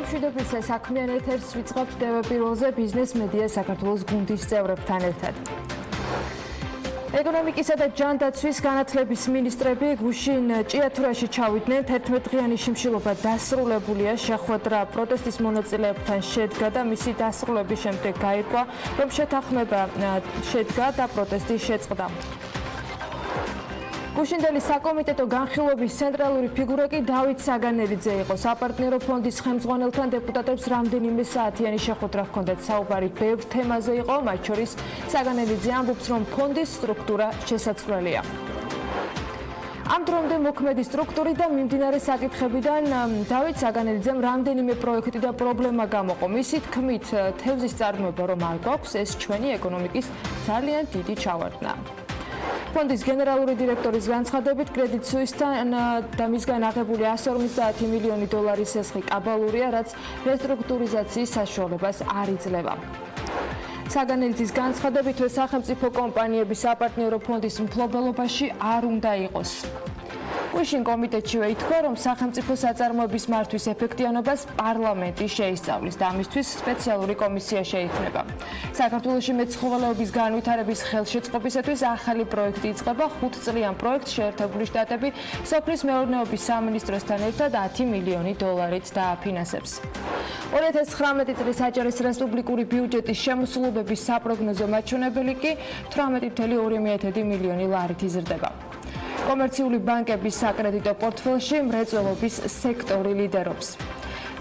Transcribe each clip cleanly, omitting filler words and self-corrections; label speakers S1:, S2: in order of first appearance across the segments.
S1: მშვიდობის საქმიანი ეთერს ვიწყებთ Pirveliზე ბიზნეს მედია საქართველოს გუნდის წევრებთან ერთად. ეკონომიკისა და ჯანდაცვის განათლების მინისტრები გუშინ ჭიათურაში ჩავიდნენ 11-დღიანი შიმშილობა დასრულებულია შეხვედრა პროტესტის მონაწილეებთან შედგა და მისი დასრულების შემდეგ გაირკვა რომ შეთანხმება შედგა და პროტესტი შეწყდა. გუშინდელი საკონცერტო განხილვის ცენტრალური ფიგურა კი დავით საგანელიძე იყო. საპარტნიორო ფონდის ხელმძღვანელთან დეპუტატებს რამდენიმე საათიანი შეხვედრა ჰქონდათ. საუბარი ბევრ თემაზე იყო, მათ შორის საგანელიძე ამბობს, რომ ფონდის სტრუქტურა შესაძლებელია. ამ დრომდე მოქმედი სტრუქტური და მიმდინარე საკითხებიდან დავით საგანელიძემ რამდენიმე პროექტი და პრობლემა გამოყო. მისი თქმით, თევზის წარმოება რომ არ გვაქვს, ეს ჩვენი ეკონომიკის ძალიან დიდი ჩავარდნა. ფონდის გენერალური დირექტორის განცხადებით, კრედიტ სუისთან და მისგან აღებული 150 მილიონი დოლარის სესხი კაბალურია, რაც რესტრუქტურიზაციის საშუალებას არ იძლევა. საგანელიძის განცხადებით, სახელმწიფო კომპანიების საპარტნიორო ფონდის მფლობელობაში არ უნდა იყოს. გუშინ კომიტეტშივე ითქვა, რომ სახელმწიფო საწარმოების მართვის ეფექტიანობას პარლამენტი შეისწავლის და ამისთვის სპეციალური კომისია შეიქმნება. საქართველოში მეცხოველეობის განვითარების ხელშეწყობისათვის ახალი პროექტი იწყება 5 წლიან პროექტს შეერთებული შტატები სოფლის მეურნეობის სამინისტროსთან ერთად 10 მილიონი დოლარით დააფინანსებს. 2019 წლის აჭარის რესპუბლიკური ბიუჯეტის შემოსულობების საპროგნოზო მაჩვენებელი კი 18,2 მილიონი ლარით იზრდება. კომერციული ბანკების საკრედიტო პორტფელში მრეწველობის სექტორი ლიდერობს.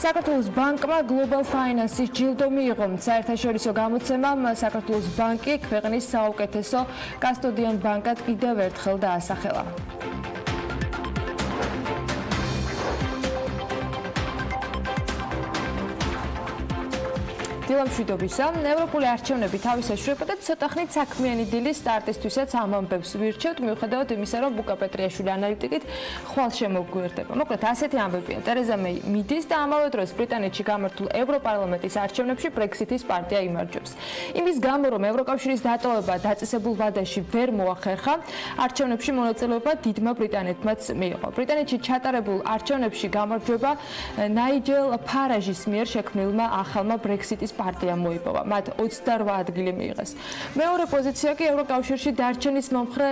S1: საქართველოს ბანკმა Global Finance-ის ჯილდო მიიღო. საერთაშორისო გამოცემამ საქართველოს ბანკი ქვეყნის საუკეთესო კასტოდიან ბანკად კიდევ ერთხელ დაასახელა. დილა მშვიდობისა. ევროპული არჩევნები თავის ეშვება და ცოტახნით საქმიანი დილის სტარტისთვისაც ამ ამბებს ვირჩევთ, მიუხედავად იმისა, რომ ბუკა პეტრიაშვილი ანალიტიკით ხვალ შემოგვიერთება. მოკლედ, ასეთი ამბებია. ტერეზა მეი მიდის და ამავე დროს ბრიტანეთში გამართულ ევროპარლამენტის არჩევნებში ბრექსიტის პარტია იმარჯვებს. იმის გამო, რომ ევროკავშირის დატოვება დაწესებულ ვადაში ვერ მოახერხა, არჩევნებში მონაწილეობა დიდმა ბრიტანეთმაც მიიღო. ბრიტანეთში ჩატარებულ არჩევნებში გამარჯვება ნაიჯელ ფარაჟის მიერ შექმნილმა ახალმა ბრექსიტის პარტიამ მოიპოვა. მათ 28 ადგილი მიიღეს. მეორე პოზიცია კი ევროკავშირში დარჩენის მომხრე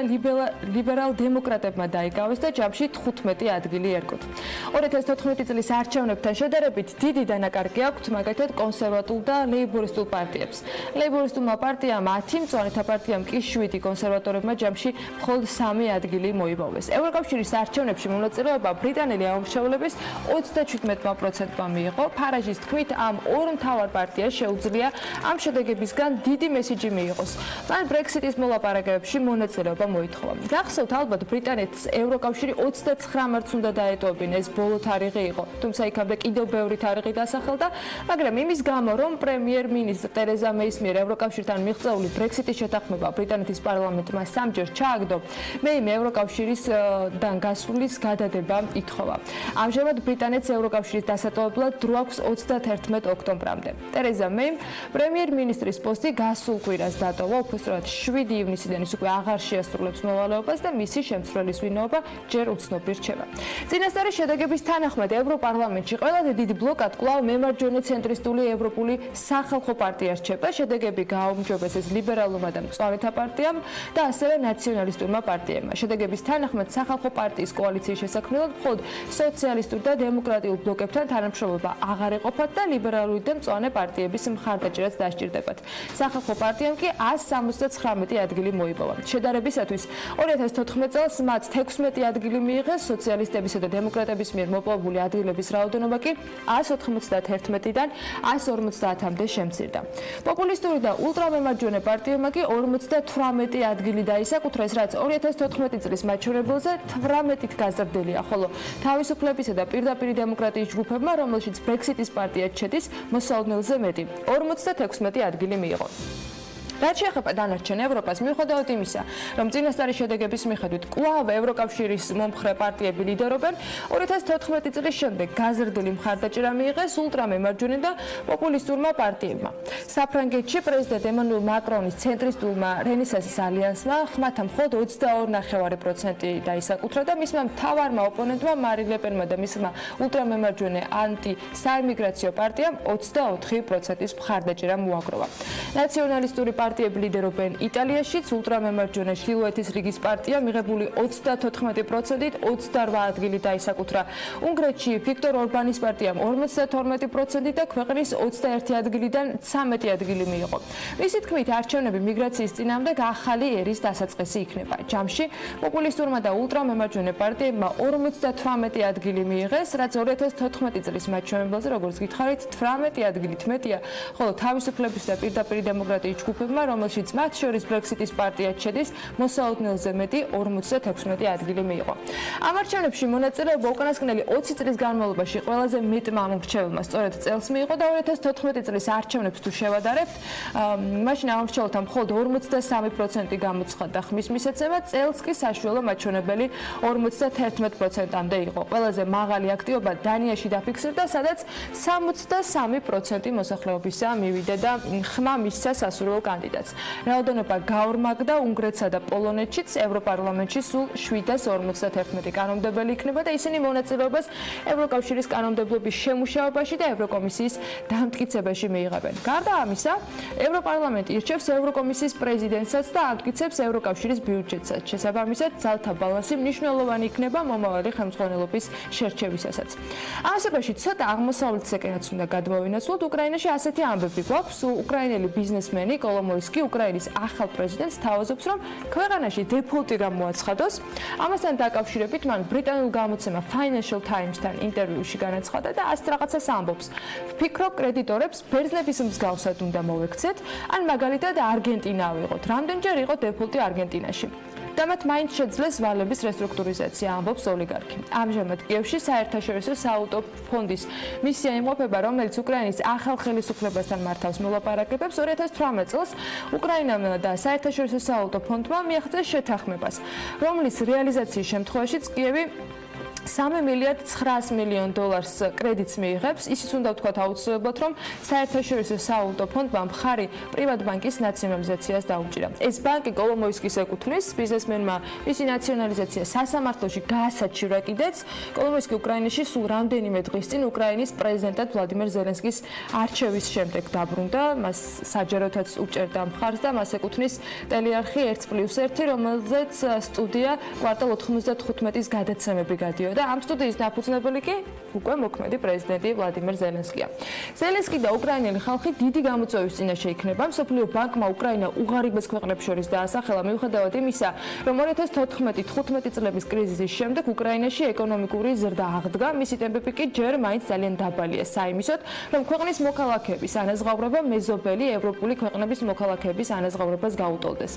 S1: ლიბერალ დემოკრატებმა დაიკავეს და ჯამში 15 ადგილი ერგოთ. 2014 წლის არჩევნებთან შედარებით დიდი დანაკარგი აქვთ მაგალითად კონსერვატულ და ლეიბორისტულ პარტიებს. ლეიბორისტულმა პარტიამ 10, მწვანეთა პარტიამ კი 7, კონსერვატორებმა ჯამში მხოლოდ 3 ადგილი მოიპოვეს. ევროკავშირის არჩევნებში მონაწილეობა ბრიტანელი აუმშევლების 37%-მა მიიღო. ფარაჟის თქმით, ამ ორ მთავარ პარტიას შეუძლია ამ შედეგებისგან დიდი მესიჯი მიიღოს. მან ბრექსიტის მოლაპარაკებებში მონაწილეობა მოითხოვა. გახსოვთ ალბათ ბრიტანეთს ევროკავშირი 29 მარტს უნდა დაეტოვებინა, ეს ბოლო თარიღი იყო. თუმცა იქამდე კიდევ ბევრი თარიღი დასახელდა, მაგრამ იმის გამო, რომ პრემიერ-მინისტრ ტერეზა მეის მიერ ევროკავშირთან მიღწეული ბრექსიტის შეთანხმება ბრიტანეთის პარლამენტმა 3-ჯერ ჩააგდო, მეიმ ევროკავშირისგან გასვლის გადადება ითხოვა. ამჟამად ბრიტანეთს ევროკავშირის დასატოვებლად დრო აქვს 31 ოქტომბრამდე. ტერეზა მეიმ პრემიერ-მინისტრის პოსტი გასულ კვირას დატოვა, უბრალოდ 7 ივნისიდან ის უკვე აღარ შეასრულებს მოვალეობას და მისი შემცვლელის ვინაობა ჯერ უცნობი რჩება. წინასწარი შედეგების თანახმად ევროპარლამენტში ყველაზე დიდ ბლოკად კვლავ მემარჯვენე ცენტრისტული ევროპული სახალხო პარტია რჩება. შედეგები გააუმჯობესეს ლიბერალურმა და მწვანეთა პარტიამ და ასევე ნაციონალისტურმა პარტიებმა. შედეგების თანახმად სახალხო პარტიის კოალიციის შესაქმნელად მხოლოდ სოციალისტურ და დემოკრატიულ ბლოკებთან თანამშრომლობა აღარ ეყოფათ და ლიბერალური და მწვანე პარტიების მხარდაჭერაც დასჭირდებათ. სახალხო პარტიამ კი 179 ადგილი მოიპოვა. შედარებისათვის 2014 წელს მათ 16 ადგილი მიიღეს, სოციალისტებისა და დემოკრატების მიერ მოპოვებული ადგილების რაოდენობა კი 191-დან 150-მდე შემცირდა. პოპულისტური და ულტრამემარჯვენე პარტიებმა კი 58 ადგილი დაისაკუთრეს, რაც 2014 წლის მაჩვენებელზე 18-ით გაზრდილია, ხოლო თავისუფლებისა და პირდაპირი დემოკრატიის ჯგუფებმა, რომელშიც ბრექსიტის პარტია ჩედის, მოსალოდნელზე მეტი 56 ადგილი მიიღო. რაც შეეხება დანარჩენ ევროპას, მიუხედავად იმისა, რომ წინასწარი შედეგების მიხედვით კვლავ ევროკავშირის მომხრე პარტიები ლიდერობენ, 2014 წლის შემდეგ გაზრდილი მხარდაჭერა მიიღეს ულტრამემარჯვენე და პოპულისტურმა პარტიებმა. საფრანგეთში პრეზიდენტ ემანუელ მაკრონის ცენტრისტულმა რენესანსის ალიანსმა ხმათა მხოლოდ 22% დაისაკუთრა და მისმა მთავარმა ოპონენტმა მარინ ლე პენმა და მისმა ულტრამემარჯვენე ანტი-საიმიგრაციო პარტიამ 24%-ის მხარდაჭერა მოაგროვა. ნაციონალისტური პარტიები ლიდერობენ იტალიაშიც, ულტრამემარჯვენე ჩრდილოეთის რიგის პარტია მიღებული 34%-ით 28 ადგილი დაისაკუთრა. უნგრეთში ვიქტორ ორბანის პარტიამ 52% და ქვეყნის 21 ადგილიდან 13 ადგილი მიიღო. მისი თქმით, არჩევნები მიგრაციის წინააღმდეგ ახალი ერის დასაწყისი იქნება. ჯამში პოპულისტურმა და ულტრამემარჯვენე პარტიებმა 58 ადგილი მიიღეს, რაც 2014 წლის მაჩვენებელზე, როგორც გითხარით, 18 ადგილით მეტია, ხოლო თავისუფლების და პირდაპირ დემოკრატიის ჯგუფებმა, რომელშიც მათ შორის ბრექსიტის პარტიაც შედის, მოსაოდნელზე მეტი 56 ადგილი მიიღო. ამ არჩევნებში მონაწილეობა უკანასკნელი 20 წლის განმავლობაში ყველაზე მეტმა მომრჩეველმა სწორედ წელს მიიღო და 2014 წლის არჩევნებს თუ შევადარებთ, მაშინ ამორჩეულთა მხოლოდ 43% გამოცხადდა ხმის მისაცემა, წელს კი საშუალო მაჩვენებელი 51%-მდე იყო. ყველაზე მაღალი აქტივობა დანიაში დაფიქსირდა, სადაც 63% მოსახლეობისა მივიდა და ხმა მისცა სასურველ კანდიდატს. რაოდენობა გაორმაგდა უნგრეთსა და პოლონეთშიც, ევროპარლამენტში სულ 751 კანონმდებელი იქნება და ისინი მონაწილეობას ევროკავშირის კანონმდებლობის შემუშავებაში და ევროკომისიის დამტკიცებაში მიიღებენ. გარდა ამისა, ევროპარლამენტი ირჩევს ევროკომისიის პრეზიდენტსაც და ამტკიცებს ევროკავშირის ბიუჯეტსაც. შესაბამისად, ძალთა ბალანსი მნიშვნელოვანი იქნება მომავალი ხელმძღვანელობის შერჩევისასაც. ამასობაში ცოტა აღმოსავლეთისაკენაც უნდა გადმოვინაცვლოთ. უკრაინაში ასეთი ამბები გვაქვს. უკრაინელი ბიზნესმენი კოლომოისკი უკრაინის ახალ პრეზიდენტს თავაზობს, რომ ქვეყანაში დეფოლტი გამოაცხადოს. ამასთან დაკავშირებით მან ბრიტანულ გამოცემა Financial Times-თან ინტერვიუში განაცხადა და ასეთ რაღაცას ამბობს. ვფიქრობ, კრედიტორებს ბერძნების მსგავსად უნდა მოვექცეთ, ან მაგალითად არგენტინა ავიღოთ. რამდენჯერ იყო დეფოლტი არგენტინაში? და მათ მაინც შეძლეს ვალების რესტრუქტურიზაცია, ამბობს ოლიგარქი. ამჟამად კიევში საერთაშორისო საავტო ფონდის მისია იმყოფება, რომელიც უკრაინის ახალ ხელისუფლებასთან მართავს მოლაპარაკებებს. 2018 წელს უკრაინამ და საერთაშორისო საავტო ფონდმა მიაღწიეს შეთანხმებას, რომლის რეალიზაციის შემთხვევაშიც კიევი $3 მილიარდ 900 მილიონ კრედიტს მიიღებს. ისიც უნდა ვთქვათ აუცილებლად, რომ საერთაშორისო საავტო ფონდმა მხარი პრივატბანკის ნაციონალიზაციას დაუჭირა. ეს ბანკი კოლომოისკის ეკუთვნის, ბიზნესმენმა მისი ნაციონალიზაცია სასამართლოში გაასაჩივრა კიდეც. კოლომოისკი უკრაინაში სულ რამდენიმე დღის წინ უკრაინის პრეზიდენტად ვლადიმერ ზელენსკის არჩევის შემდეგ დაბრუნდა. მას საჯაროთაც უჭერდა მხარს და მას ეკუთვნის ტელეარხი 1+1, რომელზეც სტუდია კვარტალ 95-ის გადაცემები გადიოდა. და ამ სტუდიის დაფუძნებელი კი უკვე მოქმედი პრეზიდენტი ვლადიმერ ზელენსკია. ზელენსკი და უკრაინელი ხალხი დიდი გამოწვევის წინაშე იქნება. მსოფლიო ბანკმა უკრაინა უღარიბეს ქვეყნებს შორის დაასახელა, მიუხედავად იმისა, რომ 2014-15 წლების კრიზისის შემდეგ უკრაინაში ეკონომიკური ზრდა აღდგა, მისი ტემპები კი ჯერ მაინც ძალიან დაბალია, საიმისოდ, რომ ქვეყნის მოქალაქეების ანაზღაურება მეზობელი ევროპული ქვეყნების მოქალაქეების ანაზღაურებას გაუტოლდეს.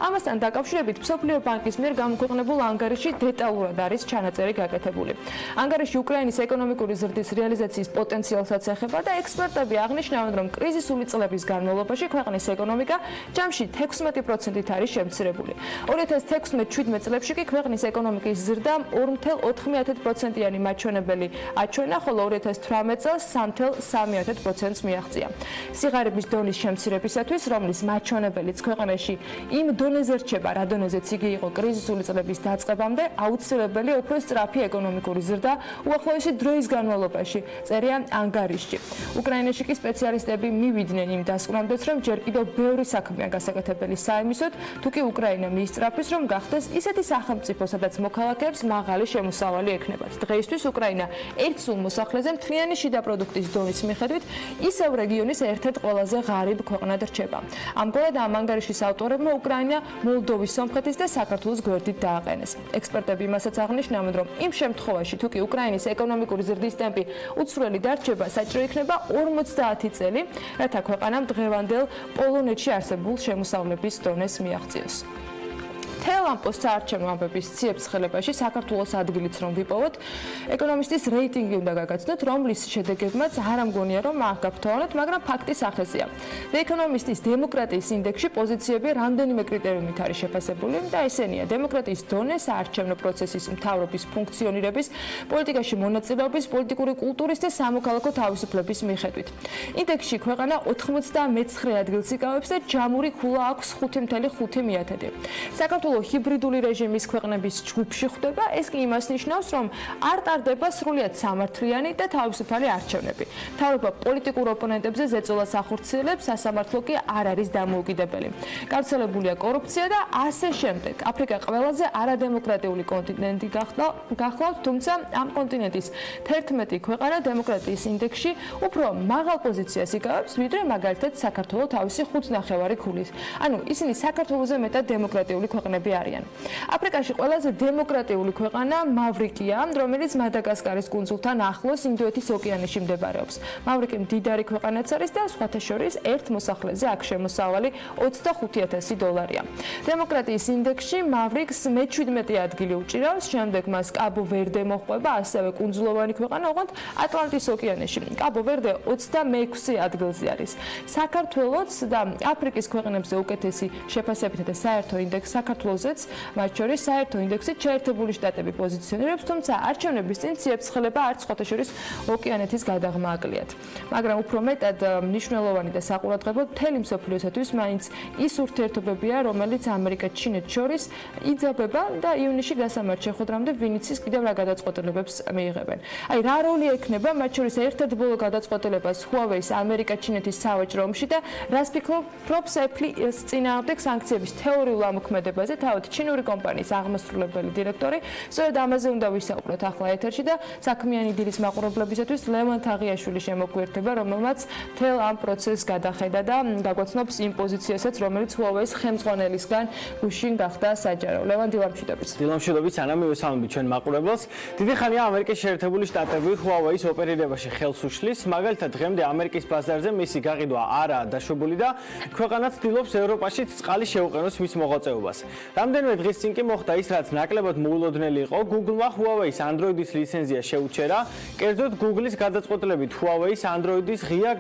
S1: ამასთან დაკავშირებით მსოფლიო ბანკის მიერ გამოქვეყნებულ ანგარიში დეტალურად არის ჩანაწერი გაკეთებული. ანგარიში უკრაინის ეკონომიკური ზრდის რეალიზაციის პოტენციალსაც ეხება და ექსპერტები აღნიშნავენ, რომ კრიზისული წლების განმავლობაში ქვეყნის ეკონომიკა ჯამში 16%-ით არის შემცირებული. 2016-17 წლებში კი ქვეყნის ეკონომიკის ზრდა 2.4%-იანი მაჩვენებელი აჩვენა, ხოლო 2018 წელს 3.3%-ს მიაღწია. სიღარიბის დონის შემცირებისათვის, რომლის მაჩვენებელიც ქვეყანაში იმ დონეზე რჩება, რა დონეზეც იგი იყო კრიზისული წლების დაწყებამდე, აუცილებელი უფრო სწრაფი ეკონომიკური ზრდა უახლოესი დროის განმავლობაში, წერია ანგარიშში. უკრაინაში კი სპეციალისტები მივიდნენ იმ დასკვნამდეც, რომ ჯერ კიდევ ბევრი საქმეა გასაკეთებელი საიმისოდ, თუ კი უკრაინა მიისწრაფის, რომ გახდეს ისეთი სახელმწიფო, სადაც მოქალაქეებს მაღალი შემოსავალი ექნებათ. დღეისთვის უკრაინა ერთ სულ მოსახლეზე მთლიანი შიდა პროდუქტის დონის მიხედვით ისევ რეგიონის ერთ-ერთ ყველაზე ღარიბ ქვეყნად რჩება. ამგვარად ამ ანგარიშის ავტორებმა უკრაინა მოლდოვის, სომხეთის და საქართველოს გვერდით დააყენეს. ექსპერტები იმასაც აღნიშნავენ, რომ იმ შემთხვევაში, თუ კი უკრაინის ეკონომიკური ზრდის ტემპი უცვლელი დარჩება, საჭირო იქნება 50 წელი, რათა ქვეყანამ დღევანდელ პოლონეთში არსებულ შემოსავლების დონეს მიაღწიოს. მთელ ამ პოსტსაარჩევნო ამბების ციებ-ცხელებაში საქართველოს ადგილიც რომ ვიპოვოთ, ეკონომისტის რეიტინგი უნდა გაგაცნოთ, რომლის შედეგებმაც არ ამგონია რომ აღგაფრთოვანოთ, მაგრამ ფაქტის ახეზია. The Economist-ის დემოკრატიის ინდექსში პოზიციები რამდენიმე კრიტერიუმით არის შეფასებული და ესენია: დემოკრატიის დონე, საარჩევნო პროცესის მთავრობის ფუნქციონირების, პოლიტიკაში მონაწილეობის, პოლიტიკური კულტურის და სამოქალაქო თავისუფლების მიხედვით. ინდექსში ქვეყანა 99 ადგილს იკავებს და ჯამური ქულა აქვს 5.5. საქართველოს ჰიბრიდული რეჟიმის ქვეყნების ჯგუფში ხვდება, ეს კი იმას ნიშნავს, რომ არ ტარდება სრულიად სამართლიანი და თავისუფალი არჩევნები. მთავრობა პოლიტიკურ ოპონენტებზე ზეწოლას ახორციელებს, სასამართლო კი არ არის დამოუკიდებელი. გავრცელებულია კორუფცია და ასე შემდეგ. აფრიკა ყველაზე არადემოკრატიული კონტინენტი გახლავთ, თუმცა ამ კონტინენტის 11 ქვეყანა დემოკრატიის ინდექსში უფრო მაღალ პოზიციას იკავებს, ვიდრე მაგალითად საქართველოს თავისი 5.5 ქულით. ანუ ისინი საქართველოზე მეტად დემოკრატიული ქვეყნები არიან. აფრიკაში ყველაზე დემოკრატიული ქვეყანა მავრიკია, რომელიც მადაგასკარის კუნძულთან ახლოს ინდოეთის ოკეანეში მდებარეობს. მავრიკი მდიდარი ქვეყანაც არის და სხვათა შორის ერთ მოსახლეზე აქ შემოსავალი $25,000. დემოკრატიის ინდექსში მავრიკს მე-17 ადგილი უჭირავს, შემდეგ მას კაბო-ვერდე მოჰყვება, ასევე კუნძულოვანი ქვეყანა, ოღონდ ატლანტის ოკეანეში. კაბო-ვერდე 26 ადგილზე არის. საქართველოს და აფრიკის ქვეყნებზე უკეთესი შეფასებითა და საერთო ინდექსი საქართველოსაც, მათ შორის საერთო ინდექსით შეერთებული შტატები პოზიციონირებს, თუმცა არჩევნების წინ ციებ-ცხელება არც სხვათა შორის ოკეანეთის გადაღმა აკლიათ. მაგრამ უფრო მეტად მნიშვნელოვანი და საყურადღებო მთელი მსოფლიოსათვის მაინც ის ურთიერთობებია, რომელიც ამერიკა-ჩინეთს შორის იძაბება და ივნისში გასამართ შეხვედრამდე ვინიცის კიდევ რა გადაწყვეტილებებს მიიღებენ. აი რა როლი ექნება მათ შორის ერთ-ერთ ბოლო გადაწყვეტილებას Huawei-ის ამერიკა-ჩინეთის სავაჭრო ომში და რას ფიქრობს Apple-ის წინააღმდეგ სანქციების თეორიულ ამოქმედებაზე, თავად ჩინური კომპანიის აღმასრულებელი დირექტორი, სწორედ ამაზე უნდა ვისაუბროთ ახლა ეთერში და საქმიანი დილის მაყურებლებისათვის ლევან თაღიაშვილი შემოგვიერთება, რომელმაც მთელ ამ პროცესს გადახედა და გაგვაცნობს იმ პოზიციასაც, რომელიც Huawei-ის ხელმძღვანელისგან გუშინ გახდა საჯარო. ლევან დილამშვიდობით.
S2: დილამშვიდობით, ანა მივესალმებით ჩვენ მაყურებელს. დიდი ხანია ამერიკის შეერთებული შტატები Huawei-ის ოპერირებაში ხელს უშლის, მაგალითად დღემდე ამერიკის ბაზარზე მისი გაყიდვა არაა დაშვებული და ქვეყანაც ცდილობს ევროპაშიც წყალი შეუყენოს მის მოღვაწეობას. რამდენიმე დღის წინ კი მოხდა ის, რაც ნაკლებად მოულოდნელი იყო, Google-მა Huawei-ის Android-ის ლიცენზია შეუჩერა, კერძოდ Google-ის გადაწყვეტილებით Huawei-ის Android-ის ღია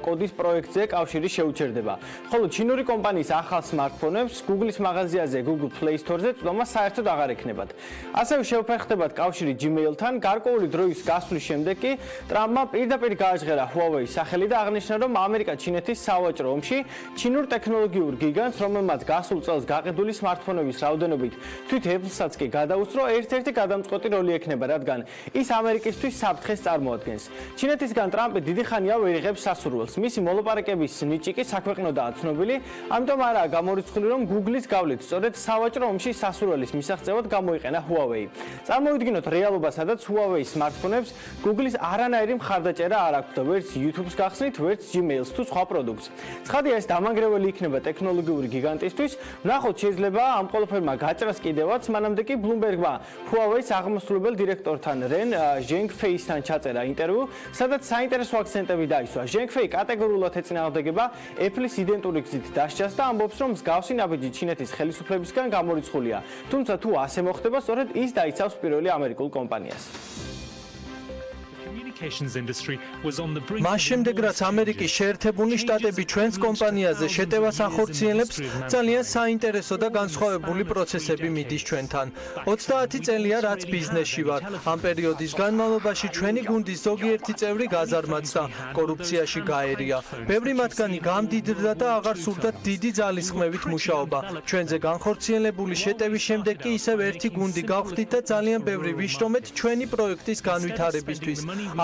S2: კოდის პროექტზე კავშირი შეუჩერდება. ხოლო ჩინური კომპანიის ახალ smartphone-ებს Google-ის მაღაზიაზე Google Play Store-ზე წვდომა საერთოდ აღარ ექნებათ. ასევე შეუფერხდებათ კავშირი Gmail-თან, გარკვეული დროის გასვლის შემდეგ კი ტრამპმა პირდაპირ გააჟღერა Huawei-ის სახელი და აღნიშნა, რომ ამერიკა-ჩინეთის სავაჭრო ომში ჩინურ ტექნოლოგიურ გიგანტს, რომელმაც გასულ წელს გაყიდული smartphone-ების რაოდენობით თვით Apple-საც კი გადაუსწრო, ერთ-ერთი გადამწყვეტი როლი ექნება, რადგან ის ამერიკისთვის საფრთხეს წარმოადგენს. ჩინეთისგან ტრამპი დიდი ხანია ვერ იღებს სასურველს. მისი მოლაპარაკების ნიჭი კი საქვეყნოდაა ცნობილი, ამიტომ არაა გამორიცხული, რომ Google-ის გავლით სწორედ სავაჭრო ომში სასურველის მისაღწევად გამოიყენა Huawei. წარმოვიდგინოთ რეალობას, სადაც Huawei-ის smartphone-ებს Google-ის არანაირი მხარდაჭერა არ აქვს და ვერც YouTube-ს გახსნით, ვერც Gmail-ს თუ სხვა პროდუქტს. ცხადია, ეს დამანგრეველი იქნება ტექნოლოგიური გიგანტისთვის. ვნახოთ, შეიძლება ამ ყველაფერმა გაჭრას კიდევაც, მანამდე კი Bloomberg-მა Huawei-ის აღმასრულებელ დირექტორთან რენ ჟენგფეისთან ჩაწერა ინტერვიუ, სადაც საინტერესო აქცენტები დაისვა. ჟენგფეი კატეგორიულად ეწინააღმდეგება Apple-ის იდენტური გზით დასჯას და ამბობს, რომ მსგავსი ნაბიჯი ჩინეთის ხელისუფლებისგან გამორიცხულია. თუმცა თუ ასე მოხდება, სწორედ ის დაიცავს პირველი ამერიკულ კომპანიას.
S3: მას შემდეგ, რაც ამერიკის შეერთებული შტატები ჩვენს კომპანიაზე შეტევას ახორციელებს, ძალიან საინტერესო და განსხვავებული პროცესები მიდის ჩვენთან. 30 წელია, რაც ბიზნესში ვარ. ამ პერიოდის განმავლობაში ჩვენი გუნდის ზოგიერთი წევრი გაზარმაცდა, კორუფციაში გაერია. ბევრი მათგანი გამდიდრდა და აღარ სურდათ დიდი ძალისხმევით მუშაობა. ჩვენზე განხორციელებული შეტევის შემდეგ კი ისევ ერთი გუნდი გავხდით და ძალიან ბევრი ვიშრომეთ ჩვენი პროექტის განვითარებისთვის.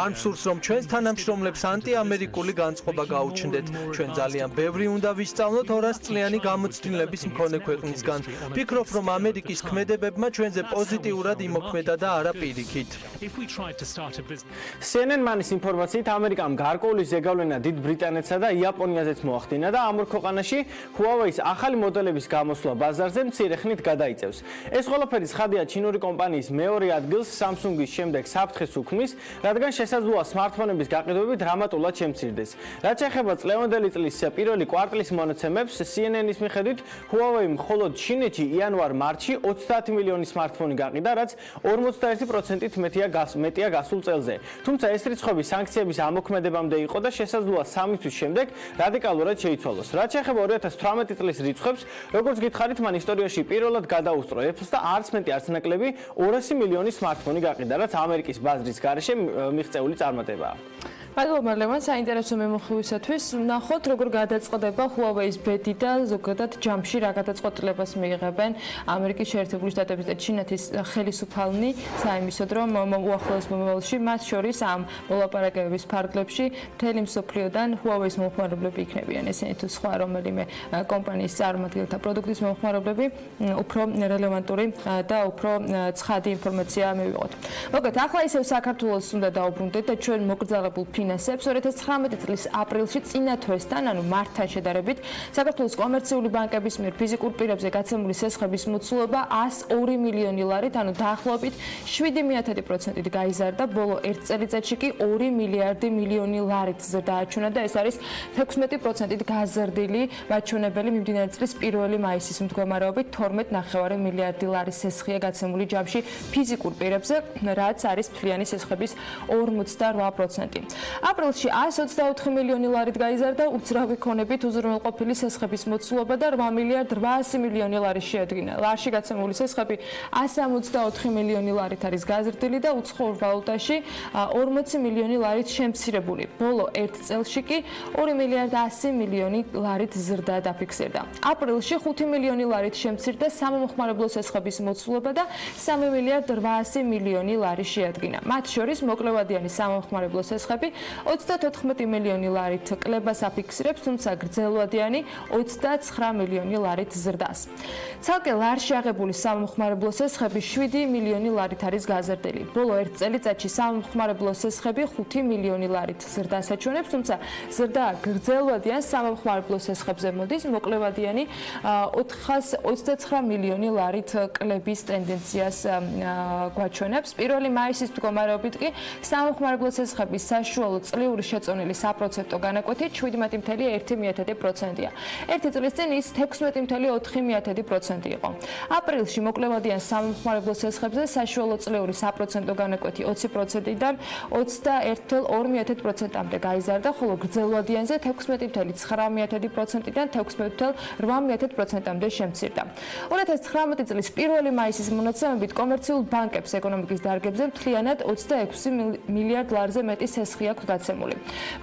S3: არ მსურს, რომ ჩვენს თანამშრომლებს ანტიამერიკული განწყობა გაუჩნდეთ. ჩვენ ძალიან ბევრი უნდა ვისწავლოთ 200 წლიანი გამოცდილების მქონე ქვეყნისგან. ვფიქრობ, რომ ამერიკის ქმედებებმა ჩვენზე პოზიტიურად იმოქმედა და არა პირიქით.
S2: CNN-ის ინფორმაციით, ამერიკამ გარკვეული ზეგავლენა დიდ ბრიტანეთსა და იაპონიაზეც მოახდინა და ამ ორ ქვეყანაში Huawei-ის ახალი მოდელების გამოსვლა ბაზარზე მცირე ხნით გადაიწევს. ეს ყველაფერი ცხადია ჩინური კომპანიის მეორე ადგილს Samsung-ის შემდეგ საფრთხეს უქმნის, რადგან შესაძლოა სმარტფონების გაყიდვები დრამატულად შემცირდეს. რაც ეხება წლევანდელი წლის პირველი კვარტლის მონაცემებს, CNN-ის მიხედვით, Huawei მხოლოდ ჩინეთში იანვარ-მარტში 30 მილიონი სმარტფონი გაყიდა, რაც 41%-ით მეტია გასულ წელზე. თუმცა ეს რიცხვები სანქციების ამოქმედებამდე იყო და შესაძლოა 3 თვის შემდეგ რადიკალურად შეიცვალოს. რაც ეხება 2018 წლის რიცხვებს, როგორც გითხარით, მან ისტორიაში პირველად გადაუსწრო Apple-ს და არც მეტი არც ნაკლები 200 მილიონი სმარტფონი გაყიდა, რაც ამერიკის ბაზრის გარეშე მიღწეული წარმატებაა.
S1: მადლობა ლევან, საინტერესო მემუხილვისათვის. ვნახოთ, როგორ გადაწყდება Huawei-ის ბედი და ზოგადად ჯამში რა გადაწყვეტილებას მიიღებენ ამერიკის შეერთებული შტატების და ჩინეთის ხელისუფალნი საიმისოდ, რომ უახლოეს მომავალში, მათ შორის ამ მოლაპარაკებების ფარგლებში მთელი მსოფლიოდან Huawei-ის მომხმარებლები იქნებიან. ესენი თუ სხვა რომელიმე კომპანიის წარმომადგენელთა პროდუქტის მომხმარებლები, უფრო რელევანტური და უფრო ცხადი ინფორმაცია მივიღოთ. მოკლედ, ახლა ისევ საქართველოს უნდა დაუბრუნდეთ და ჩვენ მოკრძალებულ 2019 წლის აპრილში წინა თვესთან, ანუ მარტთან შედარებით, საქართველოს კომერციული ბანკების მიერ ფიზიკურ პირებზე გაცემული სესხების მოცულობა 102 მილიონი ლარით, ანუ დაახლოებით 0.7%-ით გაიზარდა, ბოლო 1 წელიწადში კი 2 მილიარდი მილიონი ლარით ზრდააჩვენა და ეს არის 16%-ით გაზრდილი მაჩვენებელი მიმდინარე წლის 1 მაისის მდგომარეობით 12.9 მილიარდი ლარის სესხია გაცემული ჯამში ფიზიკურ პირებზე, რაც არის მთლიანი სესხების 48%. აპრილში 124 მილიონი ლარით გაიზარდა უძრავი ქონებით უზრუნველყოფილი სესხების მოცულობა და 8 მილიარდ 800 მილიონი ლარი შეადგინა. ლარში გაცემული სესხები 164 მილიონი ლარით არის გაზრდილი და უცხოურ ვალუტაში 40 მილიონი ლარით შემცირებული. ბოლო 1 წელში კი 2 მილიარდ 100 მილიონი ლარით ზრდა დაფიქსირდა. აპრილში 5 მილიონი ლარით შემცირდა სამომხმარებლო სესხების მოცულობა და 3 მილიარდ 800 მილიონი ლარი შეადგინა. მათ შორის მოკლევადიანი სამომხმარებლო სესხები 34 მილიონი ლარით კლებას აფიქსირებს, თუმცა გრძელვადიანი 29 მილიონი ლარით ზრდას. ცალკე ლარში აღებული სამომხმარებლო სესხები 7 მილიონი ლარით არის გაზრდილი. ბოლო 1 წელიწადში სამომხმარებლო სესხები 5 მილიონი ლარით ზრდას აჩვენებს, თუმცა ზრდა გრძელვადიან სამომხმარებლო სესხებზე მოდის, მოკლევადიანი 429 მილიონი ლარით კლების ტენდენციას გვაჩვენებს. 1 მაისის მდგომარეობით კი სამომხმარებლო სესხების საშუალო წლიური შეწონილი საპროცენტო განაკვეთი 17.1%-ია. 1 წლის წინ ის 16.4% იყო. აპრილში მოკლევადიან სამომხმარებლო სესხებზე საშუალო წლიური საპროცენტო განაკვეთი 20%-დან 21.2%-მდე გაიზარდა, ხოლო გრძელვადიანზე 16.9%-დან 16.8%-მდე შემცირდა. 2019 წლის 1 მაისის მონაცემებით კომერციულ ბანკებს ეკონომიკის დარგებზე მთლიანად 26 მილიარდ ლარზე მეტი სესხი აქვს გაცემული.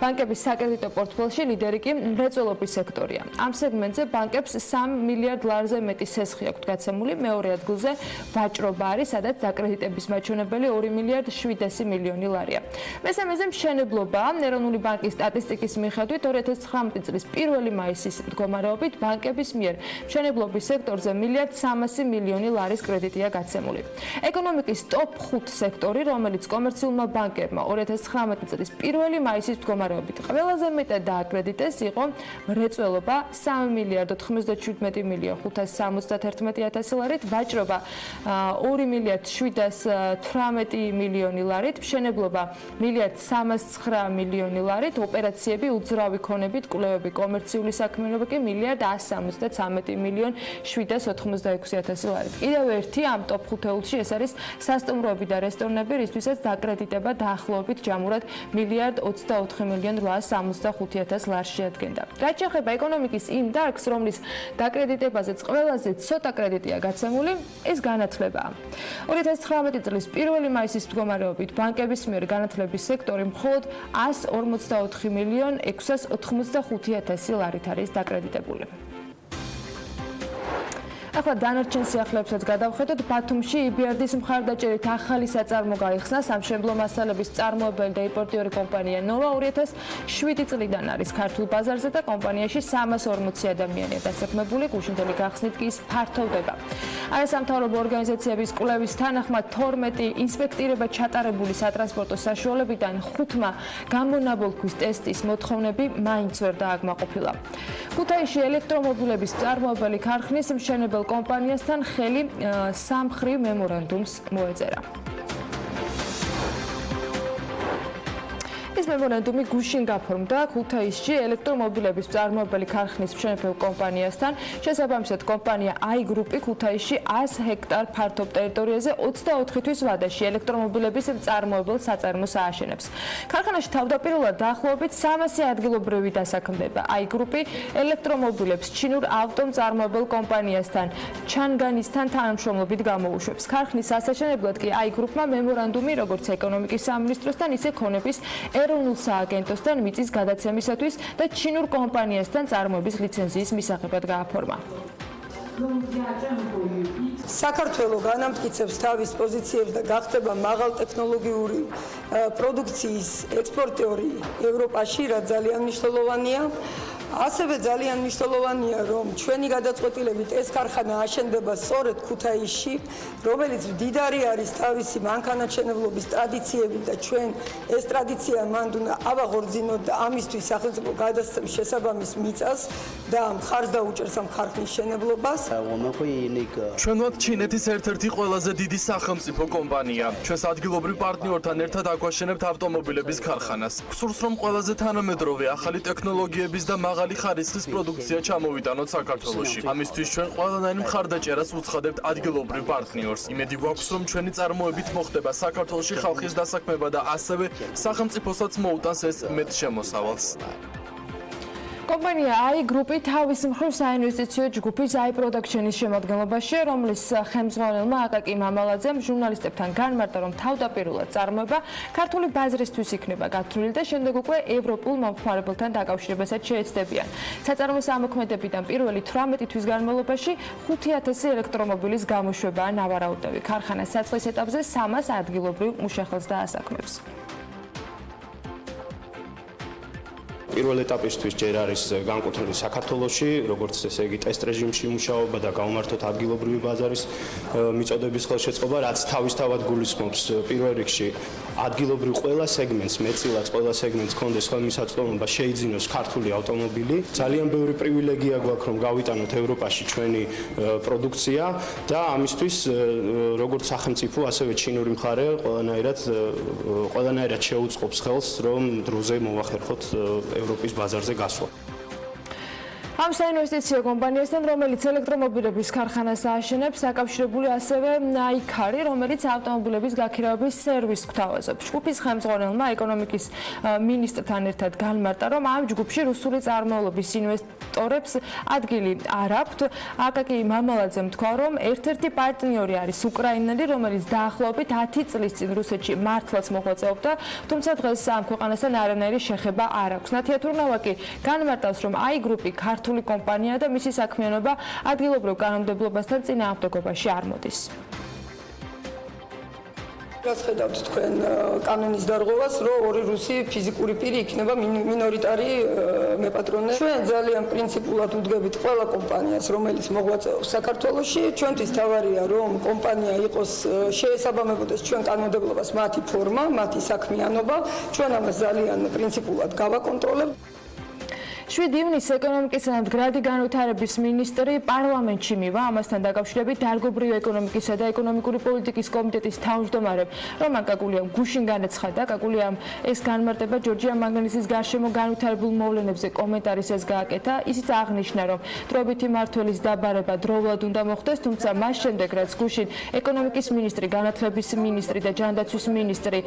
S1: ბანკების საკრედიტო პორტფელში ლიდერი კი მრეწველობის სექტორია. ამ სეგმენტზე ბანკებს 3 მილიარდ ლარზე მეტი სესხი აქვს გაცემული, მეორე ადგილზე ვაჭრობა არის, სადაც საკრედიტების მაჩვენებელი 2 მილიარდ 700 მილიონი ლარია. მესამეზე მშენებლობა. ეროვნული ბანკის სტატისტიკის მიხედვით 2019 წლის 1 მაისის მდგომარეობით ბანკების მიერ მშენებლობის სექტორზე მილიარდ 300 მილიონი ლარის კრედიტია გაცემული. ეკონომიკის ტოპ 5 სექტორი, რომელიც კომერციულმა ბანკებმა 2019 წლის 1 მაისის მდგომარეობით ყველაზე მეტად დააკრედიტეს, იყო მრეწველობა 3 მილიარდ 97 მილიონ 571 ლარით, ვაჭრობა 2 მილიარდ 718 მილიონი ლარით, მშენებლობა მილიარდ 309 მილიონი ლარით, ოპერაციები უძრავი ქონებით, კვლევები, კომერციული საქმიანობა კი მილიარდ 173 მილიონ 786 ლარით. კიდევ ერთი ამ ტოპ 5-ში ეს არის სასტუმროები და რესტორნები, რისთვისაც დაკრედიტება დაახლოებით ჯამურად მილიარდ 24 მილიონ 865 ლარს შეადგენდა. რაც შეეხება ეკონომიკის იმ დარგს, რომლის დაკრედიტებაზეც ყველაზე ცოტა კრედიტია გაცემული, ეს განათლებაა. 2019 წლის 1 მაისის მდგომარეობით ბანკების მიერ განათლების სექტორი მხოლოდ 144 მილიონ 685 ლარით არის დაკრედიტებული. ახლა დანარჩენ სიახლეებსაც გადავხედოთ. ბათუმში EBRD-ის მხარდაჭერით ახალი საწარმო გაიხსნა. სამშენებლო მასალების მწარმოებელი და იმპორტიორი კომპანია Nova 2007 წლიდან არის ქართულ ბაზარზე და კომპანიაში 340 ადამიანია დასაქმებული. გუშინდელი გახსნით კი ის ფართოვდება. არასამთავრობო ორგანიზაციების კვლევის თანახმად 12 ინსპექტირება ჩატარებული სატრანსპორტო საშუალებიდან 5-მა გამონაბოლქვის ტესტის მოთხოვნები მაინც ვერ დააკმაყოფილა. ქუთაისში ელექტრომობილების მწარმოებელი ქარხნის მშენებელ კომპანიასთან ხელი სამხრივ მემორანდუმს მოეწერა. ეს მემორანდუმი გუშინ გაფორმდა ქუთაისში ელექტრომობილების მწარმოებელი ქარხნის მშენებელ კომპანიასთან. შესაბამისად, კომპანია AI Group-ი ქუთაისში 100 ჰექტარ ფართობ ტერიტორიაზე 24 თვის ვადაში ელექტრომობილების მწარმოებელ საწარმოს ააშენებს. ქარხანაში თავდაპირველად დაახლოებით 300 ადგილობრივი დასაქმდება. AI Group-ი ელექტრომობილებს ჩინურ ავტომწარმოებელ კომპანიასთან ჩანგანისთან თანამშრომლობით გამოუშვებს. ქარხნის ასაშენებლად კი AI Group-მა მემორანდუმი როგორც ეკონომიკის სამინისტროსთან, ისე ქონების ეროვნულ სააგენტოსთან მიწის გადაცემისათვის და ჩინურ კომპანიასთან წარმოების ლიცენზიის მისაღებად გააფორმა.
S4: საქართველო განამტკიცებს თავის პოზიციებს და გახდება მაღალტექნოლოგიური პროდუქციის ექსპორტიორი ევროპაში, რაც ძალიან მნიშვნელოვანია. ასევე ძალიან მნიშვნელოვანია, რომ ჩვენი გადაწყვეტილებით ეს ქარხანა აშენდება სწორედ ქუთაისში, რომელიც მდიდარი არის თავისი მანქანათმშენებლობის ტრადიციებით და ჩვენ ეს ტრადიცია მანდ უნდა ავაღორძინოთ და ამისთვის სახელმწიფო გადასცემს შესაბამის მიწას და მხარს დაუჭერს ამ ქარხნის მშენებლობას.
S3: ჩვენ ვართ ჩინეთის ერთ-ერთი ყველაზე დიდი სახელმწიფო კომპანია. ჩვენს ადგილობრივ პარტნიორთან ერთად აგვაშენებთ ავტომობილების ქარხანას. გსურს რომ ყველაზე თანამედროვე ახალი ტექნოლოგიების და მაღალი ხარისხის პროდუქცია ჩამოვიტანოთ საქართველოში. ამისთვის ჩვენ ყველანაირ მხარდაჭერას უცხადებთ ადგილობრივ პარტნიორს. იმედი გვაქვს, რომ ჩვენი წარმოებით მოხდება საქართველოში ხალხის დასაქმება და ასევე სახელმწიფოსაც მოუტანს ეს მეტ შემოსავალს.
S1: კომპანია AI Group-ი თავის მხრივ საინვესტიციო ჯგუფის AI Production-ის შემადგენლობაში, რომლის ხელმძღვანელმა აკაკი მამალაძემ ჟურნალისტებთან განმარტა, რომ თავდაპირველად წარმოება ქართული ბაზრისთვის იქნება გათვლილი და შემდეგ უკვე ევროპულ მომხმარებელთან დაკავშირებასაც შეეცდებიან. საწარმოს ამოქმედებიდან პირველი 18 თვის განმავლობაში 5000 ელექტრომობილის გამოშვებაა ნავარაუდები. ქარხანა საწყის ეტაპზე 300 ადგილობრივ მუშახელს დაასაქმებს.
S5: პირველ ეტაპისთვის ჯერ არის განკუთვნილი საქართველოში, როგორც ესე იგი ტესტ რეჟიმში მუშაობა და გამართოთ ადგილობრივი ბაზარის მიწოდების ხელშეწყობა, რაც თავისთავად გულისხმობს პირველ რიგში ადგილობრივ ყველა სეგმენტს, მეტწილად ყველა სეგმენტს კონდეს ხელმისაწვდომობა შეიძინოს ქართული ავტომობილი. ძალიან ბევრი პრივილეგია გვაქვს, რომ გავიტანოთ ევროპაში ჩვენი პროდუქცია და ამისთვის როგორც სახელმწიფო, ასევე ჩინური მხარე ყველანაირად შეუწყობს ხელს, რომ დროზე მოვახერხოთ ევროპის ბაზარზე გასვლა.
S1: ამ საინვესტიციო კომპანიასთან, რომელიც ელექტრომობილების ქარხანას ააშენებს, დაკავშირებული ასევე აიქარი, რომელიც ავტომობილების გაქირავების სერვისს გვთავაზობს. ჯგუფის ხელმძღვანელმა ეკონომიკის მინისტრთან ერთად განმარტა, რომ ამ ჯგუფში რუსული წარმოშობის ინვესტორებს ადგილი არ აქვთ. აკაკი მამალაძემ თქვა, რომ ერთ-ერთი პარტნიორი არის უკრაინელი, რომელიც დაახლოებით 10 წლის წინ რუსეთში მართლაც მოღვაწეობდა, თუმცა დღეს ამ ქვეყანასთან არანაირი შეხება არ აქვს. ნათიათურნავა კი განმარტავს, რომ AI Group-ი ქართული კომპანია და მისი საქმიანობა ადგილობრივ კანონმდებლობასთან წინააღმდეგობაში არ მოდის.
S4: გასხედავთ თქვენ კანონის დარღვევას, რომ ორი რუსი ფიზიკური პირი იქნება მინორიტარი მეპატრონე. ჩვენ ძალიან პრინციპულად უდგებით ყველა კომპანიას, რომელიც მოღვაწეობს საქართველოში. ჩვენთვის თავარია, რომ კომპანია იყოს შეესაბამებოდეს ჩვენ კანონმდებლობას მათი ფორმა, მათი საქმიანობა. ჩვენ ამას ძალიან პრინციპულად გავაკონტროლებთ.
S1: 7 ივნისს ეკონომიკისა და მდგრადი განვითარების მინისტრი პარლამენტში მივა. ამასთან დაკავშირებით დარგობრივი ეკონომიკისა და ეკონომიკური პოლიტიკის კომიტეტის თავმჯდომარემ რომან კაკულიამ გუშინ განაცხადა, კაკულიამ ეს განმარტება ჯორჯია მანგანისის გარშემო განვითარებულ მოვლენებზე კომენტარისას გააკეთა. ისიც აღნიშნა, რომ დროებითი მმართველის დაბარება დროულად უნდა მოხდეს, თუმცა მას შემდეგ, რაც გუშინ ეკონომიკის მინისტრი, განათლების მინისტრი და ჯანდაცვის მინისტრი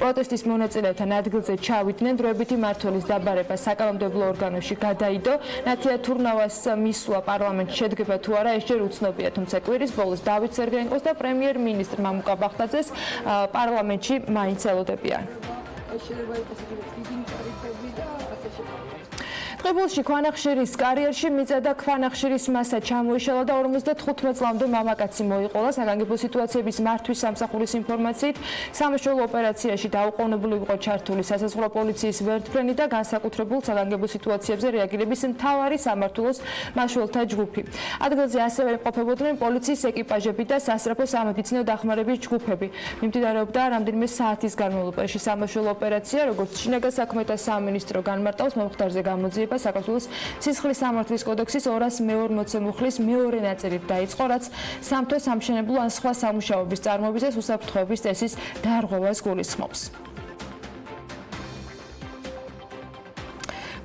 S1: პროტესტის მონაწილეებთან ადგილზე ჩავიდნენ, დროებითი მმართველის დაბარება საკანონმდებლო ორგანოში გადაიდო. ნათიათურნავას მისვლა პარლამენტში შედგება თუ არა, ეს ჯერ უცნობია, თუმცა კვირის ბოლოს დავით სერგეენკოს და პრემიერ-მინისტრ მამუკა ბახტაძეს პარლამენტში მაინც ელოდებიან. ტყიბულში ქვანახშირის კარიერში მიწა და ქვანახშირის მასა ჩამოიშალა და 55 წლამდე მამაკაცი მოიყოლა. საგანგებო სიტუაციების მართვის სამსახურის ინფორმაციით, სამაშველო ოპერაციაში დაუყოვნებლივ იყო ჩართული სასაზღვრო პოლიციის ვერტმფრენი და განსაკუთრებულ საგანგებო სიტუაციებზე რეაგირების მთავარი სამმართველოს მაშველთა ჯგუფი. ადგილზე ასევე იმყოფებოდნენ პოლიციის ეკიპაჟები და სასწრაფო სამედიცინო დახმარების ჯგუფები. მიმდინარეობდა რამდენიმე საათის განმავლობაში სამაშველო ოპერაცია, როგორც შინაგან საქმეთა სამინისტრო განმარტავს, მომხდარზე გამოძიება საქართველოს სისხლის სამართლის კოდექსის 240 მუხლის მეორე ნაწილით დაიწყო, რაც სამთო სამშენებლო ან სხვა სამუშაოების წარმოებისას უსაფრთხოების წესის დარღვევას გულისხმობს.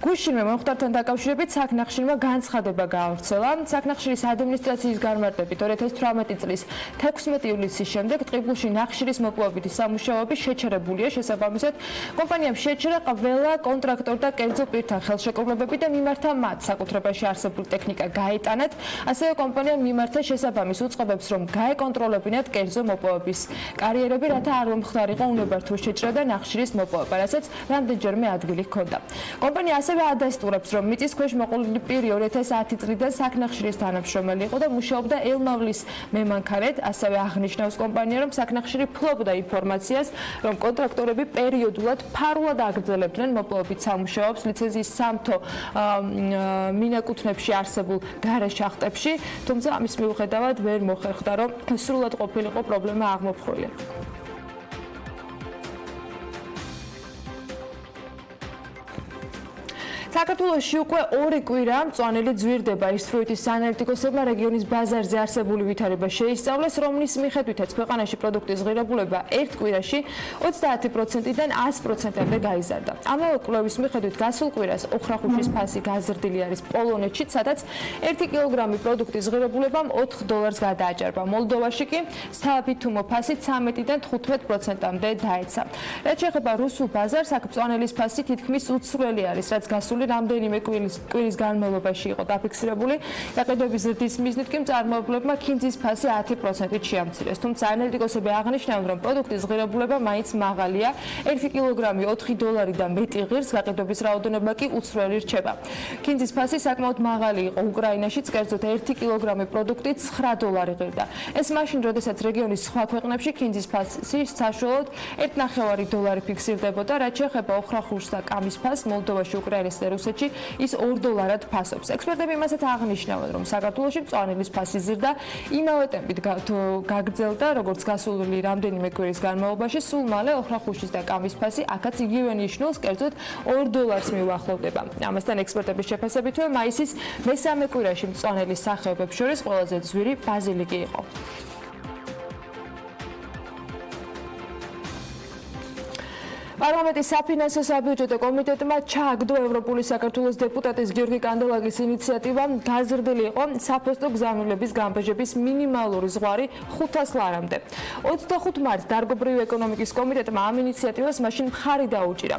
S1: გუშინვე მომხდართან დაკავშირებით საკნახშირმა განცხადება გაავრცელა. საკნახშირის ადმინისტრაციის განმარტებით 2018 წლის 16 ივლისის შემდეგ ტყიბულში ნახშირის მოპოვებითი სამუშაოები შეჩერებულია. შესაბამისად, კომპანიამ შეჩერა ყველა კონტრაქტორ და კერძო პირთა ხელშეკრულებები და მიმართა მათ საკუთრებაში არსებული ტექნიკა გაეტანათ. ასევე კომპანიამ მიმართა შესაბამის უწყობებს, რომ გაეკონტროლებინათ კერძო მოპოვების კარიერები, რათა არ მომხდარიყო უნებართო შეჭრა და ნახშირის მოპოვება, რასაც რამდენჯერმე ადგილი ჰქონდა. კომპანია ასევე ადასტურებს, რომ მიწის ქვეშ მოყოლილი პირი 2010 წლიდან საკნახშირის თანამშრომელი იყო და მუშაობდა ელმავლის მემანქანედ. ასევე აღნიშნავს კომპანია, რომ საკნახშირი ფლობდა ინფორმაციას, რომ კონტრაქტორები პერიოდულად ფარულად აგრძელებდნენ მოპოვებით სამუშაოებს ლიცენზიის სამთო მინაკუთვნებში არსებულ გარე შახტებში, თუმცა ამის მიუხედავად ვერ მოხერხდა, რომ სრულად ყოფილიყო პრობლემა აღმოფხვრილი. საქართველოში უკვე 2 კვირა მწვანელი ძვირდება. ისროითის საანალიტიკოსებმა რეგიონის ბაზარზე არსებული ვითარება შეისწავლეს, რომლის მიხედვითაც ქვეყანაში პროდუქტის ღირებულება 1 კვირაში 30%-დან 100%-მდე გაიზარდა. ამავე კვლევის მიხედვით გასულ კვირას ოხრახუშის ფასი გაზრდილი არის პოლონეთში, სადაც 1 კილოგრამი პროდუქტის ღირებულებამ $4 გადააჭარბა. მოლდოვაში კი საბითუმო ფასი 13-დან 15%-მდე დაეცა. რაც შეეხება რუსულ ბაზარს, აქ მწვანელის ფასი თითქმის უცვლელი არის, რაც გასული რამდენიმე კვირის განმავლობაში იყო დაფიქსირებული. გაყიდვების ზრდის მიზნით კი მწარმოებლებმა ქინძის ფასი 10%-ით შეამცირეს. თუმცა ანალიტიკოსები აღნიშნავენ, რომ პროდუქტის ღირებულება მაინც მაღალია. 1 კილოგრამი $4-დან მეტი ღირს, გაყიდვების რაოდენობა კი უცვლელი რჩება. ქინძის ფასი საკმაოდ მაღალი იყო უკრაინაშიც, კერძოდ 1 კილოგრამი პროდუქტი $9 ღირდა. ეს მაშინ, როდესაც რეგიონის სხვა ქვეყნებში ქინძის ფასი საშუალოდ $1.5 ფიქსირდებოდა. რაც შეეხება ოხრახუშს და კამის ფასს, მოლდოვაში, უკრაინასა და რუსეთში ის $2-ად ფასობს. ექსპერტები იმასაც აღნიშნავენ, რომ საქართველოში მწვანელის ფასი ზრდა იმავე ტემპით გაგრძელდა, როგორც გასული რამდენიმე კვირის განმავლობაში. სულ მალე ოხრახუშის და კამის ფასი აქაც იგივე ნიშნულს, კერძოდ $2 მიუახლოვდება. ამასთან ექსპერტების შეფასებითვე მაისის მესამე კვირაში მწვანელის სახეობებს შორის ყველაზე ძვირი ბაზილიკი იყო. პარლამენტის საფინანსო საბიუჯეტო კომიტეტმა ჩააგდო ევროპული საქართველოს დეპუტატის გიორგი კანდელაკის ინიციატივა გაზრდილი იყო საფოსტო გზავნილების გამბეჟების მინიმალური ზღვარი 500 ლარამდე. 25 მარტს დარგობრივი ეკონომიკის კომიტეტმა ამ ინიციატივას მაშინ მხარი დაუჭირა.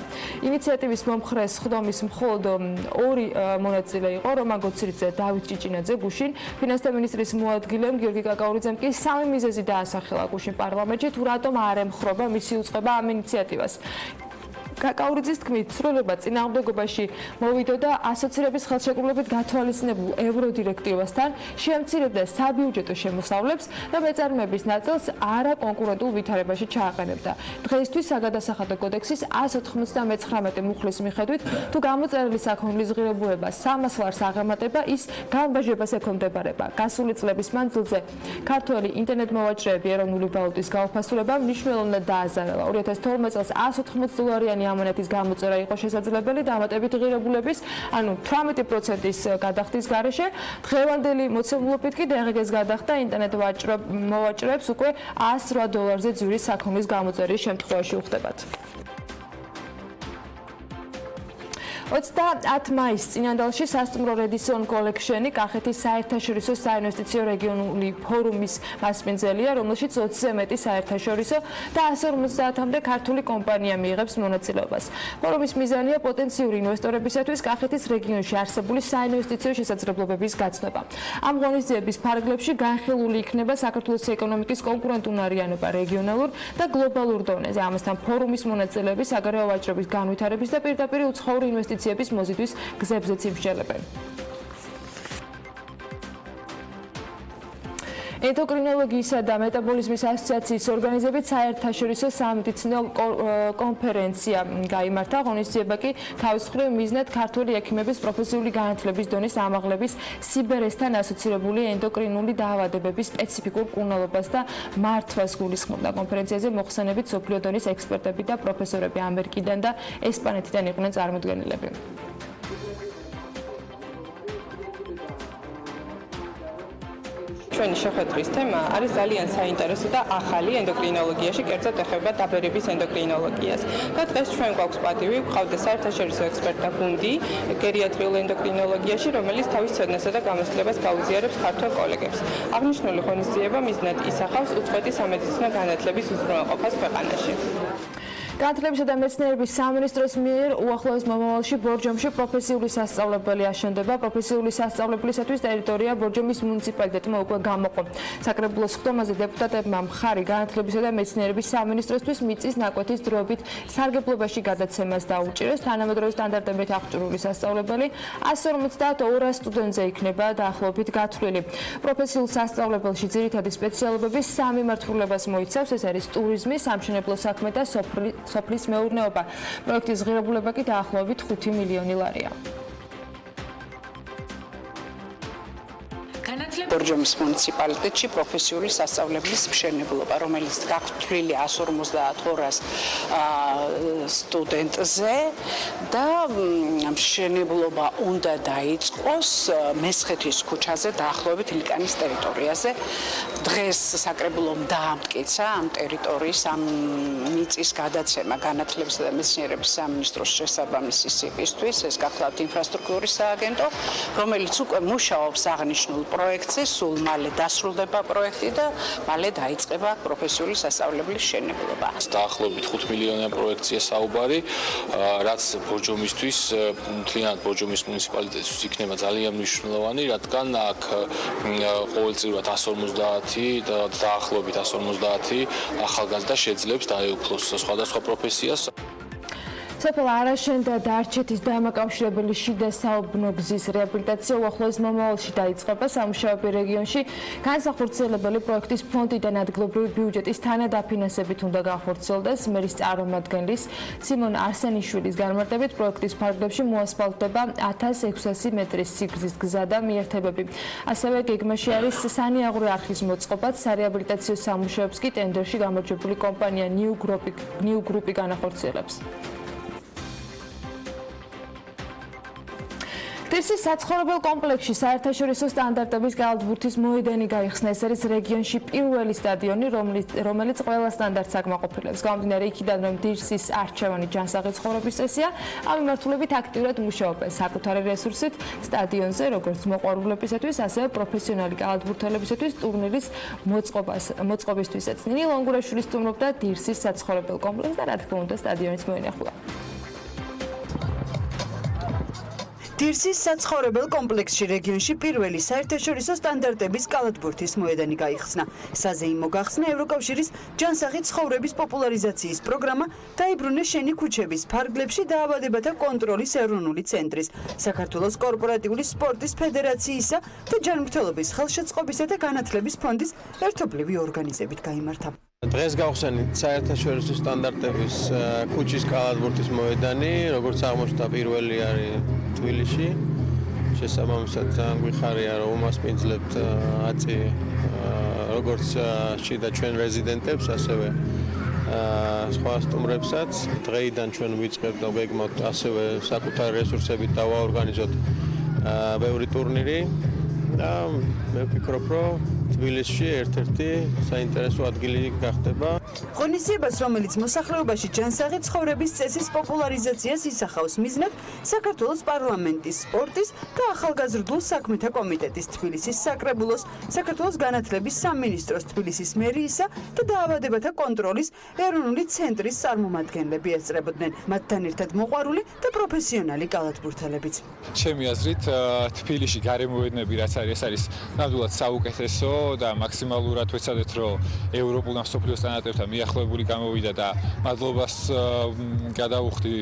S1: ინიციატივის მომხრეს ხდომის მხოლოდ 2 მონაწილე იყო, რომან გოცირიძე და დავით ჭიჭინაძე გუშინ, ფინანსთა მინისტრის მოადგილემ გიორგი კაკაურიძემ კი 3 მიზეზი დაასახელა გუშინ პარლამენტში, თუ რატომ არ ემხრობა მისი უწყება ამ ინიციატივას. კაკაურიძის თქმით, ცვლილება წინააღმდეგობაში მოვიდოდა ასოცირების ხელშეკრულებით გათვალისწინებულ ევროდირექტივასთან, შეამცირებდა საბიუჯეტო შემოსავლებს და მეწარმეების ნაწილს არაკონკურენტულ ვითარებაში ჩააყენებდა. დღეისთვის საგადასახადო კოდექსის 199 მუხლის მიხედვით, თუ გამოწერილი საქონლის ღირებულება 300 ლარს აღემატება, ის გამბაჟებას ექვემდებარება. გასული წლების მანძილზე ქართველი ინტერნეტმოვაჭრეები ეროვნული ვალუტის გაუფასურებამ მნიშვნელოვნად დააზარალა. 2012 წელს $180 ამონეთის გამოწერა იყო შესაძლებელი დამატებით ღირებულების, ანუ 18%-ის გადახდის გარეშე. დღევანდელი მოცემულობით კი დღეს გადახდა ინტერნეტ მოვაჭრეებს უკვე $108-ზე ძვირი საქონლის გამოწერის შემთხვევაში უხდებათ. 30 მაისს წინანდალში სასტუმრო რედისონ კოლექშენი კახეთის საერთაშორისო საინვესტიციო რეგიონული ფორუმის მასპინძელია, რომელშიც 20-ზე მეტი საერთაშორისო და 150-მდე ქართული კომპანია მიიღებს მონაწილეობას. ფორუმის მიზანია პოტენციური ინვესტორებისათვის კახეთის რეგიონში არსებული საინვესტიციო შესაძლებლობების გაცნობა. ამ ღონისძიების ფარგლებში განხილული იქნება საქართველოს ეკონომიკის კონკურენტუნარიანობა რეგიონალურ და გლობალურ დონეზე. ამასთან ფორუმის მონაწილეები საგარეო ვაჭრობის განვითარების და პირდაპირ უცხოური ინვესტიციების მოზიდვის გზებზეც იმსჯელებენ. ენდოკრინოლოგიისა და მეტაბოლიზმის ასოციაციის ორგანიზებით საერთაშორისო სამედიცინო კონფერენცია გაიმართა. ღონისძიება კი თავის მხრივ მიზნად ქართული ექიმების პროფესიული განათლების დონის ამაღლების, სიბერესთან ასოცირებული ენდოკრინული დაავადებების სპეციფიკურ კურნალობას და მართვას გულისხმობდა. კონფერენციაზე მოხსენებით სოფლიო დონის ექსპერტები და პროფესორები ამერიკიდან და ესპანეთიდან იყვნენ წარმოდგენილები.
S6: ჩვენი შეხვედრის თემა არის ძალიან საინტერესო და ახალი ენდოკრინოლოგიაში, კერძოდ ეხება დაბერების ენდოკრინოლოგიას. და დღეს ჩვენ გვაქვს პატივი, გვყავდა საერთაშორისო ექსპერტთა გუნდი გერიატრიულ ენდოკრინოლოგიაში, რომელიც თავის ცოდნასა და გამოცდილებას გაუზიარებს ქართველ კოლეგებს. აღნიშნული ღონისძიება მიზნად ისახავს უწყვეტი სამედიცინო განათლების უზრუნველყოფას ქვეყანაში.
S1: განათლებისა და მეცნიერების სამინისტროს მიერ უახლოეს მომავალში ბორჯომში პროფესიული სასწავლებელი აშენდება. პროფესიული სასწავლებლისათვის ტერიტორია ბორჯომის მუნიციპალიტეტმა უკვე გამოყო. საკრებულოს ხდომაზე დეპუტატებმა მხარი განათლებისა და მეცნიერების სამინისტროსთვის მიწის ნაკვეთის დროებით სარგებლობაში გადაცემას დაუჭირეს. თანამედროვე სტანდარტებით აღჭურვილი სასწავლებელი 152 სტუდენტზე იქნება დაახლოებით გათვლილი. პროფესიულ სასწავლებელში ძირითადი სპეციალობების 3 მართულებას მოიცავს. ეს არის ტურიზმი, სამშენებლო საქმე და სოფლის მეურნეობა. პროექტის ღირებულება კი დაახლოებით 5 მილიონი ლარია.
S7: ბორჯომის მუნიციპალიტეტში პროფესიული სასწავლებლის მშენებლობა, რომელიც გათვლილი 152 სტუდენტზე და მშენებლობა უნდა დაიწყოს მესხეთის ქუჩაზე დაახლოებით ლიკანის ტერიტორიაზე. დღეს საკრებულომ დაამტკიცა ამ ტერიტორიის ამ მიწის გადაცემა განათლებისა და მეცნიერების სამინისტროს შესაბამისი სიყისთვის. ეს გახლავთ ინფრასტრუქტურის სააგენტო, რომელიც უკვე მუშაობს აღნიშნულ პროექტზე, სულ მალე დასრულდება პროექტი და მალე დაიწყება პროფესიული სასწავლებლის მშენებლობა.
S8: დაახლოებით 5 მილიონიან პროექტია საუბარი, რაც ბორჯომისთვის, მთლიანად ბორჯომის მუნიციპალიტეტისთვის იქნება ძალიან მნიშვნელოვანი, რადგან აქ ყოველწლიურად 150 და დაახლოებით 150 ახალგაზრდა შეძლებს დაეუფლოს სხვადასხვა პროფესიას.
S1: სოფელ არაშენ და დარჩეთის დამაკავშირებელი შიდა საუბნო გზის რეაბილიტაცია უახლოეს მომავალში დაიწყება. სამუშაოები რეგიონში განსახორციელებელი პროექტის ფონდიდან ადგილობრივი ბიუჯეტის თანადაფინანსებით უნდა განხორციელდეს. მერის წარმომადგენლის სიმონ არსენიშვილის განმარტებით პროექტის ფარგლებში მოასფალტდება 1600 მეტრის სიგრძის გზა და მიერთებები. ასევე გეგმაში არის სანიაღური არხის მოწყობაც. სარეაბილიტაციო სამუშაოებს კი ტენდერში გამარჯვებული კომპანია ნიუ გრუპი განახორციელებს. ტირსის საცხოვრებელ კომპლექსში საერთაშორისო სტანდარტების კალათბურთის მოედანი გაიხსნა. ეს არის რეგიონში პირველი სტადიონი, რომელიც ყველა სტანდარტს აკმაყოფილებს. გამომდინარე იქიდან, რომ ტირსის არჩევანი ჯანსაღი ცხოვრების წესია, ამ მიმართულებით აქტიურად მუშაობენ საკუთარი რესურსით სტადიონზე, როგორც მოყვარულებისათვის, ასევე პროფესიონალი კალათბურთელებისათვის ტურნირის მოწყობისთვისაც. ნინი ლონგურაშვილი სტუმრობდა ტირსის საცხოვრებელ კომპლექსს და რა თქმა უნდა სტადიონის მოინახულა.
S9: ტირსის საცხოვრებელ კომპლექსში რეგიონში პირველი საერთაშორისო სტანდარტების კალათბურთის მოედანი გაიხსნა. საზეიმო გახსნა ევროკავშირის ჯანსაღი ცხოვრების პოპულარიზაციის პროგრამა დაიბრუნეს შენი ქუჩების ფარგლებში დაავადებათა კონტროლის ეროვნული ცენტრის, საქართველოს კორპორატიული სპორტის ფედერაციისა და ჯანმრთელობის ხელშეწყობისა და განათლების ფონდის ერთობლივი ორგანიზებით გაიმართა.
S10: დღეს გავხსენით საერთაშორისო სტანდარტების ქუჩის კალათბურთის მოედანი, როგორც აღმოჩნდა პირველი არის თბილისში. შესაბამისად ძალიან გვიხარია, რომ უმასპინძლებთ აწი როგორც შიდა ჩვენ რეზიდენტებს, ასევე სხვა სტუმრებსაც. დღეიდან ჩვენ ვიწყებთ და ვეგმოთ ასევე საკუთარი რესურსებით დავაორგანიზოთ ბევრი ტურნირი და მე ვფიქრობ, რომ თბილისში ერთ-ერთი საინტერესო ადგილი გახდება.
S9: ღონისძიებას, რომელიც მოსახლეობაში ჯანსაღი ცხოვრების წესის პოპულარიზაციას ისახავს მიზნად, საქართველოს პარლამენტის სპორტის და ახალგაზრდულ საქმეთა კომიტეტის თბილისის საკრებულოს, საქართველოს განათლების სამინისტროს თბილისის მერიისა და დაავადებათა კონტროლის ეროვნული ცენტრის წარმომადგენლები ესწრებოდნენ. მათთან ერთად მოყვარული და პროფესიონალი კალათბურთელებიც.
S11: ჩემი აზრით, თბილისში გარემოედნები რაც არის, ეს არის ნამდვილად საუკეთესო და მაქსიმალურად ვეცადეთ, რომ ევროპულ და მსოფლიო სტანდარტებთან მიახლოებული გამოვიდა და მადლობას გადავუხდი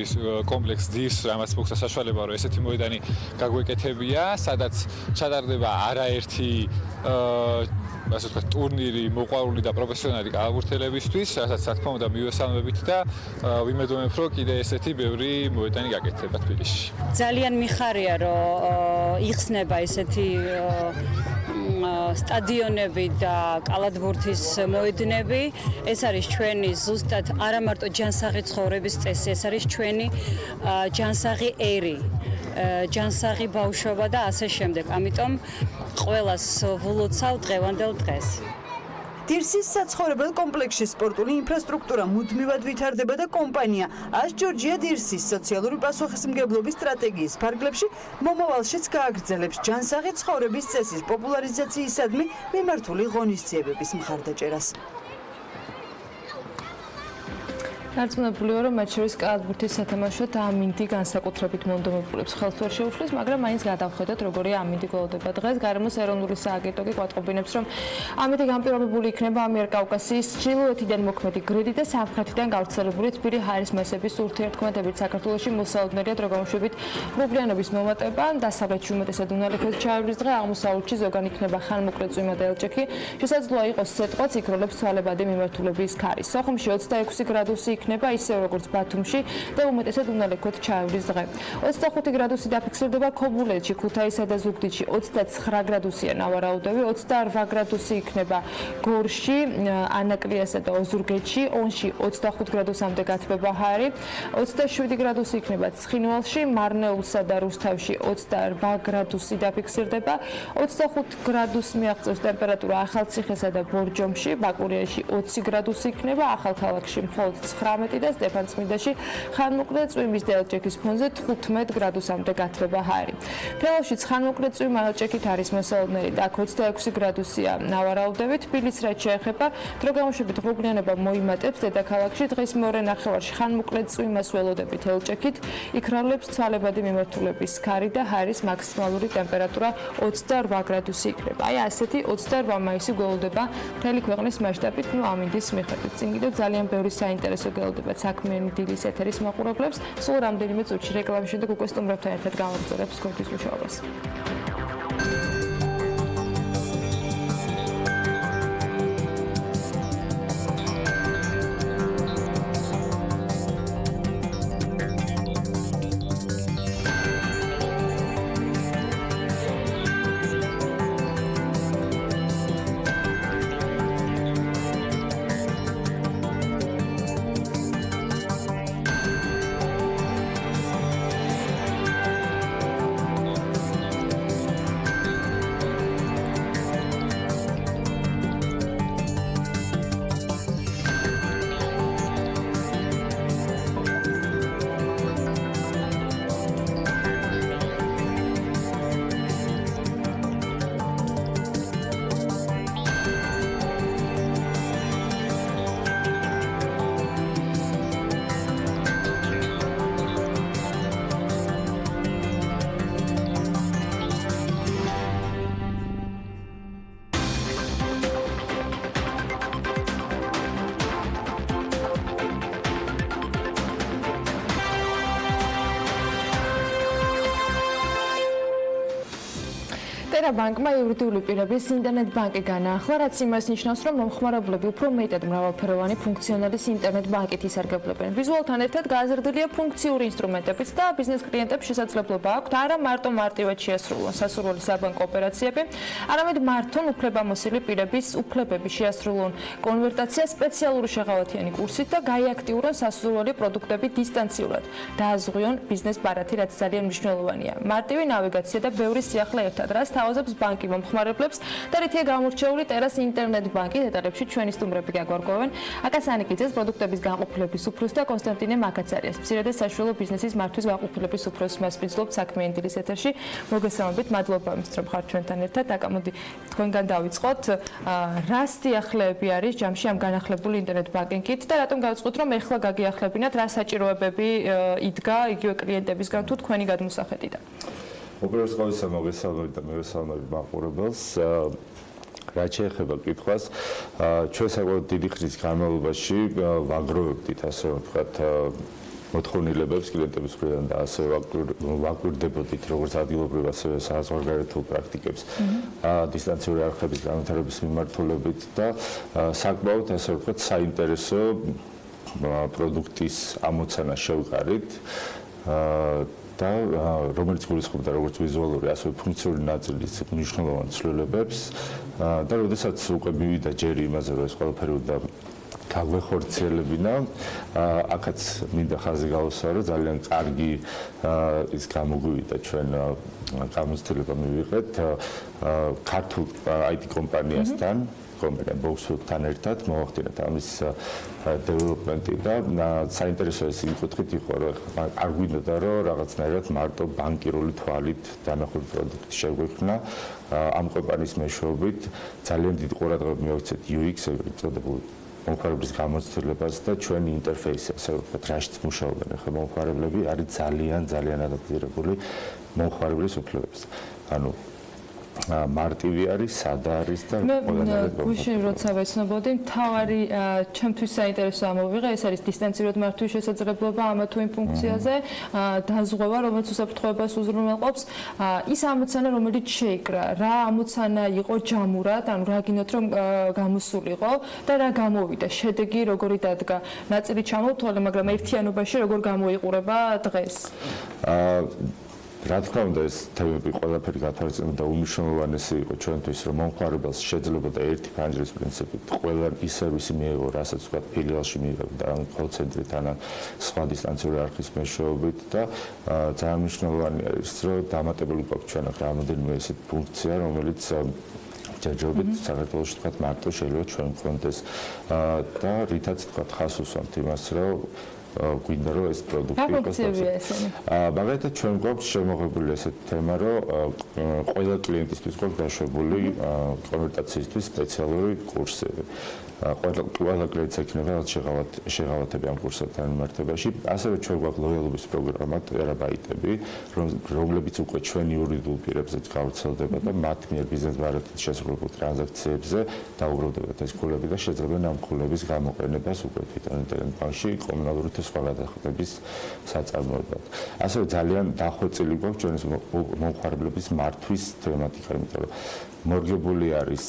S11: კომპლექს დილს, რამაც მოგცა საშუალება, რომ ესეთი მოედანი გაგვეკეთებია, სადაც ჩატარდება არაერთი ასე ვთქვათ, ტურნირი მოყვარული და პროფესიონალი კალათბურთელებისთვის, რასაც რა თქმა უნდა მივესალმებით და ვიმედოვნებ, რომ კიდე ესეთი ბევრი მოედანი გაკეთდება თბილისში.
S12: ძალიან მიხარია, რომ იხსნება ესეთი სტადიონები და კალათბურთის მოედნები. ეს არის ჩვენი ზუსტად არა მარტო ჯანსაღი ცხოვრების წესი, ეს არის ჩვენი ჯანსაღი ერი. ჯანსაღი ბავშვობა და ასე შემდეგ. ამიტომ ყველას ვლოცავ დღევანდელ დღეს.
S9: დირსის საცხოვრებელ კომპლექსში სპორტული ინფრასტრუქტურა მუდმივად ვითარდება და კომპანია ას ჯორჯია დირსის სოციალური პასუხისმგებლობის სტრატეგიის ფარგლებში მომავალშიც გააგრძელებს ჯანსაღი ცხოვრების წესის პოპულარიზაციისადმი მიმართული ღონისძიებების მხარდაჭერას.
S1: Არწმუნებულია, რომ მათ შორის კალათბურთის სათამაშო და ამინდი განსაკუთრებით მონდომებულებს ხელს ვერ შეუშლის, მაგრამ მაინც გადავხედოთ, როგორია ამინდი გოლდება დღეს. გარემოს ეროვნული სააგენტო კი გვატყობინებს, რომ ამინდი განპირობებული იქნება ამიერკავკასიის ჩრდილოეთიდან მოქმედი გრიდი და სამხრეთიდან გავრცელებული თბილი ჰაერის მასების ურთიერთქმედებით საქართველოში მოსალოდნელია დრო გამოშვებით მოგვიანობის მომატება. დასავლეთში უმეტესად უნალექოს ჩაივრის დღე, აღმოსავლეთში ზოგან იქნება ხანმოკლე წვიმა და ელჭექი. შესაძლოა იყოს სიტყვაც, იქ როლებს ცვალებადი მიმართულების ქარი. სოხუმში 26 გრადუსი იქნება ისე როგორც ბათუმში და უმეტესად უნალექოთ ჩაივრის დღე. 25 გრადუსი დაფიქსირდება ქობულეთში, ქუთაისსა და ზუგდიდში, 29 გრადუსია ნავარაუდევი, 28 გრადუსი იქნება გორში, ანაკლიასა და ოზურგეთში, ონში 25 გრადუსამდე გათბება ჰაერი, 27 გრადუსი იქნება ცხინვალში, მარნეულსა და რუსთავში 28 გრადუსი დაფიქსირდება, 25 გრადუსს მიაღწევს ტემპერატურა ახალციხესა და ბორჯომში, ბაკურიაში 20 გრადუსი იქნება, ახალქალაქში მხოლოდ 19 და სტეფანწმინდაში ხანმოკლე წვიმის და ელჭექის ფონზე 15 გრადუსამდე გათბება ჰაერი. თელავშიც ხანმოკლე წვიმა ელჭექით არის მოსალოდნელი და 26 გრადუსია ნავარაუდევი. თბილისს რაც შეეხება, დრო გამოშვებით ღრუბლიანობა მოიმატებს დედაქალაქში, დღის მეორე ნახევარში ხანმოკლე წვიმას ველოდებით ელჭექით, იქ როლებს ცვალებადი მიმართულების ქარი და ჰაერის მაქსიმალური ტემპერატურა 28 გრადუსი იქნება. აი ასეთი 28 მაისი გველოდება მთელი ქვეყნის მასშტაბით, ამინდის მიხედვით. წინ კიდევ ძალიან ბევრი საინტერესო გველოდება საქმიანი დილის ეთერის მაყურებლებს. სულ რამდენიმე წუთში რეკლამის შემდეგ უკვე სტუმრებთან ერთად გავაგრძელებს გვერდის მუშაობას. ტერაბანკმა იურიდიული პირების ინტერნეტბანკი განაახლა, რაც იმას ნიშნავს, რომ მომხმარებლები უფრო მეტად მრავალფეროვანი ფუნქციონალის ინტერნეტბანკით ისარგებლებენ. ვიზუალთან ერთად გააზრდილია ფუნქციური ინსტრუმენტებიც და ბიზნეს კლიენტებს შესაძლებლობა აქვთ არა მარტო მარტივად შეასრულონ სასურველი საბანკო ოპერაციები, არამედ მართონ უფლებამოსილი პირების უფლებები შეასრულონ კონვერტაცია სპეციალური შეღავათიანი კურსით და გაიაქტიურონ სასურველი პროდუქტები დისტანციურად. დააზღვიონ ბიზნეს ბარათი, რაც ძალიან მნიშვნელოვანია. მარტივი ნავიგაცია და ბევრი სიახლე ერთად, რაც თავაზობს ბანკი მომხმარებლებს და რითია გამორჩეული ტერას ინტერნეტბანკი. დეტალებში ჩვენი სტუმრები გაგვარკვევენ. აკას ანიკიძეს პროდუქტების განყოფილების უფროს და კონსტანტინე მაკაცარიას მცირე და საშუალო ბიზნესის მართვის განყოფილების უფროს მასპინძლობ საქმიანი დილის ეთერში. მოგესალმებით, მადლობა იმისთვის, რომ ხართ ჩვენთან ერთად. აკა, მოდი თქვენგან დავიწყოთ. რა სიახლეები არის ჯამში ამ განახლებული ინტერნეტბანკინგით და რატომ გავიწყოთ, რომ ეხლა გაგიახლებინათ, რა საჭიროებები იდგა იგივე კლიენტებისგან თუ თქვენი გადმოსახედიდან?
S13: უპირველეს ყოვლისა მოგესალმებით და მევესალმებით მაყურებელს. რაც შეეხება კითხვას, ჩვენ საკმაოდ დიდი ხნის განმავლობაში ვაგროვებდით, ასე ვთქვათ, მოთხოვნილებებს კლიენტების მხრიდან და ასე ვაკვირდებოდით როგორც ადგილობრივ, ასევე საზღვარგარეთულ პრაქტიკებს დისტანციური არხების განვითარების მიმართულებით და საკმაოდ, ასე ვთქვათ, საინტერესო პროდუქტის ამოცანა შევყარით. და რომელიც გულისხმობდა როგორც ვიზუალური, ასევე ფუნქციური ნაწილის მნიშვნელოვან ცვლილებებს და როდესაც უკვე მივიდა ჯერი იმაზე, რომ ეს ყველაფერი უნდა გაგვეხორციელებინა. აქაც მინდა ხაზი გავუსვა, რომ ძალიან კარგი ის გამოგვივიდა ჩვენ გამოცდილება მივიღეთ ქართულ IT კომპანიასთან, კომპანია Boxwood-თან ერთად მოვახდინეთ ამის დეველოპმენტი და საინტერესო ეს იმ კუთხით იყო, რომ არ გვინდოდა რომ რაღაცნაირად მარტო ბანკირული თვალით დანახული პროდუქტი შეგვექმნა. ამ კომპანიის მეშვეობით ძალიან დიდი ყურადღება მივაქცეთ UX ეგრეთ წოდებულ მომხმარებლის გამოცდილებას და ჩვენი ინტერფეისი, ასე ვთქვათ, რაშიც მუშაობენ ახლა მომხმარებლები, არის ძალიან ადაპტირებული მომხმარებლის უფლებებს. ანუ მარტივი არის, სადა არის და ყველანაირად
S1: გუშინ როცა ვეცნობოდი, მთავარი ჩემთვის საინტერესო ამოვიღე, ეს არის დისტანცირებად მართვის შესაძლებლობა ამა თუ იმ ფუნქციაზე, დაზღვევა, რომელიც უსაფრთხოებას უზრუნველყოფს, ის ამოცანა, რომელიც შეიკრა, რა ამოცანა იყო ჯამურად, ანუ რა გინდათ რომ გამოსულიყო და რა გამოვიდა, შედეგი როგორი დადგა. ნაწილი ჩამოვთვალე, მაგრამ ერთიანობაში როგორ გამოიყურება დღეს.
S13: რა თქმა უნდა ეს თემები ყველაფერი გათვალისწინებდა და უმნიშვნელოვანესი იყო ჩვენთვის რომ მომხმარებელს შეძლებოდა ერთი ფანჯრის პრინციპით ყველა ის სერვისი მიეღო რასაც ვთქვათ ფილიალში მიიღებდა ან კოლ-ცენტრით ან სხვა დისტანციური არხის მეშვეობით და ძალიან მნიშვნელოვანი არის რომ დამატებული გვაქვს ჩვენ აქ რამოდენიმე ესეთი ფუნქცია რომელიც ჯერჯერობით საქართველოში ვთქვათ მარტო შეიძლება ჩვენ გქონდეს და რითაც ვთქვათ ხას უსვამთ იმას რომ გვინდა რომ ეს პროდუქტი იყოს. მაგალითად ჩვენ გვაქვს შემოღებული ესეთი თემა, რომ ყველა კლიენტისთვის გვაქვს დაშვებული კონვერტაციისთვის სპეციალური კურსები. ყველა კლიენტს ექნება შეღავათები ამ კურსებთან მიმართებაში. ასევე ჩვენ გვაქვს ლოიალობის პროგრამა ტერაბაიტები, რომლებიც უკვე ჩვენ იურიდიულ პირებზეც გავრცელდება და მათ მიერ ბიზნეს ბარათით შესრულებულ ტრანზაქციებზე დაუბრუნდებათ ეს ქულები და შეძლებენ ამ ქულების გამოყენებას უკვე თვითონ ინტერნეტბანკში კომუნალური თუ სხვა გადახდების საწარმოებლად. ასევე ძალიან დახვეწილი გვაქვს ჩვენი მომხმარებლების მართვის თემატიკა, იმიტომ რომ მორგებული არის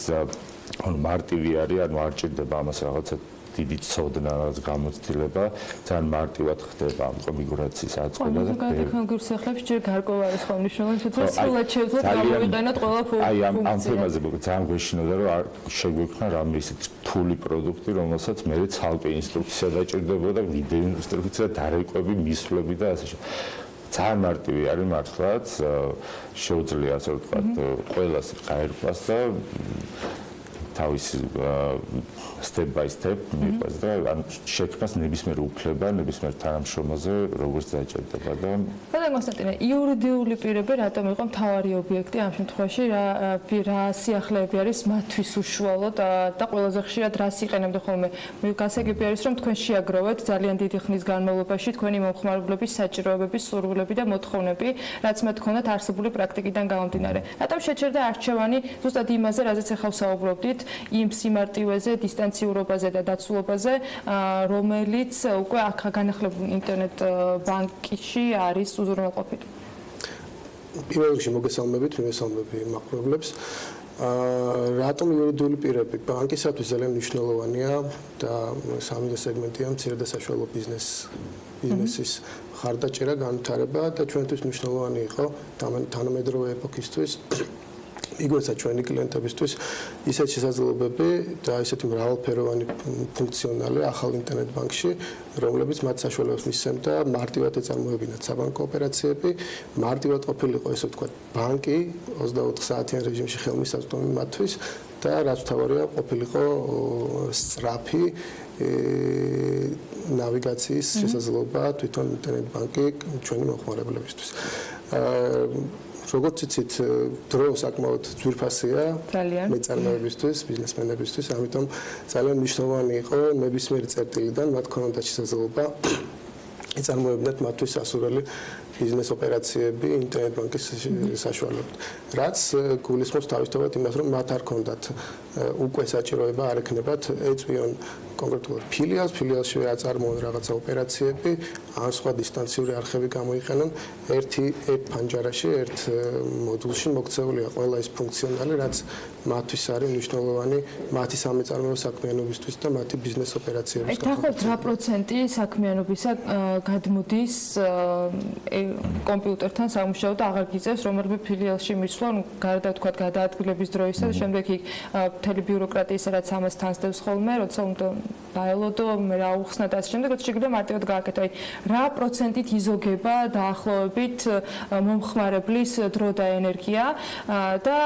S13: ანუ მარტივი არის, ანუ არ ჭირდება ამას რაღაცა დიდი ცოდნა, რაღაც გამოცდილება, ძალიან მარტივად ხდება ამ კონფიგურაციის აწყობა და
S1: ტექნოლოგიურ სახლებში ჯერ გარკვევა არის ხოლმე მნიშვნელოვანი, თუმცა სულად შევძლოთ გამოვიყენოთ ყველა ფუნქცია.
S13: აი ამ თემაზე ძალიან გვეშინოდა რომ არ შეგვექმნა რამე ისეთი რთული პროდუქტი, რომელსაც მე ცალკე ინსტრუქცია დაჭირდებოდა, ვიდეო ინსტრუქცია, დარეკვები, მისვლები და ასე შემდეგ. ძალიან მარტივი არის მართლაც, შეუძლია ასე ვთქვათ, ყველას გაერკვას და თავის step by step მიყვეს და ან შექმნას ნებისმიერ უფლება, ნებისმიერ თანამშრომელზე როგორც დაჭერდება და
S1: ხოდა კონსტანტინე, იურიდიული პირები რატომ იყო მთავარი ობიექტი ამ შემთხვევაში, რა სიახლეები არის მათთვის უშუალოდ და ყველაზე ხშირად რას იყენებდა ხოლმე? გასაგები არის რომ თქვენ შეაგროვეთ ძალიან დიდი ხნის განმავლობაში თქვენი მომხმარებლების საჭიროებების, სურვილები და მოთხოვნები, რაც მათ ჰქონდათ არსებული პრაქტიკიდან გამომდინარე. რატომ შეჩერდა არჩევანი ზუსტად იმაზე, რაზეც ახლა ვსაუბრობდით, იმ სიმარტივეზე, დისტანციურობაზე და დაცულობაზე, რომელიც უკვე აქ განახლებული ინტერნეტ ბანკში არის უზრუნველყოფილი.
S14: პირველ რიგში მოგესალმებით, მივესალმები მაყურებლებს. რატომ იურიდიული პირები ბანკისათვის ძალიან მნიშვნელოვანია და სამი სეგმენტია მცირე და საშუალო ბიზნესის ხარდაჭერა, განვითარება და ჩვენთვის მნიშვნელოვანი იყო თანამედროვე ეპოქისთვის იგივეც ჩვენი კლიენტებისთვის ისეთ შესაძლებლობები და ისეთი მრავალფეროვანი ფუნქციონალი ახალ ინტერნეტბანკში, რომლებიც მათ საშუალებას მისცემდა მარტივად ეწარმოებინათ საბანკო ოპერაციები, მარტივად ყოფილიყო ესე ვთქვათ ბანკი 24 საათიან რეჟიმში ხელმისაწვდომი მათთვის და რაც მთავარია ყოფილიყო სწრაფი ნავიგაციის შესაძლებლობა თვითონ ინტერნეტბანკი ჩვენი მომხმარებლებისთვის. როგორც იცით, დრო საკმაოდ ძვირფასია მეწარმოებისთვის, ბიზნესმენებისთვის, ამიტომ ძალიან მნიშვნელოვანი იყო ნებისმიერი წერტილიდან მათ ქონოდა შესაძლებლობა ეწარმოებინათ მათთვის ასურველი ბიზნეს ოპერაციები ინტერნეტბანკის საშუალებით. რაც გულისხმობს თავისთავად იმას, რომ მათ არ ქონდათ უკვე საჭიროება არ ექნებათ ეწვიონ კონკრეტულად ფილიალში აწარმოონ რაღაცა ოპერაციები, ან სხვა დისტანციური არხები გამოიყენონ ერთ ფანჯარაში, ერთ მოდულში მოქცეულია ყველა ის ფუნქციონალი, რაც მათთვის არის მნიშვნელოვანი მათი სამეწარმოო საქმიანობისთვის და მათი ბიზნეს ოპერაციების
S1: გახსნას. ახლა რა პროცენტი საქმიანობისა გადმოდის კომპიუტერთან სამუშაო და აღარ გიწევს რომელიმე ფილიალში მისვლა, გარდა თქვათ გადაადგილების დროისა და შემდეგ იქ მთელი ბიუროკრატიისა, რაც ამას თანსდევს ხოლმე, როცა უნდა დაელოდო, მე რა უხსნა და ასე შემდეგ, როცა შეგვიძლია მარტივად გააკეთო. აი, რა პროცენტით იზოგება დაახლოებით მომხმარებლის დრო და ენერგია და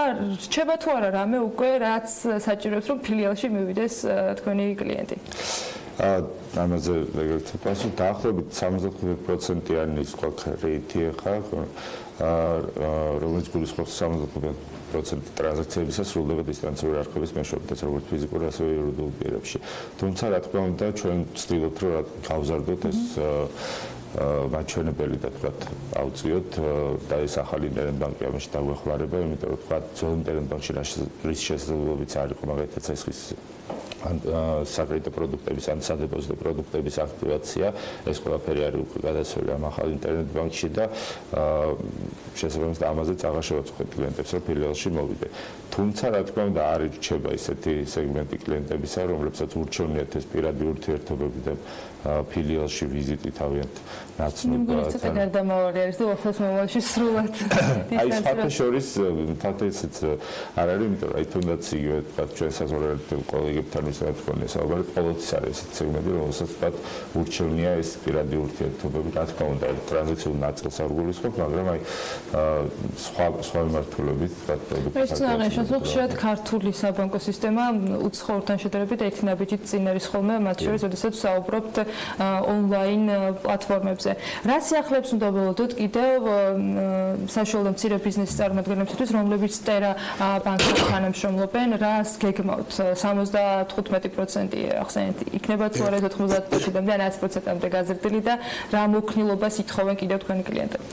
S1: რჩება თუ არა რამე უკვე რაც საჭიროებს რომ ფილიალში მივიდეს თქვენი კლიენტი.
S13: ამაზე ეგრეთ პასუხი დაახლოებით 75%-იანი სხვა რეიტი ახლა რომელიც გულისხმობს 75% ტრანზაქციებისა სრულდება დისტანციური არხების მეშვეობითაც როგორც ფიზიკურ ასევე იურიდიულ პირებში. თუმცა რა თქმა უნდა ჩვენ ვცდილობთ რომ გავზარდოთ ეს მაჩვენებელი და თქვა ავწიოთ და ეს ახალი ინტერნეტბანკი ამაში დაგვეხმარება, იმიტომ რომ თქვა ძველ ინტერნეტბანკში რის შესაძლებლობიც არ იყო მაგალითად ეს ან საკრედიტო პროდუქტების ან სადებოზიტო პროდუქტების აქტივაცია ეს ყველაფერი არის უკვე გადასული ამ ახალ ინტერნეტბანკში და შესაბამისად ამაზე წაღა შევაწყვეტ კლიენტებს რომ ფილიალში მოვიდე. თუმცა რა თქმა უნდა არ ირჩება ისეთი სეგმენტი კლიენტებისა რომლებსაც ურჩევნიათ ეს პირადი ურთიერთობები და ფილიალში ვიზიტი თავიანთ ნაცნობად
S1: ცოტა გარდამავალი არის და უახლოს მომავალში სრულად
S13: აი საფაშორის თათესიც არ არის იმიტომ რომ აი თუნდაც იგივე თქვა ჩვენ საზღვარგარეთ კოლეგებთან ვისაც ვქონია საუბარი ყოველთვის არის ესეთი სეგმენტი რომელსაც თქვა ურჩევნია ეს პირადი ურთიერთობები რა თქმა უნდა ტრანზაქციულ ნაწილს არ გულისხმობ მაგრამ აი სხვა მიმართულებით თქვა
S1: პროდუქტები ხშირად ქართული საბანკო სისტემა უცხოურთან შედარებით ერთი ნაბიჯით წინ არის ხოლმე მათ შორის როდესაც საუბრობთ ონლაინ პლატფორმებზე. რა სიახლეებს უნდა ველოდოთ კიდევ საშუალო მცირე ბიზნესის წარმომადგენლებისთვის, რომლებიც ტერაბანკის თანამშრომლობენ, რას გეგმავთ? 75% ახსენეთ, იქნება თუ არა 90%-მდე ან 100%-მდე გაზრდილი და რა მოქნილობას ითხოვენ კიდევ თქვენი კლიენტები?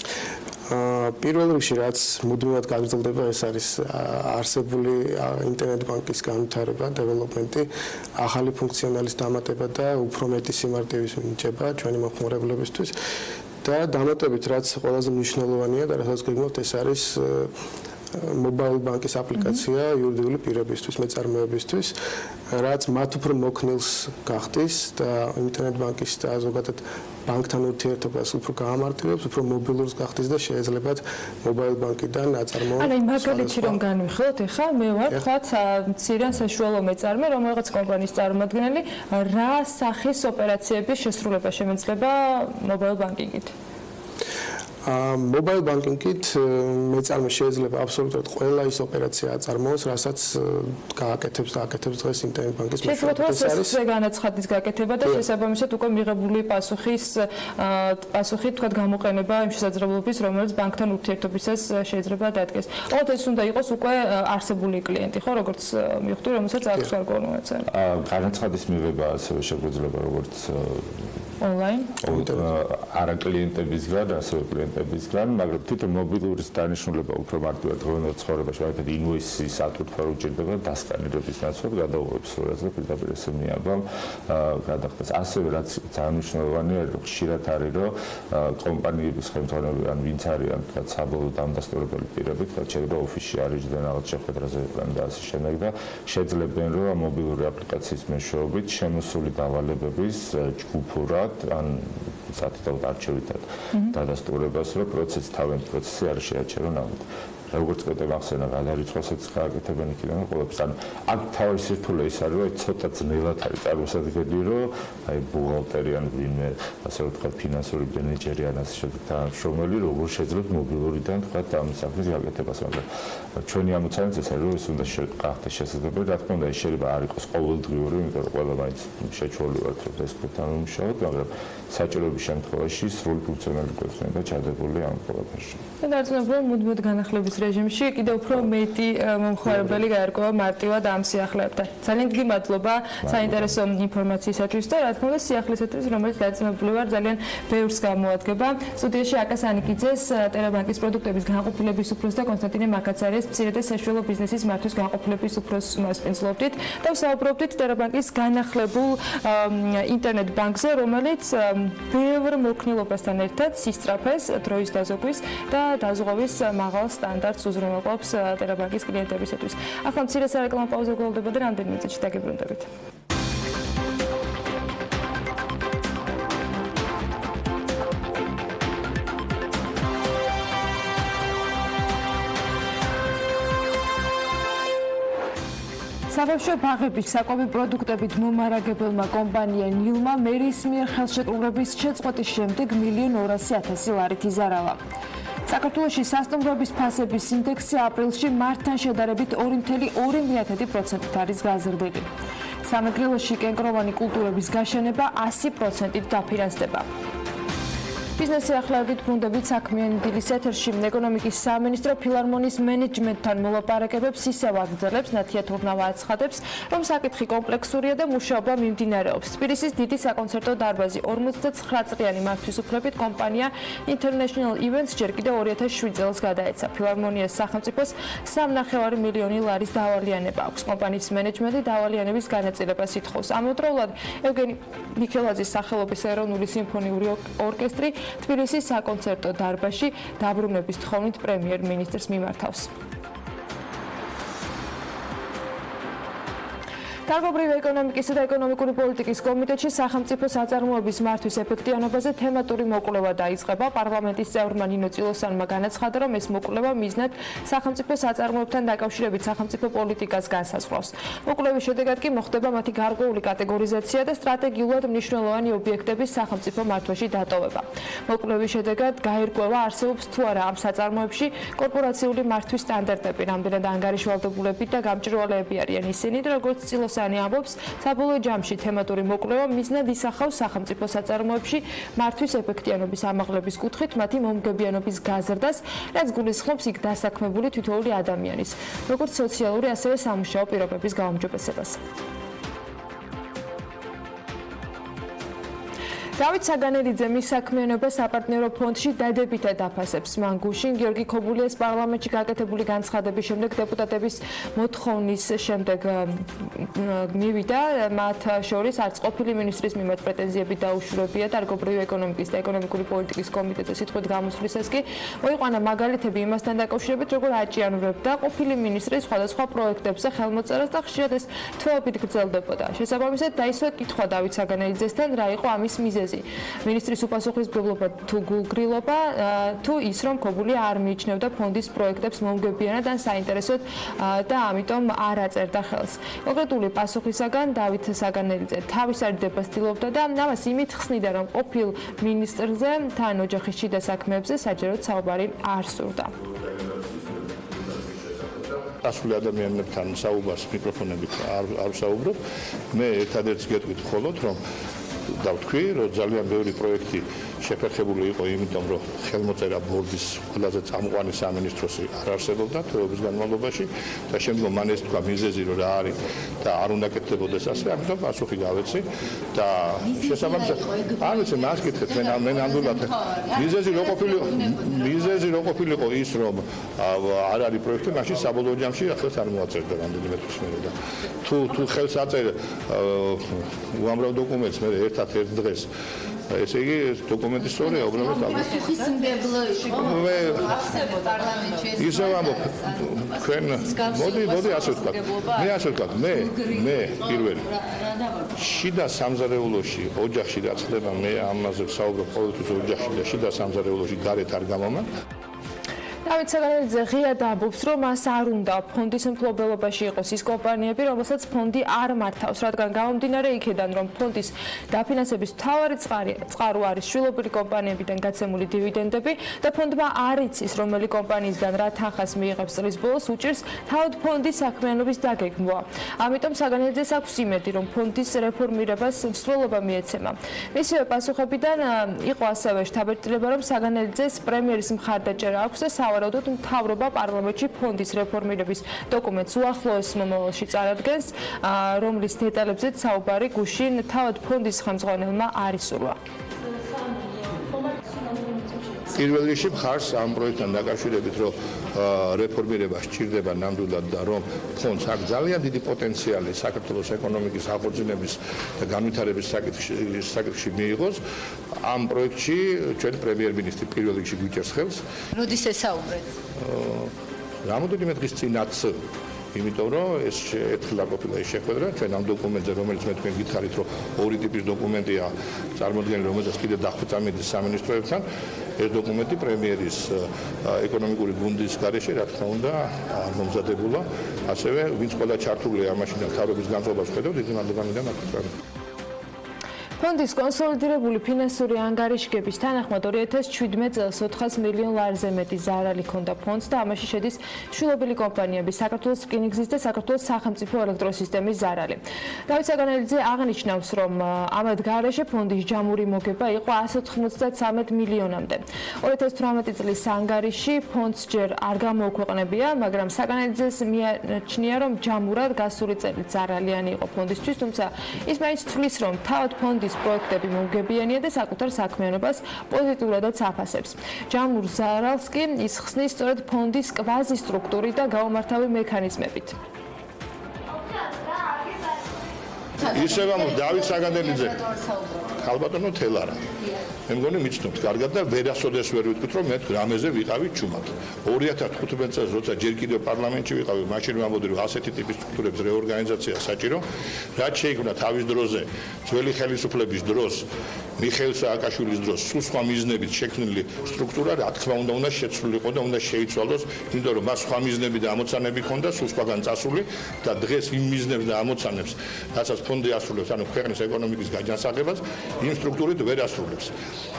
S14: პირველ რიგში რაც მუდმივად გაგრძელდება ეს არის არსებული ინტერნეტბანკის განვითარება, დეველოპმენტი, ახალი ფუნქციონალის დამატება და უფრო მეტი სიმარტივის მინიჭება ჩვენი მომხმარებლებისთვის და დამატებით რაც ყველაზე მნიშვნელოვანია და რასაც გეგმავთ ეს არის მობაილ ბანკის აპლიკაცია იურიდიული პირებისთვის, მეწარმეებისთვის, რაც მათ უფრო მოქნილს გახდის და ინტერნეტბანკის და ზოგადად ბანკთან ურთიერთობას უფრო გაამარტივებს, უფრო მობილურს გახდის და შეეძლებათ მობაილ ბანკიდან აწარმოონ.
S1: ანუ მაგალითი რომ განვიხილოთ, ეხლა მე ვარ თქვათ მცირე საშუალო მეწარმე, რომელიღაც კომპანიის წარმომადგენელი, რა სახის ოპერაციების შესრულება შემეძლება მობაილ ბანკინგით?
S14: მობაილ ბანკინგით მეწარმე შეიძლება აბსოლუტურად ყველა ის ოპერაცია აწარმოოს, რასაც გააკეთებს დღეს ინტერნეტბანკის
S1: მეშვეობით. შესაძლოა განაცხადის გაკეთება და შესაბამისად უკვე მიღებული პასუხი თქვა გამოყენება იმ შესაძლებლობის, რომელიც ბანკთან ურთიერთობისას შეიძლება დადგეს. ოღონდ ეს უნდა იყოს უკვე არსებული კლიენტი, ხო, როგორც მივხვდი, რომელსაც აქვს გარკვეული მონაცემი.
S13: განაცხადის მიღება ასევე შეგვეძლება როგორც
S1: ონლაინ
S13: არა კლიენტებისგან, ასევე კლიენტებისგან, მაგრამ თვითონ მობილურის დანიშნულება უფრო მარტივად დღევანდელ ცხოვრებაში, მაგალითად ინვოისის ატვირთვა რო ჭირდება დასკანირების ნაცვლად გადაუღებს სურათს და პირდაპირ ესე მიაბამ გადახდეს. ასევე რაც ძალიან მნიშვნელოვანია, რომ ხშირად არის რომ კომპანიების ხელმძღვანელები ან ვინც არიან თქვა საბოლოო დამდასტურებელი პირები, თქვა შეიძლება ოფისში არიჯდნენ რაღაც შეხვედრაზე და ასე შემდეგ და შეძლებენ რომ მობილური აპლიკაციის მეშვეობით შემოსული დავალებების ჯგუფურად ან სათითაოდ არჩევითად დადასტურებას, რომ თავიანთ პროცესი არ შეაჩერო ნამდვილად. როგორც კეთება ახსენა გადარიცხვასაც გააკეთებენ იქიდან ყველაფერს. ანუ აქ თავის სირთულე ის არის, რომ ცოტა ძნელად არის წარმოსადგები, რომ აი ბუღალტერი ან ვინმე, ასე ვთქვათ, ფინანსური მენეჯერი ან ასე შემდეგ თანამშრომელი როგორ შეძლებს მობილურიდან თქვა ამ საქმის გაკეთებას, მაგრამ ჩვენი ამოცანაც ეს არის, რომ ეს უნდა გახდეს შესაძლებელი. რა თქმა უნდა, ეს შეიძლება არ იყოს ყოველდღიური, იმიტომ რომ ყველა მაინც შეჩვეული ვართ, რომ დესკტოპთან ვიმუშაოთ, მაგრამ საჭიროების შემთხვევაში სრული ფუნქციონალი გვექნება და ჩადებული ამ ყველაფერში.
S1: და დარწმუნებული მუდმივად განახლების რეჟიმში კიდევ უფრო მეტი მომხმარებელი გაერკვევა მარტივად ამ სიახლეებთან. ძალიან დიდი მადლობა საინტერესო ინფორმაციისათვის და რა თქმა უნდა სიახლესათვის, რომელიც დარწმუნებული ვარ ძალიან ბევრს გამოადგება. სტუდიაში აკა სანიკიძეს, ტერაბანკის პროდუქტების განყოფილების უფროს და კონსტანტინე მაკაცარეს, მცირე და საშუალო ბიზნესის მართვის განყოფილების უფროს მასპინძლობდით და ვსაუბრობდით ტერაბანკის განახლებულ ინტერნეტბანკზე, რომელიც ბევრ მოქნილობასთან ერთად სისწრაფეს, დროის დაზოგვის და დაზღვევის მაღალ სტანდარტს უზრუნველყოფს ტერაბანკის კლიენტებისათვის. ახლა მცირე სარეკლამო პაუზა გველდება და რამდენიმე წუთში დაგიბრუნდებით. საბავშვო ბაღების საკვები პროდუქტებით მომარაგებელმა კომპანია ნილმა მერის მიერ ხელშეკრულების შეწყვეტის შემდეგ 1,200,000 ლარით იზარალა. საქართველოში სასტუმროების ფასების ინდექსი აპრილში მარტთან შედარებით 2,2% არის გაზრდილი. სამეგრელოში კენკროვანი კულტურების გაშენება 100%-ით დაფინანსდება. ბიზნესი ახლავებით ბრუნდებით საქმიანი დილის ეთერში ეკონომიკის სამინისტრო ფილარმონიის მენეჯმენტთან მოლაპარაკებებს ისევ აგრძელებს, ნათიათურნავა აცხადებს, რომ საკითხი კომპლექსურია და მუშაობა მიმდინარეობს. თბილისის დიდი საკონცერტო დარბაზი 59 წლიანი მართვის უფლებით კომპანია International Events ჯერ კიდევ 2007 წელს გადაეცა. ფილარმონიას სახელმწიფოს 3,5 მილიონი ლარის დავალიანება აქვს. კომპანიის მენეჯმენტი დავალიანების განაწილებას ითხოვს. ამავდროულად ევგენი მიქელაძის სახელობის ეროვნული სიმფონიური ორკესტრი თბილისის საკონცერტო დარბაზში დაბრუნების თხოვნით პრემიერ-მინისტრს მიმართავს. Დარგობრივი ეკონომიკისა და ეკონომიკური პოლიტიკის კომიტეტში სახელმწიფო საწარმოების მართვის ეფექტიანობაზე თემატური მოკვლევა დაიწყება. პარლამენტის წევრმა ნინო წილოსანმა განაცხადა, რომ ეს მოკვლევა მიზნად სახელმწიფო საწარმოებთან დაკავშირებით სახელმწიფო პოლიტიკას განსაზღვრავს. მოკვლევის შედეგად კი მოხდება მათი გარკვეული კატეგორიზაცია და სტრატეგიულად მნიშვნელოვანი ობიექტების სახელმწიფო მართვაში დატოვება. მოკვლევის შედეგად გაირკვევა არსებობს თუ არა ამ საწარმოებში კორპორაციული მართვის სტანდარტები, რამდენად ანგარიშვალდებულები და გამჭვირვალეები არიან ისინი, როგორც წილოს ამბობს, საბოლოო ჯამში თემატური მოკვლევა მიზნად ისახავს სახელმწიფო საწარმოებში მართვის ეფექტიანობის ამაღლების კუთხით მათი მომგებიანობის გაზრდას, რაც გულისხმობს იქ დასაქმებული თითოეული ადამიანის, როგორც სოციალური, ასევე სამუშაო პირობების გაუმჯობესებას. დავით საგანელიძე მის საქმიანობას საპარტნიორო ფონდში დადებითად აფასებს. მან გუშინ გიორგი ქობულიას პარლამენტში გაკეთებული განცხადების შემდეგ დეპუტატების მოთხოვნის შემდეგ მივიდა. მათ შორის არც ყოფილი მინისტრის მიმართ პრეტენზიები დაუშურებია დარგობრივი ეკონომიკის და ეკონომიკური პოლიტიკის კომიტეტზე სიტყვით გამოსვლისას კი მოიყვანა მაგალითები იმასთან დაკავშირებით, როგორ აჭიანურებდა ყოფილი მინისტრის სხვადასხვა პროექტებზე ხელმოწერას და ხშირად ეს თვეობით გრძელდებოდა. შესაბამისად დაისვა კითხვა დავით საგანელიძესთან, რა იყო ამის მიზეზი. მინისტრის უპასუხისმგებლობა თუ გულგრილობა თუ ის რომ ქობულია არ მიიჩნევდა ფონდის პროექტებს მომგებიანად ან საინტერესოდ და ამიტომ არ აწერდა ხელს. კონკრეტული პასუხისაგან დავით საგანელიძე თავის არიდებას ცდილობდა და ამას იმით ხსნიდა, რომ ყოფილ მინისტრზე თან ოჯახის შიდა საქმეებზე საჯაროდ საუბარი არ სურდა.
S15: ასული ადამიანებთან საუბარს მიკროფონებით არ ვსაუბრობ. მე ერთადერთს გეტყვით მხოლოდ, რომ დავთქვი, რომ ძალიან ბევრი პროექტი შეფერხებული იყო, იმიტომ რომ ხელმოწერა ბორდის ყველაზე წამყვანი სამინისტროსი არ არსებობდა თვეების განმავლობაში და შემდგომ მან ეს თქვა მიზეზი რომ რა არის და არ უნდა კეთდებოდეს ასე, ამიტომ პასუხი გავეცი და შესაბამისად არ ვიცი, მას კითხეთ, მე ნამდვილად მიზეზი რო ყოფილიყო ის რომ არ არის პროექტი, მაშინ საბოლოო ჯამში ახლა არ მოაწერდა რამდენიმე თვის მერე და თუ ხელს აწერ უამრავ დოკუმენტს მე ერთად ერთ დღეს ესე იგი დოკუმენტი სწორია, უბრალოდ
S16: პასუხისმგებლო იყო.
S15: ისევ ამბობ, თქვენ მოდი ასე ვთქვათ. მე ასე ვთქვათ, მე პირველი. შიდა სამზარეულოში, ოჯახში რაც ხდება, მე ამაზე ვსაუბრობ ყოველთვის ოჯახში და შიდა სამზარეულოში გარეთ არ გამომან.
S1: დავით საგანელიძე ღიად ამბობს, რომ მას არ უნდა ფონდის მფლობელობაში იყოს ის კომპანიები, რომელსაც ფონდი არ მართავს, რადგან გამომდინარე იქედან, რომ ფონდის დაფინანსების მთავარი წყარო არის შვილობილი კომპანიებიდან გაცემული დივიდენდები და ფონდმა არ იცის, რომელი კომპანიისგან რა თანხას მიიღებს წლის ბოლოს, უჭირს თავად ფონდის საქმიანობის დაგეგმვა. ამიტომ საგანელიძეს აქვს იმედი, რომ ფონდის რეფორმირებას მსვლელობა მიეცემა. მისივე პასუხებიდან იყო ასევე შთაბეჭდილება, რომ საგანელიძეს პრემიერის მხარდაჭერა აქვს და სავარაუდოდ მთავრობა პარლამენტში ფონდის რეფორმირების დოკუმენტს უახლოეს მომავალში წარადგენს, რომლის დეტალებზეც საუბარი გუშინ თავად ფონდის ხელმძღვანელმა არ ისურვა.
S15: პირველ რიგში მხარს ამ პროექტთან დაკავშირებით, რომ რეფორმირება სჭირდება ნამდვილად და რომ ფონდს აქვს ძალიან დიდი პოტენციალი საქართველოს ეკონომიკის აღორძინების და განვითარების საკითხში მიიღოს, ამ პროექტში ჩვენ პრემიერ-მინისტრი პირველ რიგში გვიჭერს ხელს.
S16: როდის ესაუბრეთ?
S15: რამოდენიმე დღის წინაც იმიტომ რომ ეს ერთხელ ყოფილა ის შეხვედრა ჩვენ ამ დოკუმენტზე, რომელიც მე თქვენ გითხარით, რომ ორი ტიპის დოკუმენტია წარმოდგენილი, რომელზეც კიდევ დახვეწა მიდის სამინისტროებთან. ეს დოკუმენტი პრემიერის ეკონომიკური გუნდის გარეშე, რა თქმა უნდა, არ მომზადებულა. ასევე ვინც ყველა ჩართულია ამაში და თავრობის განწყობას ხედავთ, დიდი მადლობა მინდა მათთვის.
S1: ფონდის კონსოლიდირებული ფინანსური ანგარიშგების თანახმად 2017 წელს 400 მილიონ ლარზე მეტი ზარალი ჰქონდა ფონდს და ამაში შედის შვილობილი კომპანიები, საქართველოს რკინიგზის და საქართველოს სახელმწიფო ელექტროსისტემის ზარალი. დავით საგანელიძე აღნიშნავს, რომ ამათ გარეშე ფონდის ჯამური მოგება იყო 193 მილიონამდე. 2018 წლის ანგარიში ფონდს ჯერ არ გამოუქვეყნებია, მაგრამ საგანელიძეს მიაჩნია, რომ ჯამურად გასული წელი ზარალიანი იყო ფონდისთვის, თუმცა ის მაინც თვლის, რომ თავად ფონდის პროექტები მომგებიანია და საკუთარ საქმიანობას პოზიტიურადაც აფასებს. ჯამურ ზარალს კი ის ხსნის სწორედ ფონდის კვაზი სტრუქტურით და გაუმართავი მექანიზმებით.
S15: ისევ ამ დავით საგანელიძე ხალბატონო თელარა. მე მგონი მიცნობთ კარგად და ვერასოდეს ვერ ვიტყვით რომ მე რამეზე ვიყავი ჩუმად. 2015 წელს როცა ჯერ კიდევ პარლამენტში ვიყავი, მაშინ ვამბობდი რომ ასეთი ტიპის სტრუქტურების რეორგანიზაცია საჭირო. რაც შეიქმნა თავის დროზე ძველი ხელისუფლების დროს, მიხეილ სააკაშვილის დროს, სულ სხვა მიზნებით შექმნილი სტრუქტურა, რა თქმა უნდა შეცვლილიყო და უნდა შეიცვალოს, იმიტომ რომ მას სხვა მიზნები და ამოცანები ჰქონდა, სულ სხვაგან წასული და დღეს იმ მიზნებს და ამოცანებს, რასაც ფონდი ასრულებს, ანუ ქვეყნის ეკონომიკის გაჯანსაღებას, იმ სტრუქტურით ვერ ასრულებს.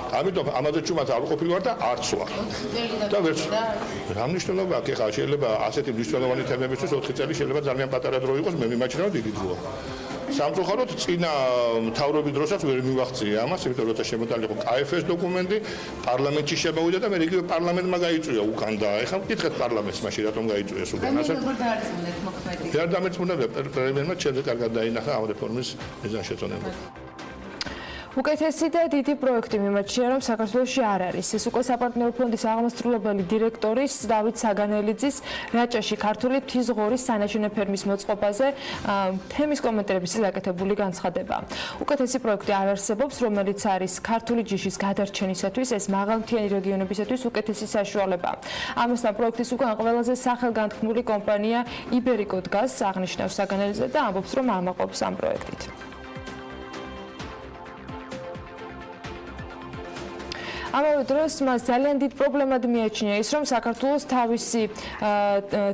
S15: ამიტომ ამაზე ჩუმად არ ყოფილი ვარ და არც ვარ. და ვერც რა მნიშვნელობა აქვს? ეხლა შეიძლება ასეთი მნიშვნელოვანი თემებისთვის 4 წელი შეიძლება ძალიან პატარა დრო იყოს, მე მიმაჩნია რომ დიდი დროა. სამწუხაროდ წინა მთავრობის დროსაც ვერ მივახციე ამას, იმიტომ რომ შემოტანილი იყო KFS დოკუმენტი, პარლამენტში შემოვიდა და მე იგივე პარლამენტმა გაიწვია უკან და ეხლა მკითხეთ პარლამენტს მაშინ რატომ გაიწვიეს უკან ასე. ვერ დამეწმუნდა პრემიერმა ჩემზე კარგად დაინახა ამ რეფორმის მიზანშეწონება.
S1: უკეთესი და დიდი პროექტი მიმაჩნია, რომ საქართველოში არ არის. ეს უკვე საპარტნიორო ფონდის აღმასრულებელი დირექტორის დავით საგანელიძის რაჭაში ქართული მთის სანაჩვენე ფერმის მოწყობაზე თემის კომენტარების გაკეთებული განცხადება. უკეთესი პროექტი არ არსებობს, რომელიც არის ქართული ჯიშის გადარჩენისათვის, ეს მაღალმთიანი რეგიონებისათვის უკეთესი საშუალება. ამასთან პროექტის უკან ყველაზე სახელგანთქმული კომპანია იბერიკო დგას, აღნიშნავს საგანელიძე და ამბობს, რომ ამაყობს ამ პროექტით. ამავე დროს მას ძალიან დიდ პრობლემად მიაჩნია ის, რომ საქართველოს თავისი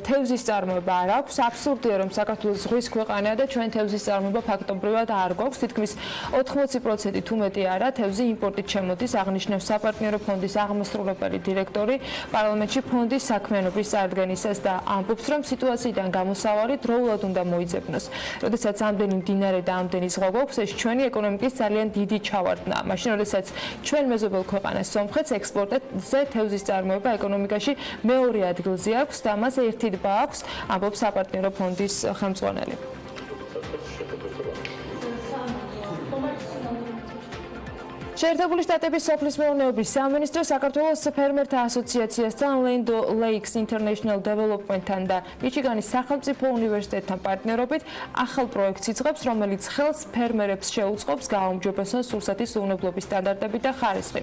S1: თევზის წარმოება არ აქვს. აბსურდია, რომ საქართველოს ზღვის ქვეყანაა და ჩვენ თევზის წარმოება ფაქტობრივად არ გვაქვს. თითქმის 80% თუ მეტი არა, თევზი იმპორტით შემოდის, აღნიშნავს საპარტნიორო ფონდის აღმასრულებელი დირექტორი პარლამენტში ფონდის საქმიანობის წარდგენისას და ამბობს, რომ სიტუაციიდან გამოსავალი დროულად უნდა მოიძებნოს. როდესაც ამდენი მდინარე და ამდენი ზღვა გვაქვს, ეს ჩვენი ეკონომიკის ძალიან დიდი ჩავარდნა. მაშინ, როდესაც ჩვენ მეზობელ ქვეყანას სომხეთს ექსპორტზე თევზის წარმოება ეკონომიკაში მეორე ადგილზე აქვს და მას ერთი ტბა აქვს, ამბობს საპარტნიორო ფონდის ხელმძღვანელი. შეერთებული შტატების სოფლის მეურნეობის სამინისტრო საქართველოს ფერმერთა ასოციაციასთან Land Lakes International Development-თან და მიჩიგანის სახელმწიფო უნივერსიტეტთან პარტნიორობით ახალ პროექტს იწყებს, რომელიც ხელს ფერმერებს შეუწყობს გააუმჯობესონ სურსათის უვნებლობის სტანდარტები და ხარისხი.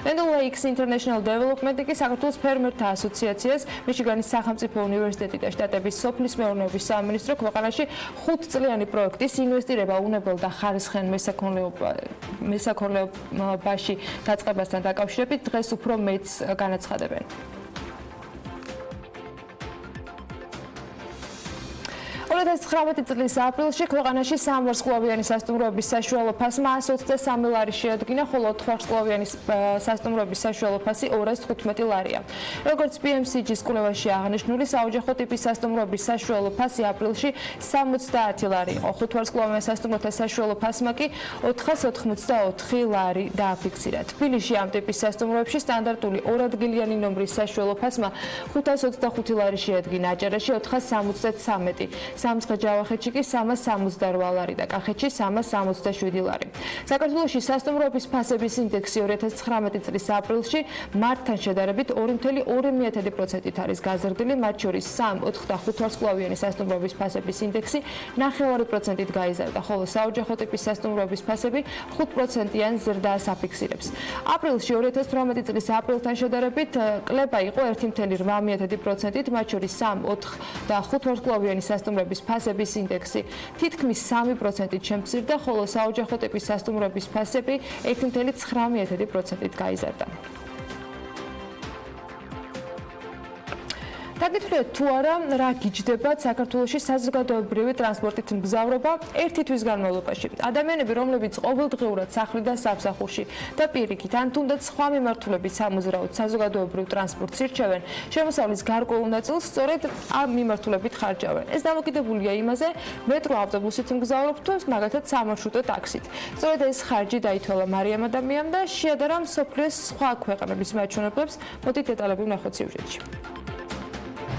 S1: Land Lakes International Development-ი კი საქართველოს ფერმერთა ასოციაციას, მიჩიგანის სახელმწიფო უნივერსიტეტი და შტატების სოფლის მეურნეობის სამინისტრო ქვეყანაში 5 წლიანი პროექტის ინვესტირება უვნებელ და ხარისხიან მესაქონლეობაში დაწყებასთან დაკავშირებით დღეს უფრო მეც განაცხადებენ. 2019 წლის aprilში ქვეყანაში სამვარსკვლავიანი სასტუმროების საშუალო ფასმა 123 ლარი შეადგინა, ხოლო 4 ვარსკვლავიანი სასტუმროების საშუალო ფასი 215 ლარია. როგორც PMCG-ის კვლევაში აღნიშნული, საოჯახო ტიპის სასტუმროების საშუალო ფასი აპრილში 70 ლარი იყო. 5 ვარსკვლავიან სასტუმროთა საშუალო ფასმა კი 484 ლარი დააფიქსირა. თბილისში ამ ტიპის სასტუმროებში სტანდარტული 2 ადგილიანი ნომრის საშუალო ფასმა 525 ლარი შეადგინა, აჭარაში 473. სამცხე-ჯავახეთში კი 368 ლარი და კახეთში 367 ლარი. საქართველოში სასტუმროების ფასების ინდექსი 2019 წლის აპრილში მარტთან შედარებით 2.2% არის გაზრდილი, მათ შორის 3-4 და 5 ვარსკვლავიანი სასტუმროების ფასების ინდექსი 9% გაიზარდა, ხოლო საოჯახო ტიპის სასტუმროების ფასები 5%-იან ზრდას აფიქსირებს. აპრილში 2018 წლის აპრილთან შედარებით კლება იყო 1.8%-ით, მათ შორის 3-4 და 5 ვარსკვლავიანი სასტუმროების ფასების ინდექსი თითქმის 3%-ით შემცირდა, ხოლო საოჯახო ტიპის სასტუმროების ფასები 1.9%-ით გაიზარდა. დაგითხრათ თუ არა რა გიჯდებათ საქართველოში საზოგადოებრივი ტრანსპორტით მგზავრობა ერთი თვის განმავლობაში. ადამიანები, რომლებიც ყოველდღიურად სახლიდან სამსახურში და პირიქით ან თუნდაც სხვა მიმართულებით სამოძრაოდ საზოგადოებრივ ტრანსპორტს ირჩევენ, შემოსავლის გარკვეულ ნაწილს სწორედ ამ მიმართულებით ხარჯავენ. ეს დამოკიდებულია იმაზე, მეტრო ავტობუსით მგზავრობ თუ მაგათაც სამარშრუტო ტაქსით. სწორედ ეს ხარჯი დაითვალა მარიამ ადამიანს და შეადარა მსოფლიოს სხვა ქვეყნების მაჩვენებლებს. მოდით დეტალები ვნახოთ სიუჟეტში.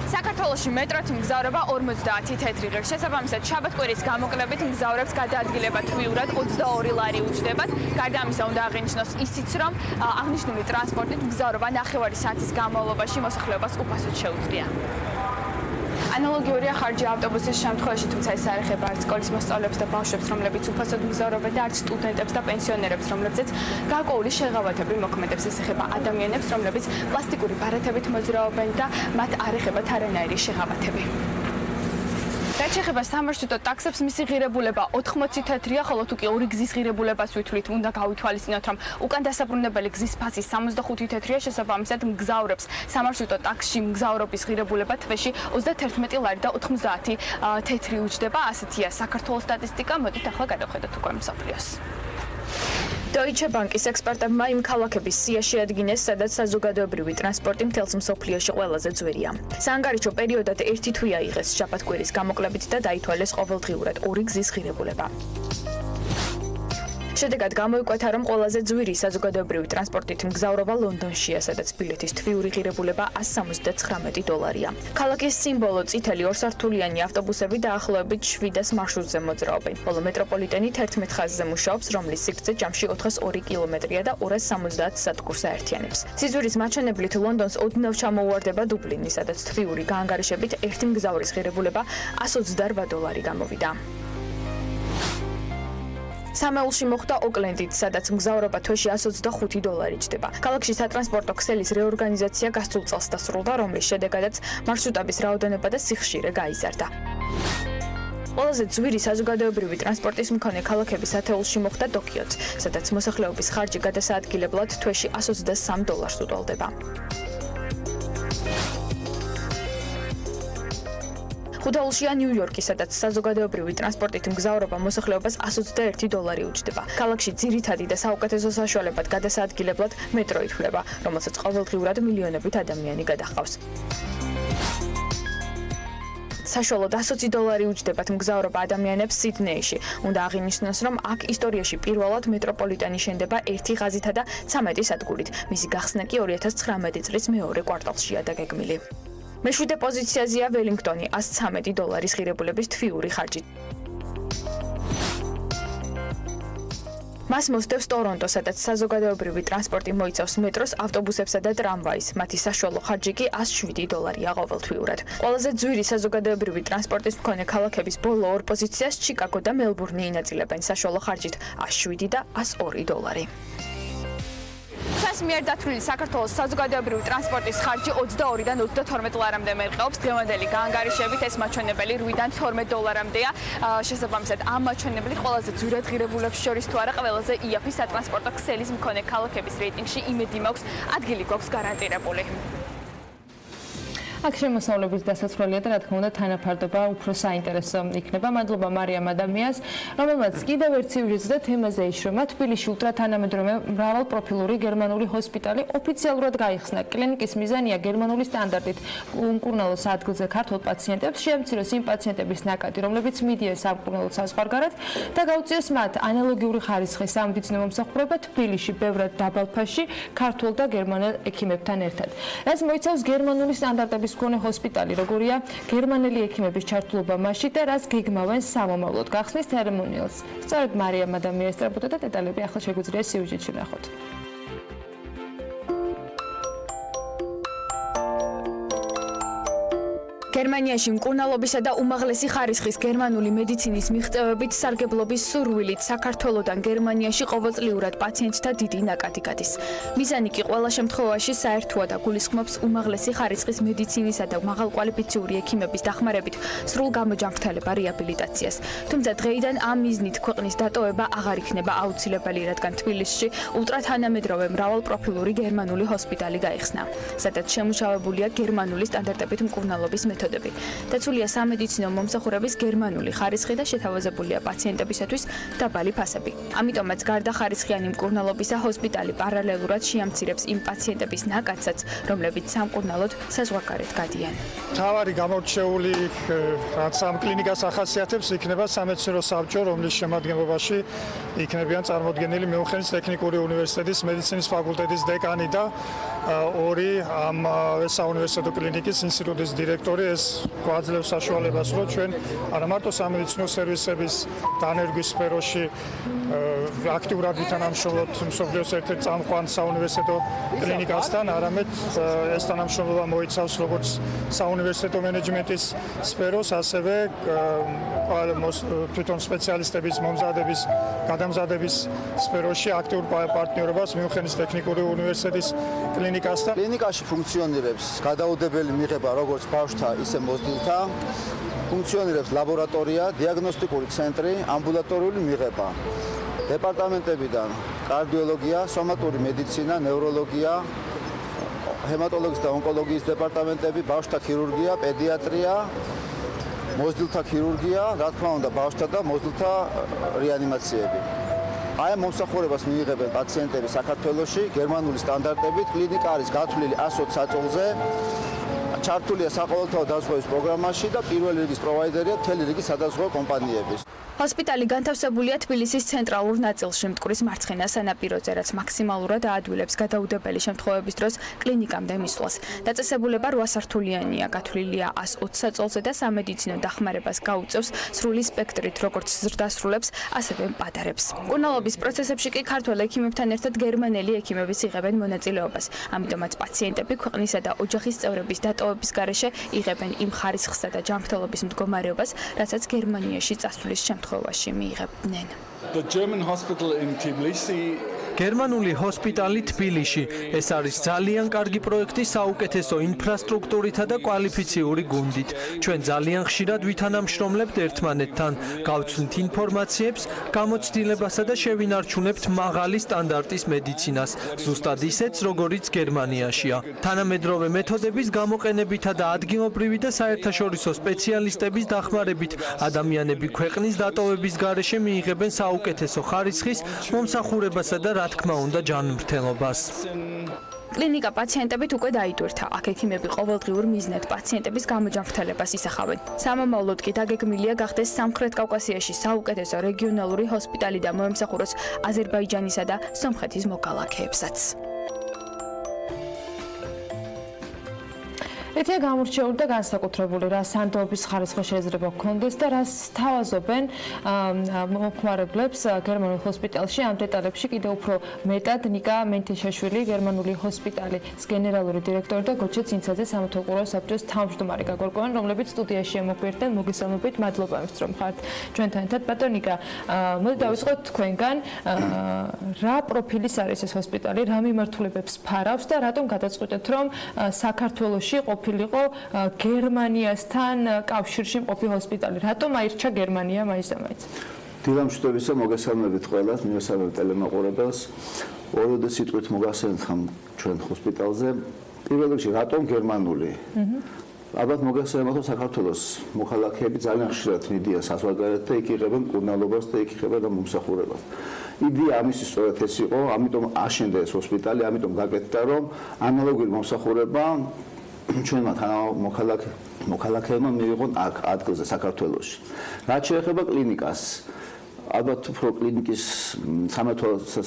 S17: საქართველოში მეტროთ მგზავრობა 50 თეთრი ღირს. შესაბამისად, შაბათ-კვირის გამოკლებით მგზავრებს გადაადგილება თვიურად 22 ლარი უჯდებათ. გარდა ამისა, უნდა აღინიშნოს ისიც, რომ აღნიშნული ტრანსპორტით მგზავრობა 9 საათის განმავლობაში მოსახლეობას უფასოდ შეუძლია. ანალოგიურია ხარჯი ავტობუსის შემთხვევაში, თუმცა ეს არ ეხება არც სკოლის მოსწავლეებს და ბავშვებს, რომლებიც უფასოდ მგზავრობენ და არც სტუდენტებს და პენსიონერებს, რომლებზეც გარკვეული შეღავათები მოქმედებს. ეს ეხება ადამიანებს, რომლებიც პლასტიკური ბარათებით მოძრაობენ და მათ არ ეხებათ არანაირი შეღავათები. რაც ეხება სამარშრუტო ტაქსებს, მისი ღირებულება 80 თეთრია, ხოლო თუ კი ორი გზის ღირებულებას ვითვლით, უნდა გავითვალისწინოთ, რომ უკან დასაბრუნებელი გზის ფასი 65 თეთრია, შესაბამისად მგზავრებს სამარშრუტო ტაქსში მგზავრობის ღირებულება თვეში 31 ლარი და 90 თეთრი უჯდება. ასეთია საქართველოს სტატისტიკა. მოდით ახლა გადავხედოთ უკვე მსოფლიოს. Deutsche Bankის ექსპერტებმა იმ ქალაქების სიაში ადგინეს, სადაც საზოგადოებრივი ტრანსპორტი მთელს მსოფლიოში ყველაზე ძვირია. საანგარიშო პერიოდად ერთი თვია იღეს შაბათ-კვირის გამოკლებით და დაითვალეს ყოველდღიურად ორი გზის ღირებულება. შედეგად გამოიკვეთა, რომ ყველაზე ძვირი საზოგადოებრივი ტრანსპორტით მგზავრობა ლონდონშია, სადაც ბილეთის თვიური ღირებულება $179. ქალაქის სიმბოლო წითელი ორსართულიანი ავტობუსები დაახლოებით 700 მარშრუტზე მოძრაობენ, ხოლო მეტროპოლიტენი 11 ხაზზე მუშაობს, რომლის სიგრძე ჯამში 402 კილომეტრია და 270 სადგურს აერთიანებს. სიზურის მაჩვენებლით ლონდონს ოდნავ ჩამოუვარდება დუბლინი, სადაც თვიური გაანგარიშებით ერთი მგზავრის ღირებულება $128 გამოვიდა. სამეულში მოხდა ოკლენდით, სადაც მგზავრობა თვეში $125 ჯდება. ქალაქში სატრანსპორტო ქსელის რეორგანიზაცია გასულ წელს დასრულდა, რომლის შედეგადაც მარშრუტების რაოდენობა და სიხშირე გაიზარდა. ყველაზე ძვირი საზოგადოებრივი ტრანსპორტის მქონე ქალაქების ათეულში მოხდა ტოკიოც, სადაც მოსახლეობის ხარჯი გადასაადგილებლად თვეში $123 უტოლდება. ხუთაულშია ნიუ-იორკი, სადაც საზოგადოებრივი ტრანსპორტით მგზავრობა მოსახლეობას $121 უჯდება. ქალაქში ძირითადი და საუკეთესო საშუალებად გადასაადგილებლად მეტრო ითვლება, რომელსაც ყოველდღიურად მილიონობით ადამიანი გადაჰყავს. საშუალოდ $120 უჯდებათ მგზავრობა ადამიანებს სიდნეიში. უნდა აღინიშნოს, რომ აქ ისტორიაში პირველად მეტროპოლიტენი შენდება ერთი ღაზითა და 13 სადგურით. მისი გახსნა კი 2019 წლის მეორე კვარტალშია დაგეგმილი. მეშვიდე პოზიციაზეა ველინგტონი $113 ღირებულების თვიური ხარჯით. მას მოსდევს ტორონტო, სადაც საზოგადოებრივი ტრანსპორტი მოიცავს მეტროს, ავტობუსებსა და ტრამვაის. მათი საშუალო ხარჯი კი $107 ყოველთვიურად. ყველაზე ძვირი საზოგადოებრივი ტრანსპორტის მქონე ქალაქების ბოლო ორ პოზიციას ჩიკაგო და მელბურნი ინაწილებენ საშუალო ხარჯით $107 და $102. მიერ დათვლილი საქართველოს საზოგადოებრივი ტრანსპორტის ხარჯი 22-დან 32 ლარამდე მერყეობს. დღევანდელი გაანგარიშებით ეს მაჩვენებელი 8-დან $12-მდეა. შესაბამისად, ამ მაჩვენებლით ყველაზე ძვირად ღირებულებს შორის თუ არა ყველაზე იაფი სატრანსპორტო ქსელის მქონე ქალაქების რეიტინგში იმედი მაქვს, ადგილი გვაქვს გარანტირებული.
S1: აქ შემოსავლების დასაცვლელია და რა თქმა უნდა თანაფარდობა უფრო საინტერესო იქნება. მადლობა მარიამ ადამიანს, რომელმაც კიდევ ერთ სიუჟეტზე და თემაზე იშრომა. თბილისში ულტრათანამედროვე მრავალპროფილური გერმანული ჰოსპიტალი ოფიციალურად გაიხსნა. კლინიკის მიზანია გერმანული სტანდარტით უმკურნალოს ადგილზე ქართულ პაციენტებს შეამციროს იმ პაციენტების ნაკადი, რომლებიც მიდიან სამკურნალო საზღვარგარეთ და გაუწიოს მათ ანალოგიური ხარისხის სამედიცინო მომსახურება თბილისში, ბევრად დაბალ ფასში ქართულ და გერმანელ ექიმებთან ერთად. ეს მოიცავს გერმანული სტანდარტების მქონე ჰოსპიტალი, როგორია გერმანელი ექიმების ჩართულობა მასში და რაც გეგმავენ სამომავლოდ გახსნის ცერემონიალს. სწორედ მარიამ ადამიანს ეწრებოდა და დეტალები ახლა შეგვიძლია სიუჟეტში ვნახოთ.
S17: გერმანიაში მკურნალობისა და უმაღლესი ხარისხის გერმანული მედიცინის მიღწევებით სარგებლობის სურვილით საქართველოდან გერმანიაში ყოველწლიურად პაციენტთა დიდი ნაკადი გადის. მიზანი კი ყველა შემთხვევაში საერთოა და გულისხმობს უმაღლესი ხარისხის მედიცინისა და მაღალკვალიფიციური ექიმების დახმარებით სრულ გამოჯანმრთელება რეაბილიტაციას. თუმცა დღეიდან ამ მიზნით ქვეყნის დატოვება აღარ იქნება აუცილებელი, რადგან თბილისში ულტრათანამედროვე მრავალპროფილური გერმანული ჰოსპიტალი გაიხსნა, სადაც შემუშავებულია გერმანული სტანდარტებით მკურნალობის მეთოდები. დაცულია სამედიცინო მომსახურების გერმანული ხარისხი და შეთავაზებულია პაციენტებისათვის დაბალი ფასები. ამიტომაც გარდა ხარისხიანი მკურნალობისა ჰოსპიტალი პარალელურად შეამცირებს იმ პაციენტების ნაკადსაც, რომლებიც სამკურნალოდ საზღვარგარეთ გადიან.
S18: მთავარი გამორჩეული რაც ამ კლინიკას ახასიათებს, იქნება სამედიცინო საბჭო, რომლის შემადგენლობაში იქნებიან წარმოდგენილი მიუნხენის ტექნიკური უნივერსიტეტის მედიცინის ფაკულტეტის დეკანი და ორი ამ საუნივერსიტეტო კლინიკის ინსტიტუტის დირექტორი. ეს გვაძლევს საშუალებას, რომ ჩვენ არა მარტო სამედიცინო სერვისების დანერგვის სფეროში აქტიურად ვითანამშრომლობთ მსოფლიოს ერთ-ერთ წამყვან საუნივერსიტეტო კლინიკასთან, არამედ ეს თანამშრომლობა მოიცავს როგორც საუნივერსიტეტო მენეჯმენტის სფეროს, ასევე თვითონ სპეციალისტების მომზადების, გადამზადების სფეროში აქტიურ პარტნიორობას მიუნხენის ტექნიკური უნივერსიტეტის კლინიკასთან.
S19: კლინიკაში ფუნქციონირებს გადაუდებელი მიღება როგორც ბავშვთა, ისე მოზრდილთა. ფუნქციონირებს ლაბორატორია, დიაგნოსტიკური ცენტრი, ამბულატორიული მიღება. დეპარტამენტებიდან კარდიოლოგია, სომატური მედიცინა, ნევროლოგია, ჰემატოლოგიის და ონკოლოგიის დეპარტამენტები, ბავშვთა ქირურგია, პედიატრია, მოზრდილთა ქირურგია, რა თქმა უნდა, ბავშვთა და მოზრდილთა რეანიმაციები. აი ამ მომსახურებას მიიღებენ პაციენტები საქართველოში გერმანული სტანდარტებით. კლინიკა არის გათვლილი 120 საწოლზე. ჩართულია საყოველთაო დაზღვევის პროგრამაში და პირველი რიგის პროვაიდერია მთელი რიგი სადაზღვევო კომპანიების.
S17: ჰოსპიტალი განთავსებულია თბილისის ცენტრალურ ნაწილში, მტკვრის მარცხენა სანაპიროზე, რაც მაქსიმალურად აადვილებს გადაუდებელი შემთხვევების დროს კლინიკამდე მისვლას. დაწესებულება 8 სართულიანია, გათვლილია 120 საწოლზე და სამედიცინო დახმარებას გაუწევს სრული სპექტრით, როგორც ზრდასრულებს, ასევე მპადარებს. მკურნალობის პროცესებში კი ქართველ ექიმებთან ერთად გერმანელი ექიმებიც იღებენ მონაწილეობას. ამიტომაც პაციენტები ქვეყნისა და ოჯახის წევრების დატოვების გარეშე იღებენ იმ ხარისხსა და ჯანმრთელობის მდგომარეობას, რასაც გერმანიაში წასვლის შემთხვევაში მიიღებდნენ.
S3: გერმანული ჰოსპიტალი თბილისში. ეს არის ძალიან კარგი პროექტი საუკეთესო ინფრასტრუქტურითა და კვალიფიციური გუნდით. ჩვენ ძალიან ხშირად ვითანამშრომლებთ ერთმანეთთან, გავცნით ინფორმაციებს, გამოცდილებასა და შევინარჩუნებთ მაღალი სტანდარტის მედიცინას, ზუსტად ისეც, როგორიც გერმანიაშია. თანამედროვე მეთოდების გამოყენებითა და ადგილობრივი და საერთაშორისო სპეციალისტების დახმარებით ადამიანები ქვეყნის დატოვების გარეშე მიიღებენ საუკეთესო ხარისხის მომსახურებასა და რა თქმა უნდა ჯანმრთელობას.
S17: კლინიკა პაციენტებით უკვე დაიტვირთა. აქ ექიმები ყოველდღიურ მიზნად პაციენტების გამოჯანმრთელებას ისახავენ. სამომავლოდ კი დაგეგმილია გახდეს სამხრეთ კავკასიაში საუკეთესო რეგიონალური ჰოსპიტალი და მოემსახუროს აზერბაიჯანისა და სომხეთის მოქალაქეებსაც.
S1: ეთია გამორჩეული და განსაკუთრებული, რა სანდოების ხარისხი შეიძლება გქონდეს და რას თავაზობენ მოხმარებლებს გერმანულ ჰოსპიტალში. ამ დეტალებში კიდევ უფრო მეტად ნიკა მენთიშაშვილი, გერმანული ჰოსპიტალის გენერალური დირექტორი და გოჩე ცინცაძე სამეთო საბჭოს თავმჯდომარე გაგვარკვევენ, რომლებიც სტუდიაში მოგგვერდნენ. მოგესალმებით, მადლობა იმისთვის, რომ ხართ ჩვენთან ერთად. ბატონო ნიკა, მოდი დავიწყოთ თქვენგან. რა პროფილის არის ეს ჰოსპიტალი, რა მიმართულებებს ფარავს და რატომ გადაწყვეტეთ, რომ საქართველოში ყოფილიყო გერმანიასთან კავშირში მყოფი ჰოსპიტალი. რატომ აირჩა გერმანია მაინც-ამაინც?
S20: დილა მშვიდობისა, მოგესალმებით ყველას, მივესალმებით ტელემაყურებელს. ორი სიტყვით მოგახსენებთ ხომ ჩვენ ჰოსპიტალზე. პირველ რიგში რატომ გერმანული? ალბათ მოგახსენებთ, რომ საქართველოს მოქალაქეები ძალიან ხშირად მიდიან საზღვარგარეთ და იქ იღებენ მკურნალობას და იქ იღებენ მომსახურებას. იდეა ამისი სწორედ ეს იყო, ამიტომ აშენდა ეს ჰოსპიტალი, ამიტომ გაკეთდა, რომ ანალოგური მომსახურება ჩვენმა მოქალაქეებმა მიიღონ აქ ადგილზე საქართველოში. რაც შეეხება კლინიკას, ალბათ უფრო კლინიკის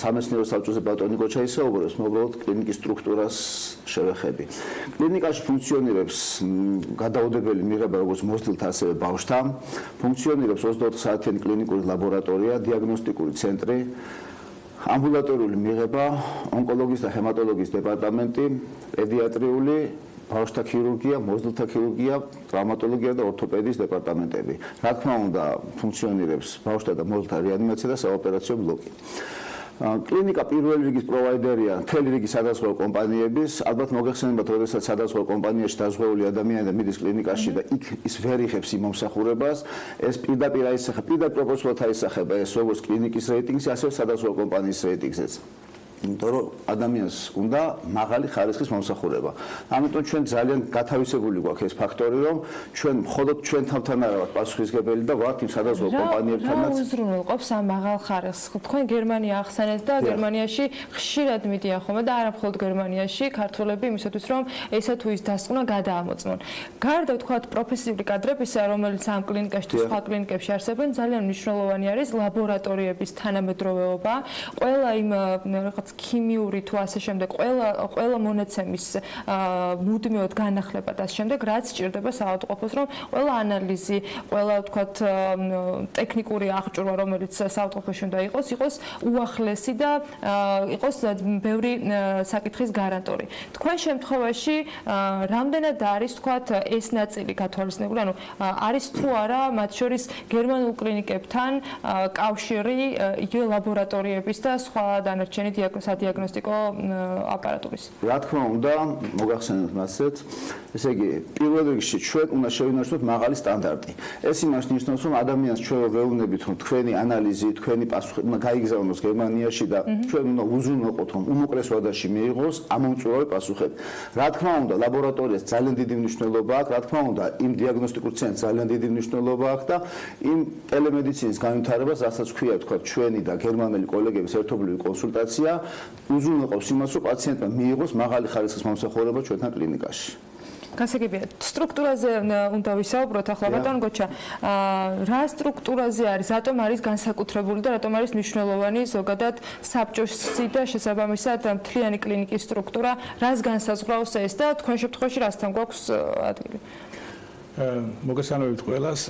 S20: სამეცნიერო საბჭოზე ბატონი გოჩა ისაუბრებს, მე უბრალოდ კლინიკის სტრუქტურას შევეხები. კლინიკაში ფუნქციონირებს გადაუდებელი მიღება როგორც მოზრდილთა, ასევე ბავშვთა. ფუნქციონირებს 24 საათიანი კლინიკური ლაბორატორია, დიაგნოსტიკური ცენტრი, ამბულატორიული მიღება, ონკოლოგიის და ჰემატოლოგიის დეპარტამენტი, პედიატრიული ბავშვთა ქირურგია, მოზრდილთა ქირურგია, ტრავმატოლოგია და ორთოპედიის დეპარტამენტები. Რა თქმა უნდა, ფუნქციონირებს ბავშვთა და მოზრდილთა რეანიმაცია და საოპერაციო ბლოკი. კლინიკა პირველი რიგის პროვაიდერია მთელი რიგი სადაზღვევო კომპანიების. ალბათ მოგეხსენებათ, როდესაც სადაზღვევო კომპანიაში დაზღვეული ადამიანი და მიდის კლინიკაში და იქ ის ვერ იღებს იმ მომსახურებას, ეს პირდაპირ აისახება, პირდაპირ პროპორციულად აისახება ეს როგორც კლინიკის რეიტინგზე, ასევე სადაზღვევო კომპანიის რეიტინგზეც. იმიტომ რომ ადამიანს უნდა მაღალი ხარისხის მომსახურება. ამიტომ ჩვენ ძალიან გათავისებული გვაქვს ეს ფაქტორი, რომ ჩვენ მხოლოდ ჩვენ თავთან არა ვართ პასუხისმგებელი და ვართ იმ სადაზღვევო კომპანიებთანაც.
S1: რა უზრუნველყოფს ამ მაღალ ხარისხს? თქვენ გერმანია ახსენეთ და გერმანიაში ხშირად მიდიან ხოლმე და არა მხოლოდ გერმანიაში ქართველები იმისათვის რომ ესა თუ ის დასკვნა გადაამოწმონ. გარდა ვთქვათ პროფესიული კადრებისა, რომელიც ამ კლინიკაში თუ სხვა კლინიკებში არსებენ, ძალიან მნიშვნელოვანი არის ლაბორატორიების თანამედროვეობა. ყველა იმ რაღაც ქიმიური თუ ასე შემდეგ ყველა მონაცემის მუდმივად განახლება და ასე შემდეგ რაც სჭირდება საავადმყოფოს რომ ყველა ანალიზი, ყველა ვთქვათ ტექნიკური აღჭურვა რომელიც საავადმყოფოში უნდა იყოს უახლესი და იყოს ბევრი საკითხის გარანტორი. თქვენ შემთხვევაში რამდენად არის ვთქვათ ეს ნაწილი გათვალისწინებული, ანუ არის თუ არა მათ შორის გერმანულ კლინიკებთან კავშირი იგივე ლაბორატორიების და სხვა დანარჩენი სადიაგნოსტიკო აპარატურის.
S20: რა თქმა უნდა, მოგახსენებთ მასეც. ესე იგი, პირველ რიგში ჩვენ უნდა შევინარჩუნოთ მაღალი სტანდარტი. ეს იმას ნიშნავს, რომ ადამიანს ჩვენ ვეუბნებით, რომ თქვენი ანალიზი, თქვენი პასუხი უნდა გაიგზავნოს გერმანიაში და ჩვენ უნდა უზრუნველყოთ, რომ უმოკლეს ვადაში მიიღოს ამომწურავი პასუხები. რა თქმა უნდა, ლაბორატორიას ძალიან დიდი მნიშვნელობა აქვს, რა თქმა უნდა, იმ დიაგნოსტიკურ ცენტრს ძალიან დიდი მნიშვნელობა აქვს და იმ ტელემედიცინის განვითარებას, რასაც ქვია, თქვა, ჩვენი და გერმანელი კოლეგების ერთობლივი კონსულტაცია უზრუნველყოფს იმას, რომ პაციენტმა მიიღოს მაღალი ხარისხის მომსახურება ჩვენთან კლინიკაში.
S1: გასაგებია, სტრუქტურაზე უნდა ვისაუბროთ ახლა ბატონ გოჩა. რა სტრუქტურაზე არის, რატომ არის განსაკუთრებული და რატომ არის მნიშვნელოვანი ზოგადად საბჭოსი და შესაბამისად მთლიანი კლინიკის სტრუქტურა, რას განსაზღვრავს ეს და თქვენ შემთხვევაში რასთან გვაქვს ადგილი?
S21: მოგესალმებით ყველას.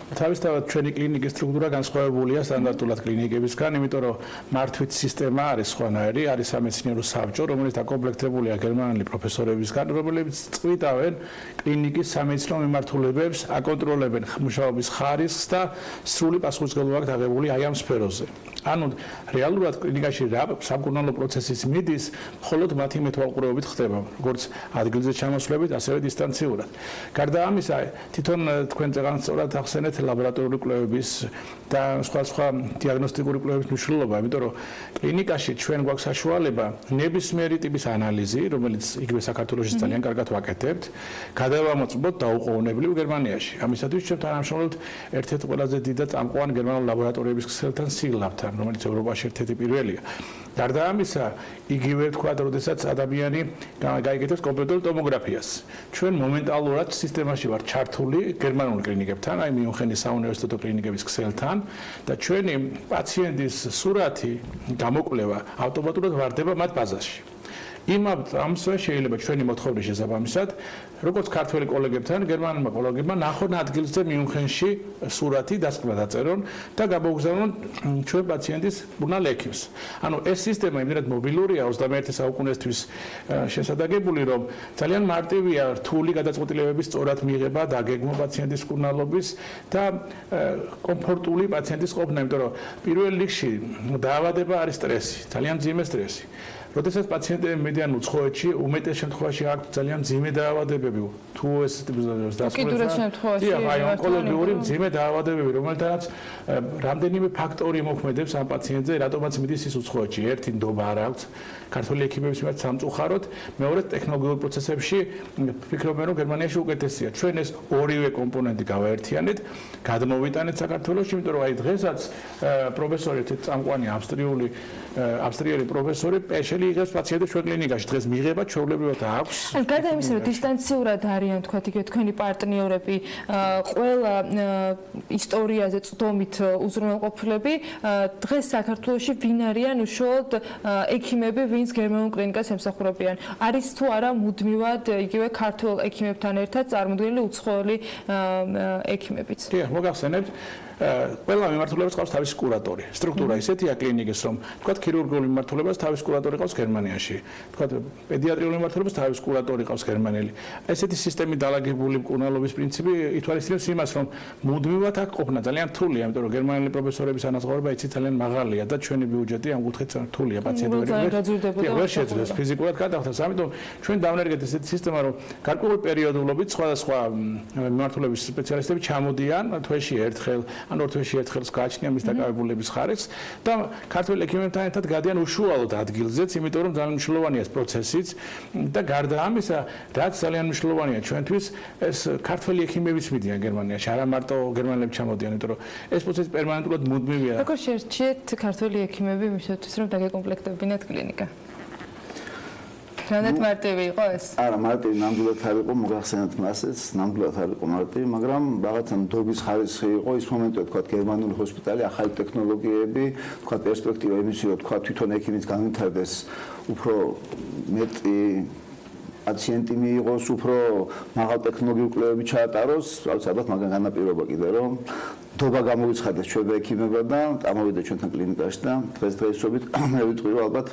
S21: თავისთავად ჩვენი კლინიკის სტრუქტურა განსხვავებულია სტანდარტულად კლინიკებისგან, იმიტომ რომ მართვით სისტემა არის სხვანაირი, არის სამეცნიერო საბჭო, რომელიც დაკომპლექტებულია გერმანელი პროფესორებისგან, რომლებიც წვიტავენ კლინიკის სამეცნიერო მიმართულებებს, აკონტროლებენ მუშაობის ხარისხს და სრული პასუხისმგებლობა აქვს აღებული აი ამ სფეროზე. ანუ რეალურად კლინიკაში რა სამკურნალო პროცესის მიდის, მხოლოდ მათი მეთვალყურეობით ხდება, როგორც ადგილზე ჩამოსვლებით, ასევე დისტანციურად. გარდა ამისა, თვითონ თქვენ წეგანსწორად ახსენეთ ლაბორატორიული კვლევების და სხვა დიაგნოსტიკური კვლევების მნიშვნელობა, იმიტომ რომ კლინიკაში ჩვენ გვაქვს საშუალება ნებისმიერი ტიპის ანალიზი, რომელიც იგივე საქართველოში ძალიან კარგად ვაკეთებთ, გადავამოწმოთ დაუყოვნებლივ გერმანიაში. ამისათვის ჩვენ თანამშრომლობთ ერთ-ერთ ყველაზე დიდ და წამყვან გერმანულ ლაბორატორიების ქსელთან სიგლაბთან, რომელიც ევროპაში ერთ-ერთი პირველია. გარდა ამისა, იგივე თქვა, როდესაც ადამიანი გაიგეთებს კომპიუტერულ ტომოგრაფიას. ჩვენ მომენტალურად სისტემაში ვართ ჩართული გერმანულ კლინიკებთან, აი მიუნხენის საუნივერსიტეტო კლინიკების ქსელთან და ჩვენი პაციენტის სურათი გამოკვლევა ავტომატურად ვარდება მათ ბაზაში. ამსვე შეიძლება ჩვენი მოთხოვნის შესაბამისად, როგორც ქართველი კოლეგებთან, გერმანულმა კოლეგებმა ნახონ ადგილზე მიუნხენში სურათი დასკვნა დაწერონ და გამოგზავნონ ჩვენ პაციენტის მკურნალ ექიმს. ანუ ეს სისტემა იმდენად მობილურია 21 საუკუნესთვის შესადაგებული, რომ ძალიან მარტივია რთული გადაწყვეტილებების სწორად მიღება, დაგეგმვა პაციენტის მკურნალობის და კომფორტული პაციენტის ყოფნა, იმიტომ რომ პირველ რიგში დაავადება არის სტრესი, ძალიან მძიმე სტრესი. როდესაც პაციენტები მიდიან უცხოეთში, უმეტეს შემთხვევაში აქვს ძალიან მძიმე დაავადებები, თუ ეს აი ონკოლოგიური მძიმე დაავადებები, რომელთაც რამდენიმე ფაქტორი მოქმედებს ამ პაციენტზე, რატომაც მიდის ის უცხოეთში. ერთი ნდობა არ აქვს ქართული ექიმების მიმართ სამწუხაროდ, მეორე ტექნოლოგიურ პროცესებში ფიქრობენ, რომ გერმანიაში უკეთესია. ჩვენ ეს ორივე კომპონენტი გავაერთიანეთ, გადმოვიტანეთ საქართველოში, იმიტომ რომ აი დღესაც პროფესორი წამყვანი ავსტრიელი პროფესორი პეშელი იღებს პაციენტებს ჩვენ კლინიკაში, დღეს მიიღება ჩვეულებრივად აქვს.
S1: გარდა იმისა, რომ დისტანციურად არიან თქვა იგივე თქვენი პარტნიორები, ყველა ისტორიაზე წვდომით უზრუნველყოფილები, დღეს საქართველოში ვინ არიან უშუალოდ ექიმები, ვინც გერმანულ კლინიკას ემსახურებიან? არის თუ არა მუდმივად იგივე ქართულ ექიმებთან ერთად წარმოდგენილი უცხოელი ექიმებიც?
S21: დიახ, მოგახსენებთ. ყველა მიმართულებას ყავს თავისი კურატორი. სტრუქტურა ისეთია კლინიკის, რომ თქვათ ქირურგიული მიმართულებას თავისი კურატორი ყავს ყავს გერმანიაში. თქვა პედიატრიული მმართველობის თავის კურატორი ყავს გერმანელი. ესეთი სისტემით დალაგებული მკურნალობის პრინციპი ითვალისწინებს იმას, რომ მუდმივად აქ ყოფნა ძალიან რთულია, იმიტომ რომ გერმანელი პროფესორების ანაზღაურება იცით ძალიან მაღალია და ჩვენი ბიუჯეტი ამ კუთხით რთულია პაციენტები. ვერ შეძლებს ფიზიკურად გადახდას. ამიტომ ჩვენ დავნერგეთ ესეთი სისტემა, რომ გარკვეული პერიოდულობით სხვადასხვა მიმართულების სპეციალისტები ჩამოდიან თვეში ერთხელ, ან ორ თვეში ერთხელს გააჩნია მის დაკავებულების ხარისხს და ქართველ ექიმებთან ერთად გადიან უშუალოდ ადგილზეც, იმიტომ რომ ძალიან მნიშვნელოვანია ეს პროცესიც და გარდა ამისა, რაც ძალიან მნიშვნელოვანია ჩვენთვის, ეს ქართველი ექიმებიც მიდიან გერმანიაში, არა მარტო გერმანელები ჩამოდიან, იმიტომ რომ ეს პროცესი პერმანენტულად მუდმივია.
S1: როგორ შერჩიეთ ქართველი ექიმები მისთვის, რომ დაგეკომპლექტებინათ კლინიკა? რანეთ მარტივი იყო ეს?
S20: არა, მარტივი ნამდვილად არ იყო, მოგახსენეთ მასეც, ნამდვილად არ იყო მარტივი, მაგრამ რაღაცა ნდობის ხარისხი იყო ის მომენტი, თქვა გერმანული ჰოსპიტალი, ახალი ტექნოლოგიები, თქვა პერსპექტივა იმისი, რომ თქვა თვითონ ექიმიც განვითარდეს, უფრო მეტი პაციენტი მიიღოს, უფრო მაღალ ტექნოლოგიურ კვლევები ჩაატაროს, ალბათ მაგან განაპირობა კიდე რომ დობა გამოვიცხადეს ჩვენ ექიმებმა და წამოვიდა ჩვენთან კლინიკაში და დღესდღეობით მე ვიტყვი რომ ალბათ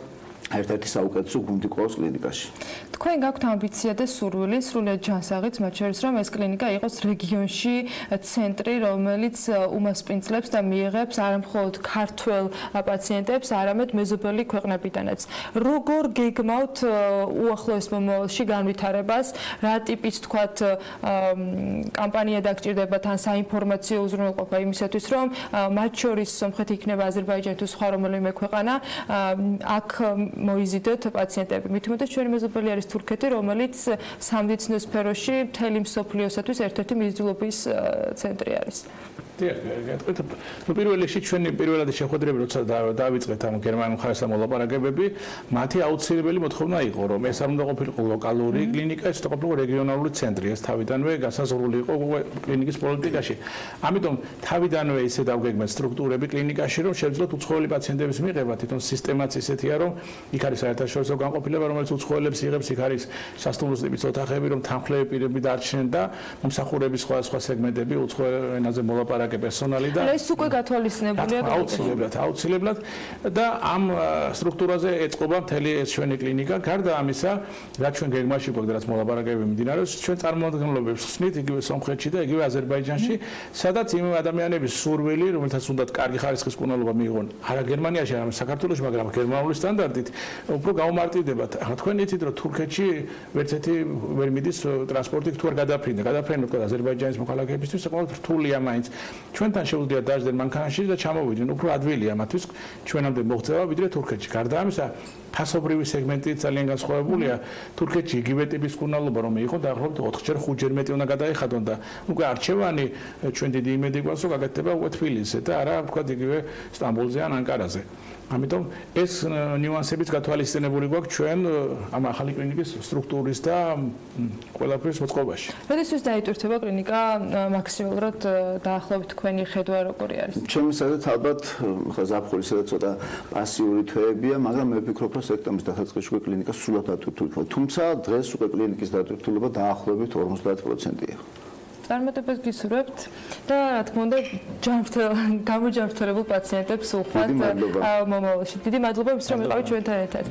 S20: ერთ-ერთი საუკეთესო გუნდი ყავს კლინიკაში.
S1: თქვენ გაქვთ ამბიცია და სურვილი, სრულიად ჯანსაღიც, მათ შორის რომ ეს კლინიკა იყოს რეგიონში ცენტრი, რომელიც უმასპინძლებს და მიიღებს არა მხოლოდ ქართველ პაციენტებს, არამედ მეზობელი ქვეყნებიდანაც. როგორ გეგმავთ უახლოეს მომავალში განვითარებას, რა ტიპის თქვათ კამპანია დაგჭირდებათ ან საინფორმაციო უზრუნველყოფა იმისათვის, რომ მათ შორის სომხეთი იქნება აზერბაიჯანი თუ სხვა რომელიმე ქვეყანა, აქ მოიზიდოთ პაციენტები. მით უმეტეს ჩვენი მეზობელი არის თურქეთი, რომელიც სამედიცინო სფეროში მთელი მსოფლიოსათვის ერთ-ერთი მიზიდულობის ცენტრი არის.
S21: პირველ რიგში ჩვენი პირველადი შეხვედრები როცა დავიწყეთ ამ გერმანულ ხარისხთან მოლაპარაკებები, მათი აუცილებელი მოთხოვნა იყო, რომ ეს არ უნდა ყოფილიყო ლოკალური კლინიკა, ეს უნდა ყოფილიყო რეგიონალური ცენტრი, ეს თავიდანვე გასაზღვრული იყო კლინიკის პოლიტიკაში. ამიტომ თავიდანვე ისე დავგეგმეთ სტრუქტურები კლინიკაში, რომ შევძლოთ უცხოელი პაციენტების მიღება, თვითონ სისტემაც ისეთია, რომ იქ არის საერთაშორისო განყოფილება, რომელიც უცხოელებს იღებს, იქ არის სასტუმროს ტიპის ოთახები, რომ თანხლები პირები დარჩნენ და მომსახურების სხვადასხვა სეგმენტები უცხოელ ენაზე მოლაპარაკებები პერსონალი და
S1: ეს უკვე გათვალისწინებულია
S21: აუცილებლად და ამ სტრუქტურაზე ეწყობა მთელი ეს ჩვენი კლინიკა. გარდა ამისა, რაც ჩვენ გეგმაში გვაქვს და რაც მოლაპარაკებები მიმდინარეობს, ჩვენ წარმომადგენლობებს ხსნით იგივე სომხეთში და იგივე აზერბაიჯანში, სადაც იმ ადამიანების სურვილი, რომელთაც უნდათ კარგი ხარისხის მკურნალობა მიიღონ, არა გერმანიაში, არამედ საქართველოში, მაგრამ გერმანული სტანდარტით, უფრო გაუმარტივდებათ. ახლა თქვენ იცით, რომ თურქეთში ვერცერთი ვერ მიდის ტრანსპორტი თუ არ გადაფრინდა. გადაფრენა აზერბაიჯანის მოქალაქეებისთვის საკმაოდ რთულია მაინც. ჩვენთან შეუძლიათ დაждდნენ მანქანაში და ჩამოვიდნენ. უფრო ადვილია მათთვის ჩვენამდე მოღწევა ვიდრე თურქეთში. გარდა ამისა, ფასობრივი სეგმენტი ძალიან განსხვავებულია. თურქეთში იგივე ტიპის მკურნალობა რომ იყო, დაახლოებით 4-ჯერ 5-ჯერ მეტი უნდა გადაიხადონ და უკვე არჩევანი ჩვენ დიდი იმედი გვაქვს, რომ გაკეთდება უკვე თბილისზე და არა ვთქვათ იგივე სტამბოლზე ან ანკარაზე. ამიტომ ეს ნიუანსებიც გათვალისწინებული გვაქვს ჩვენ ამ ახალი კლინიკის სტრუქტურის და ყველაფრის მოწყობაში.
S1: როდესაც დაიტვირთება კლინიკა მაქსიმალურად დაახლოებით თქვენი ხედვა როგორი არის?
S20: ჩემი სადაც ალბათ ხა ზაფხულისა ცოტა პასიური თვეებია, მაგრამ მე ვფიქრობ, რომ სექტემბრის დასაწყისში უკვე კლინიკა სრულად დატვირთულდება. თუმცა დღეს უკვე კლინიკის დატვირთულება დაახლოებით 50%-ია.
S1: წარმატებას გისურვებთ და რა თქმა უნდა გამოჯანმრთელებულ პაციენტებს უხვად მომავალში. დიდი მადლობა იმის რომ იყავით ჩვენთან ერთად.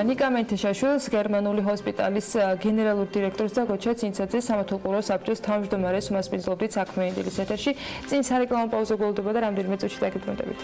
S1: ნიკა მენთეშაშვილს გერმანული ჰოსპიტალის გენერალურ დირექტორს და გოჩა ცინცაძეს სამართალყურო საბჭოს თავმჯდომარეს უმასპინძლობდით საქმიანი დილის ეთერში. წინ სარეკლამო პაუზა გულდება და რამდენიმე წუთში დაგიბრუნდებით.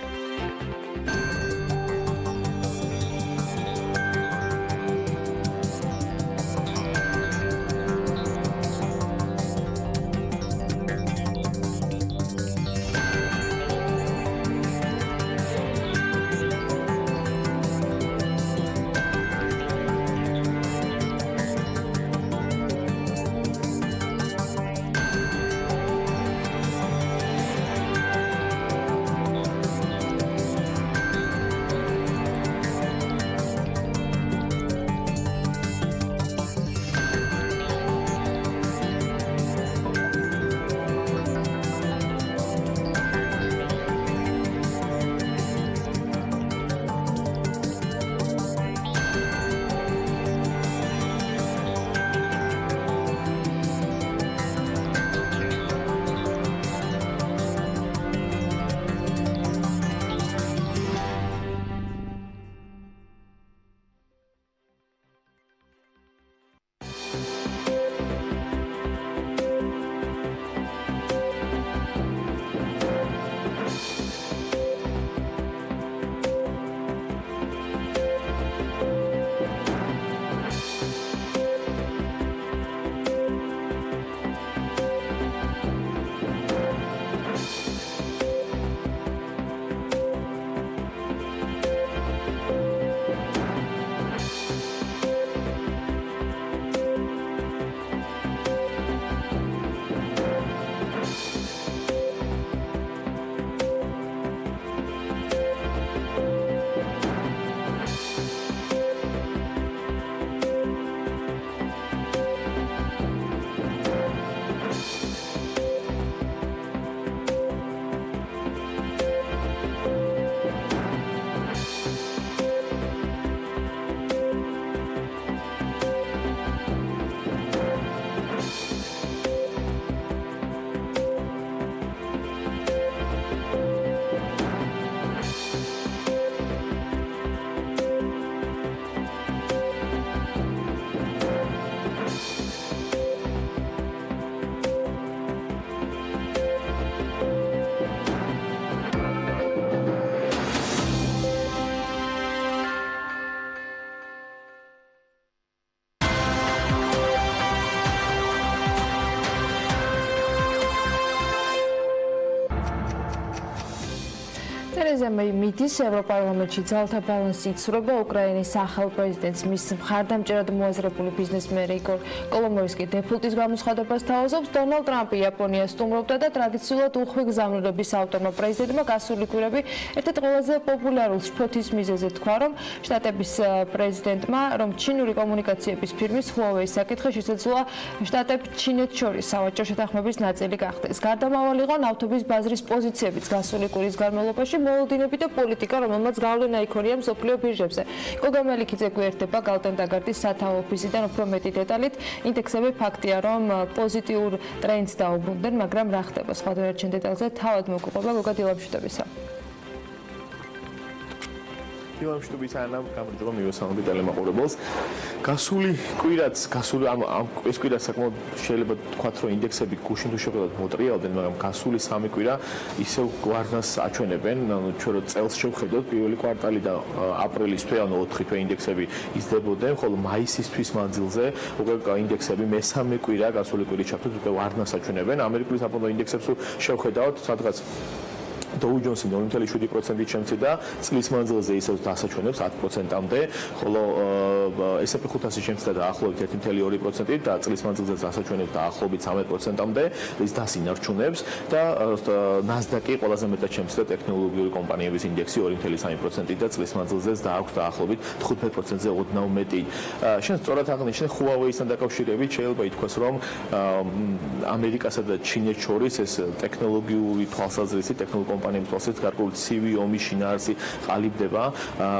S1: ტერეზა მეი მიდის ევროპარლამენტში ძალთა ბალანსი იცვლება უკრაინის ახალ პრეზიდენტს მის მხარდამჭერად მოაზრებული ბიზნესმენი იგორ კოლომოისკი დეფოლტის გამოცხადებას თავაზობს. დონალდ ტრამპი იაპონიას სტუმრობდა და ტრადიციულად უხვი გზავნილების ავტორმა პრეზიდენტმა გასული კვირები ერთ-ერთ ყველაზე პოპულარულ შფოთის მიზეზზე თქვა, რომ შტატების პრეზიდენტმა რომ ჩინური კომუნიკაციების ფირმის Huawei-ის საკითხი შესაძლოა შტატებს ჩინეთს შორის სავაჭრო შეთანხმების ნაწილი გახდეს. გარდამავალი იყო ნავთობის ბაზრის პოზიციებიც გასული კვირის განმავლობაში მოლოდინები და პოლიტიკა, რომელმაც გავლენა იქონია მსოფლიო ბირჟებზე. გოგა მელიქიძე გვერდება გალტენ დაგარდის სათავო ოფისიდან უფრო მეტი დეტალით. ინდექსები ფაქტია, რომ პოზიტიურ ტრენდს დაუბრუნდნენ, მაგრამ რა ხდება სხვა დარჩენ დეტალზე თავად მოგყვება გოგა დილამშვიდობისა.
S2: დილამშვიდობის ანამ გამარჯობა მივესალმები ტელემაყურებელს. გასული კვირაც, ეს კვირა საკმაოდ შეიძლება თქვათ, რომ ინდექსები გუშინ თუ შეგვიძლია მოტრიალდნენ, მაგრამ გასული სამი კვირა ისევ გვარნას აჩვენებენ. ჩვენ რო წელს შევხედოთ, პირველი კვარტალი და აპრილის თვე, ანუ 4 თვე ინდექსები იზრდებოდნენ, ხოლო მაისისთვის მანძილზე უკვე ინდექსები მესამე კვირა გასული კვირის ჩათვლით უკვე ვარნას აჩვენებენ. ამერიკული საფონდო ინდექსებს შევხედავთ, სადღაც Dow Jones 0.7%-ით შემცირდა, წლის მანძილზე ისევ დასაჩვენებს 10%-მდე, ხოლო S&P 500 შემცირდა დაახლოებით 1.2%-ით და წლის მანძილზე დასაჩვენებს დაახლოებით 13%-მდე, ის დასინარჩუნებს და NASDAQ-ი ყველაზე მეტად შემცირდა ტექნოლოგიური კომპანიების ინდექსი 2.3%-ით და წლის მანძილზე დააქვს დაახლოებით 15%-ზე ოდნავ მეტი. შენ სწორად აღნიშნე Huawei-სთან დაკავშირებით შეიძლება ითქვას, რომ ამერიკასა და ჩინეთს შორის ეს ტექნოლოგიური თვალსაზრისით ტექნოლოგიური კომპანიების თვალსაზრისით გარკვეული ცივი ომის შინაარსი ყალიბდება.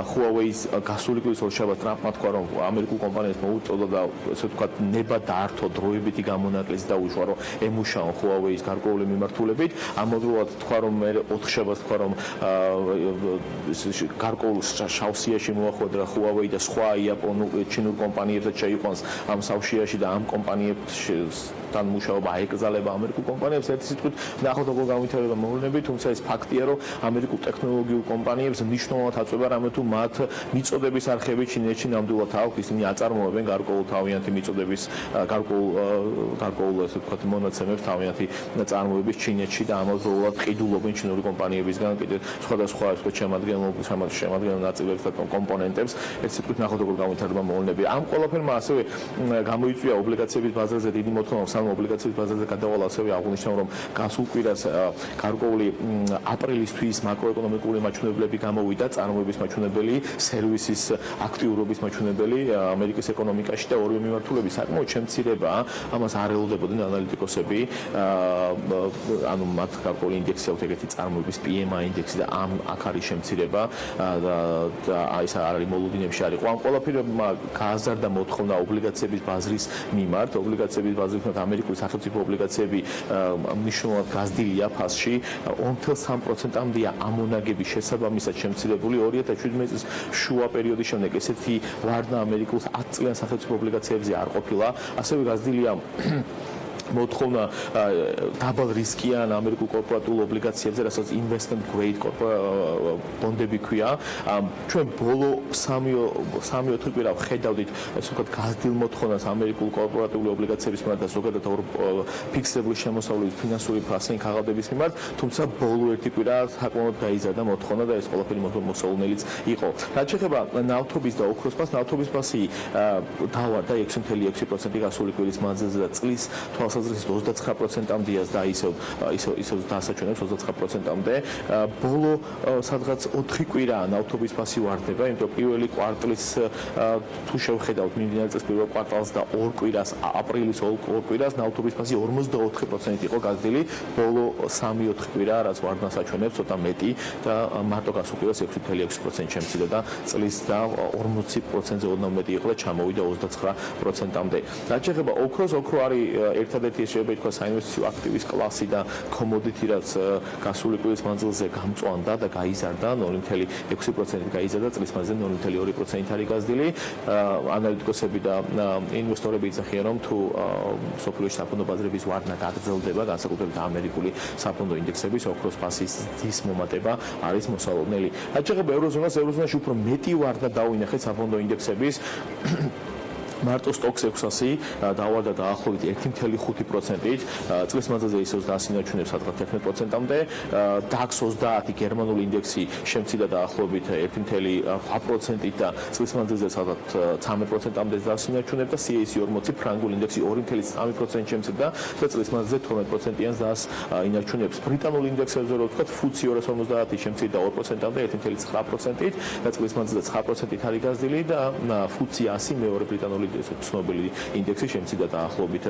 S2: Huawei-ის გასული კვირის ორშაბათს ტრამპმა თქვა, რომ ამერიკულ კომპანიებს მოუწოდა და ესე ვთქვათ ნება დაართო დროებითი გამონაკლისი და უშვა, რომ ემუშაონ Huawei-ის გარკვეული მიმართულებით. ამავდროულად თქვა, რომ მე 4 შაბათს თქვა, რომ გარკვეულ შავსიაში მოახვედრა Huawei და სხვა იაპონურ ჩინურ კომპანიებსაც შეიყვანს ამ სავშიაში და ამ კომპანიებს თან მუშაობა აეკრძალება ამერიკულ კომპანიებს. ერთი სიტყვით ნახოთ როგორ განვითარდება მოვლენები, თუმცა ეს ფაქტია, რომ ამერიკულ ტექნოლოგიურ კომპანიებს მნიშვნელოვნად აწვება რამე თუ მათ მიწოდების არხები ჩინეთში ნამდვილად აქვს, ისინი აწარმოებენ გარკვეულ თავიანთი მიწოდების გარკვეულ ესე ვთქვათ მონაცემებს თავიანთი წარმოების ჩინეთში და ამავდროულად ყიდულობენ ჩინური კომპანიებისგან კიდევ სხვადასხვა ასე ვთქვათ შემადგენელ ნაწილებს და კომპონენტებს. ერთი სიტყვით ნახოთ როგორ განვითარდება მოვლენები. ამ ყველაფერმა ასევე გამოიწვია ობლიგაციების ბაზარზე დიდი მოთხოვნა ობლიგაციების ბაზარზე გადავალ ასევე აღნიშნავ, რომ გასულ კვირას გარკვეული აპრილისთვის მაკროეკონომიკური მაჩვენებლები გამოვიდა, წარმოების მაჩვენებელი, სერვისის აქტიურობის მაჩვენებელი ამერიკის ეკონომიკაში და ორივე მიმართულების საკმაოდ შემცირება, ამას არ ელოდებოდნენ ანალიტიკოსები, ანუ მათ გარკვეული ინდექსი აქვს ეგეთი წარმოების PMI ინდექსი და აქ არის შემცირება და ეს არის მოლოდინებში არ იყო. ამ ყველაფერმა გააზარდა მოთხოვნა ობლიგაციების ბაზრის მიმართ, ობლიგაციების ბაზრის მიმართ ამერიკული სახელმწიფო ობლიგაციები მნიშვნელოვნად გაზრდილია ფასში 2.3%-მდეა ამონაგების შესაბამისად შემცირებული 2017 წლის შუა პერიოდის შემდეგ ესეთი ვარნა ამერიკულ 10 წლიან სახელმწიფო ობლიგაციებზე არ ყოფილა, ასევე გაზრდილია მოთხოვნა დაბალ რისკიან ამერიკულ კორპორატულ ობლიგაციებზე, რასაც investment grade ბონდები ქვია. ჩვენ ბოლო 3-4 კვირა ხედავდით ესე ვთქვათ გაზრდილ მოთხოვნას ამერიკულ კორპორატული ობლიგაციების მიმართ და ზოგადად ფიქსირებული შემოსავლების ფინანსური ფასენის აღავდების მიმართ, თუმცა ბოლო ერთი კვირა საკმაოდ გაიზარდა მოთხოვნა და ეს ყველაფერი მოსავალნელიც იყო. რაც შეეხება ნავთობის და ოქროს ფასს, ნავთობის ფასი დავარდა 6.6% გასული კვირის მანძილზე და წლის თვალსაზრისით 29%-მდეა და ისევ დასაჩვენებს 29%-მდე. ბოლო სადღაც 4 კვირა ნავთობის ფასი ვარდება, იმიტომ პირველი კვარტლის თუ შევხედავთ მიმდინარე წლის პირველ კვარტალს და 2 კვირას, აპრილის 2 კვირას ნავთობის ფასი 44% იყო გაზრდილი, ბოლო 3-4 კვირა რაც ვარდნას აჩვენებს ცოტა მეტი და მარტო გასულ კვირას 6.6% შემცირდა და წლის და 40%-ზე ოდნავ მეტი იყო და ჩამოვიდა 29%-მდე. რაც შეეხება ოქროს, ოქრო არის ერთადერთი შეიძლება ითქვას საინვესტიციო აქტივის კლასი და კომოდიტი, რაც გასული კვირის მანძილზე გამწვანდა და გაიზარდა 0.6%-ით გაიზარდა, წლის მანძილზე 0.2%-ით არის გაზრდილი. ანალიტიკოსები და ინვესტორები იძახიან, რომ თუ სოფლიოში საფონდო ბაზრების ვარდნა გაგრძელდება, განსაკუთრებით ამერიკული საფონდო ინდექსების ოქროს ფასის დის მომატება არის მოსალოდნელი. რაც შეეხება ევროზონას, ევროზონაში უფრო მეტი ვარდნა დაუინახეთ საფონდო ინდექსების მარტო სტოკს 600 დავარდა დაახლოებით 1.5%-ით, წლის მანძილზე ისევ დაასინარჩუნებს სადღაც 11%-მდე, DAX 30 გერმანული ინდექსი შემცირდა დაახლოებით 1.8%-ით და წლის მანძილზე სადღაც 13%-მდე დაასინარჩუნებს და CAC 40 ფრანგული ინდექსი 2.3% შემცირდა და წლის მანძილზე 12%-იან დას ინარჩუნებს. ბრიტანული ინდექსებზე რო ვთქვათ, FTSE 250 შემცირდა 2%-მდე 1.9%-ით და წლის მანძილზე 9%-ით არის გაზრდილი და FTSE 100 მეორე ბრიტანული ცნობილი ინდექსი შემცირდა დაახლოებით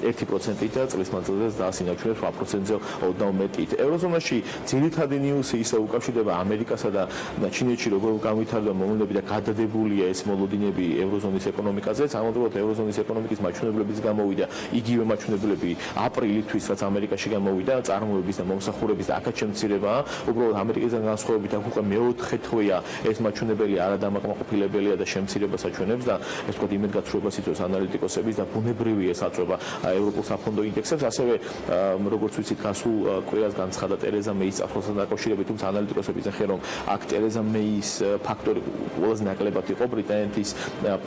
S2: 1%-ით და წლის მანძილზე დაასინარჩუნებს 8%-ზე ოდნავ მეტით. ევროზონაში ძირითადი ნიუსი ისე უკავშირდება ამერიკასა და ჩინეთში, როგორ განვითარდება მოვლენები და გადადებულია ეს მოლოდინები ევროზონის ეკონომიკაზე. ამავდროულად ევროზონის ეკონომიკის მაჩვენებლებიც გამოვიდა იგივე მაჩვენებლები აპრილისთვის, რაც ამერიკაში გამოვიდა, წარმოების და მომსახურების და აქაც შემცირებაა. უბრალოდ ამერიკასთან განსხვავებით აქ უკვე მეოთხე თვეა ეს მაჩვენებელი არადამაკმაყოფილებელია და შემცირებას აჩვენებს და ეს თქო იმედგაცრუებას იწვევს ანალიტიკოსების და ბუნებრივია ეს აწვევა ევროპულ საფონდო ინდექსებს. ასევე როგორც ვიცით, გასულ კვირას განცხადა ტერეზა მეის წასვლასთან დაკავშირებით, თუმცა ანალიტიკოსები ეხება რომ აქ ტერეზა მეის ფაქტორი ყველაზე ნაკლებად იყო ბრიტანეთის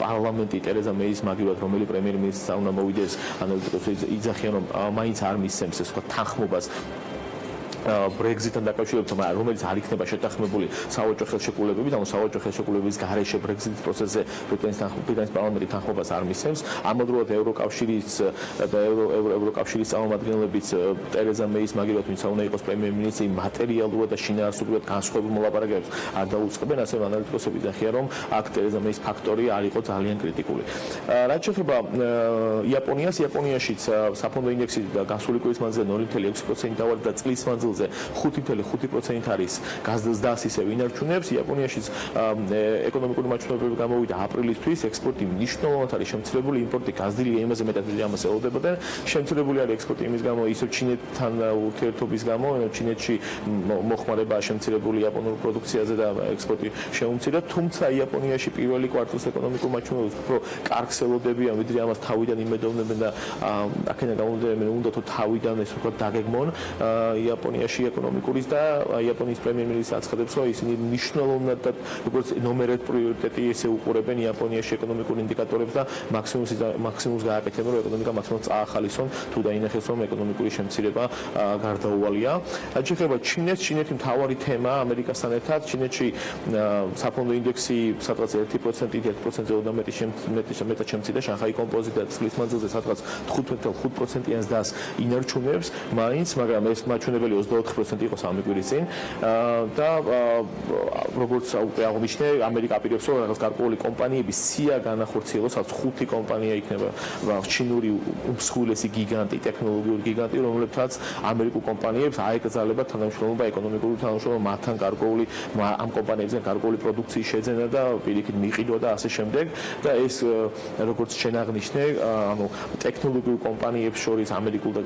S2: პარლამენტი ტერეზა მეის მაგივრად რომელი პრემიერ-მინისტრს უნდა მოვიდეს, ანალიტიკოსები იძახიან რომ მაინც არ მისცემს ეს თქო თანხმობას Brexit-თან დაკავშირებით, რომელიც არ იქნება შეთანხმებული სავაჭრო ხელშეკრულებებით, ანუ სავაჭრო ხელშეკრულების გარეშე Brexit-ის პროცესზე ბრიტანეთის პარლამენტი თანხმობას არ მისცემს. ამავდროულად ევროკავშირის და ევროკავშირის წარმომადგენლებიც ტერეზა მეის მაგივრად, ვინც უნდა იყოს პრემიერ-მინისტრი, მატერიალურად და შინაარსობრივად განსხვავებულ მოლაპარაკებებს არ დაუწყებენ, ასევე ანალიტიკოსები იძახიან, რომ აქ ტერეზა მეის ფაქტორი არ იყო ძალიან კრიტიკული. რაც შეეხება იაპონიას, იაპონიაშიც საფონდო ინდექსი გასული კვირის მანძილზე 0.6% დავარდა და წლის მანძილზე 5.5% არის გაზრდას ისევ ინარჩუნებს. იაპონიაშიც ეკონომიკური მაჩვენებლები გამოვიდა აპრილისთვის, ექსპორტი მნიშვნელოვნად არის შემცირებული, იმპორტი გაზრდილია იმაზე მეტად, ვიდრე ამას ელოდებოდნენ. შემცირებული არის ექსპორტი იმის გამო, ისევ ჩინეთთან ურთიერთობის გამო, ჩინეთში მოხმარებაა შემცირებული იაპონურ პროდუქციაზე და ექსპორტი შეუმცირდა, თუმცა იაპონიაში პირველი კვარტალის ეკონომიკურ მაჩვენებლებს უფრო კარგს ელოდებიან, ვიდრე ამას თავიდან იმედოვნებენ და აქედან გამომდინარე უნდა თუ თავიდან ეს უფრო დაგეგმონ იაპონიაში ეკონომიკურის და იაპონიის პრემიერ-მინისტრი აცხადებს, რომ ისინი მნიშვნელოვნად და როგორც ნომერ 1 პრიორიტეტი ესე უყურებენ იაპონიაში ეკონომიკურ ინდიკატორებს და მაქსიმუმს გააკეთებენ, რომ ეკონომიკა მაქსიმალურად წაახალისონ, თუ დაინახეს, რომ ეკონომიკური შემცირება გარდაუვალია. რაც შეეხება ჩინეთს, ჩინეთი მთავარი თემაა ამერიკასთან ერთად. ჩინეთში საფონდო ინდექსი სადღაც 1%-ზე ოდნავ მეტად შემცირდა, შანხაი კომპოზიტა წლის მანძილზე სადღაც 5.5%-იან დას ინარჩუნებს, მაინც, მაგრამ ეს მაჩვენებელი 24% იყო სამი კვირის წინ და როგორც უკვე აღნიშნე, ამერიკა აპირებს, რომ რაღაც გარკვეული კომპანიების სია განახორციელოს, რაც 5 კომპანია იქნება ჩინური უმსხვილესი გიგანტი, ტექნოლოგიური გიგანტი, რომლებთაც ამერიკულ კომპანიებს აეკრძალება თანამშრომლობა, ეკონომიკური თანამშრომლობა, მათთან გარკვეული ამ კომპანიებთან გარკვეული პროდუქციის შეძენა და პირიქით მიყიდვა და ასე შემდეგ და ეს როგორც შენ აღნიშნე, ანუ ტექნოლოგიურ კომპანიებს შორის ამერიკულ და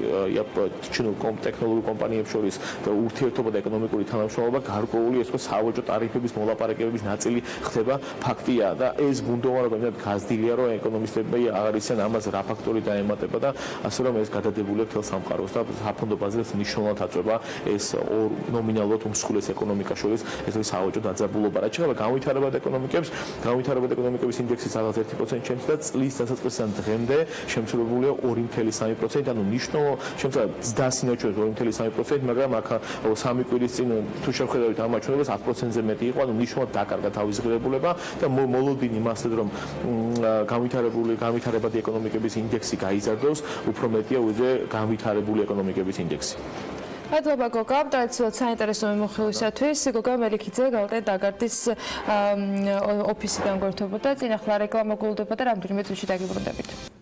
S2: ჩინურ ტექნოლოგიურ კომპანიებს შორის ურთიერთობა და ეკონომიკური თანამშრომლობა გარკვეული ეს სავაჭრო ტარიფების მოლაპარაკებების ნაწილი ხდება ფაქტია და ეს ბუნდოვანება იმდენად გაზრდილია, რომ ეკონომისტები აღარ იციან ამას რა ფაქტორი დაემატება და ასე რომ ეს გადადებულია მთელ სამყაროს და საფონდო ბაზრებს მნიშვნელოვნად აწვევა ეს ნომინალურად უმსხვილეს ეკონომიკას შორის ეს სავაჭრო დაძაბულობა. რაც შეეხება განვითარებად ეკონომიკების ინდექსი სადღაც 1% შემცირდა, წლის დასაწყისიდან დღემდე შემცირებულია 2.3%, ანუ მნიშვნელოვნად შემცირდა დასინარჩუნებს 2.3%, მაგრამ აქ სამი კვირის წინ თუ შევხედავთ ამ მაჩვენებლებს 10%-ზე მეტი იყო, ანუ მნიშვნელოვნად დაკარგა თავის ღირებულება და მოლოდინი მასწრად რომ განვითარებადი ეკონომიკების ინდექსი გაიზარდოს, უფრო მეტია ვიდრე განვითარებული ეკონომიკების ინდექსი.
S1: მადლობა გოგა, ტრადიციულად საინტერესო მიმოხილვისათვის. გოგა მელიქიძე გალტენ დაგარდის ოფისიდან გვერდებოდა, წინ ახლა რეკლამა გულდება და რამდენიმე წუთში დაგიბრუნდებით.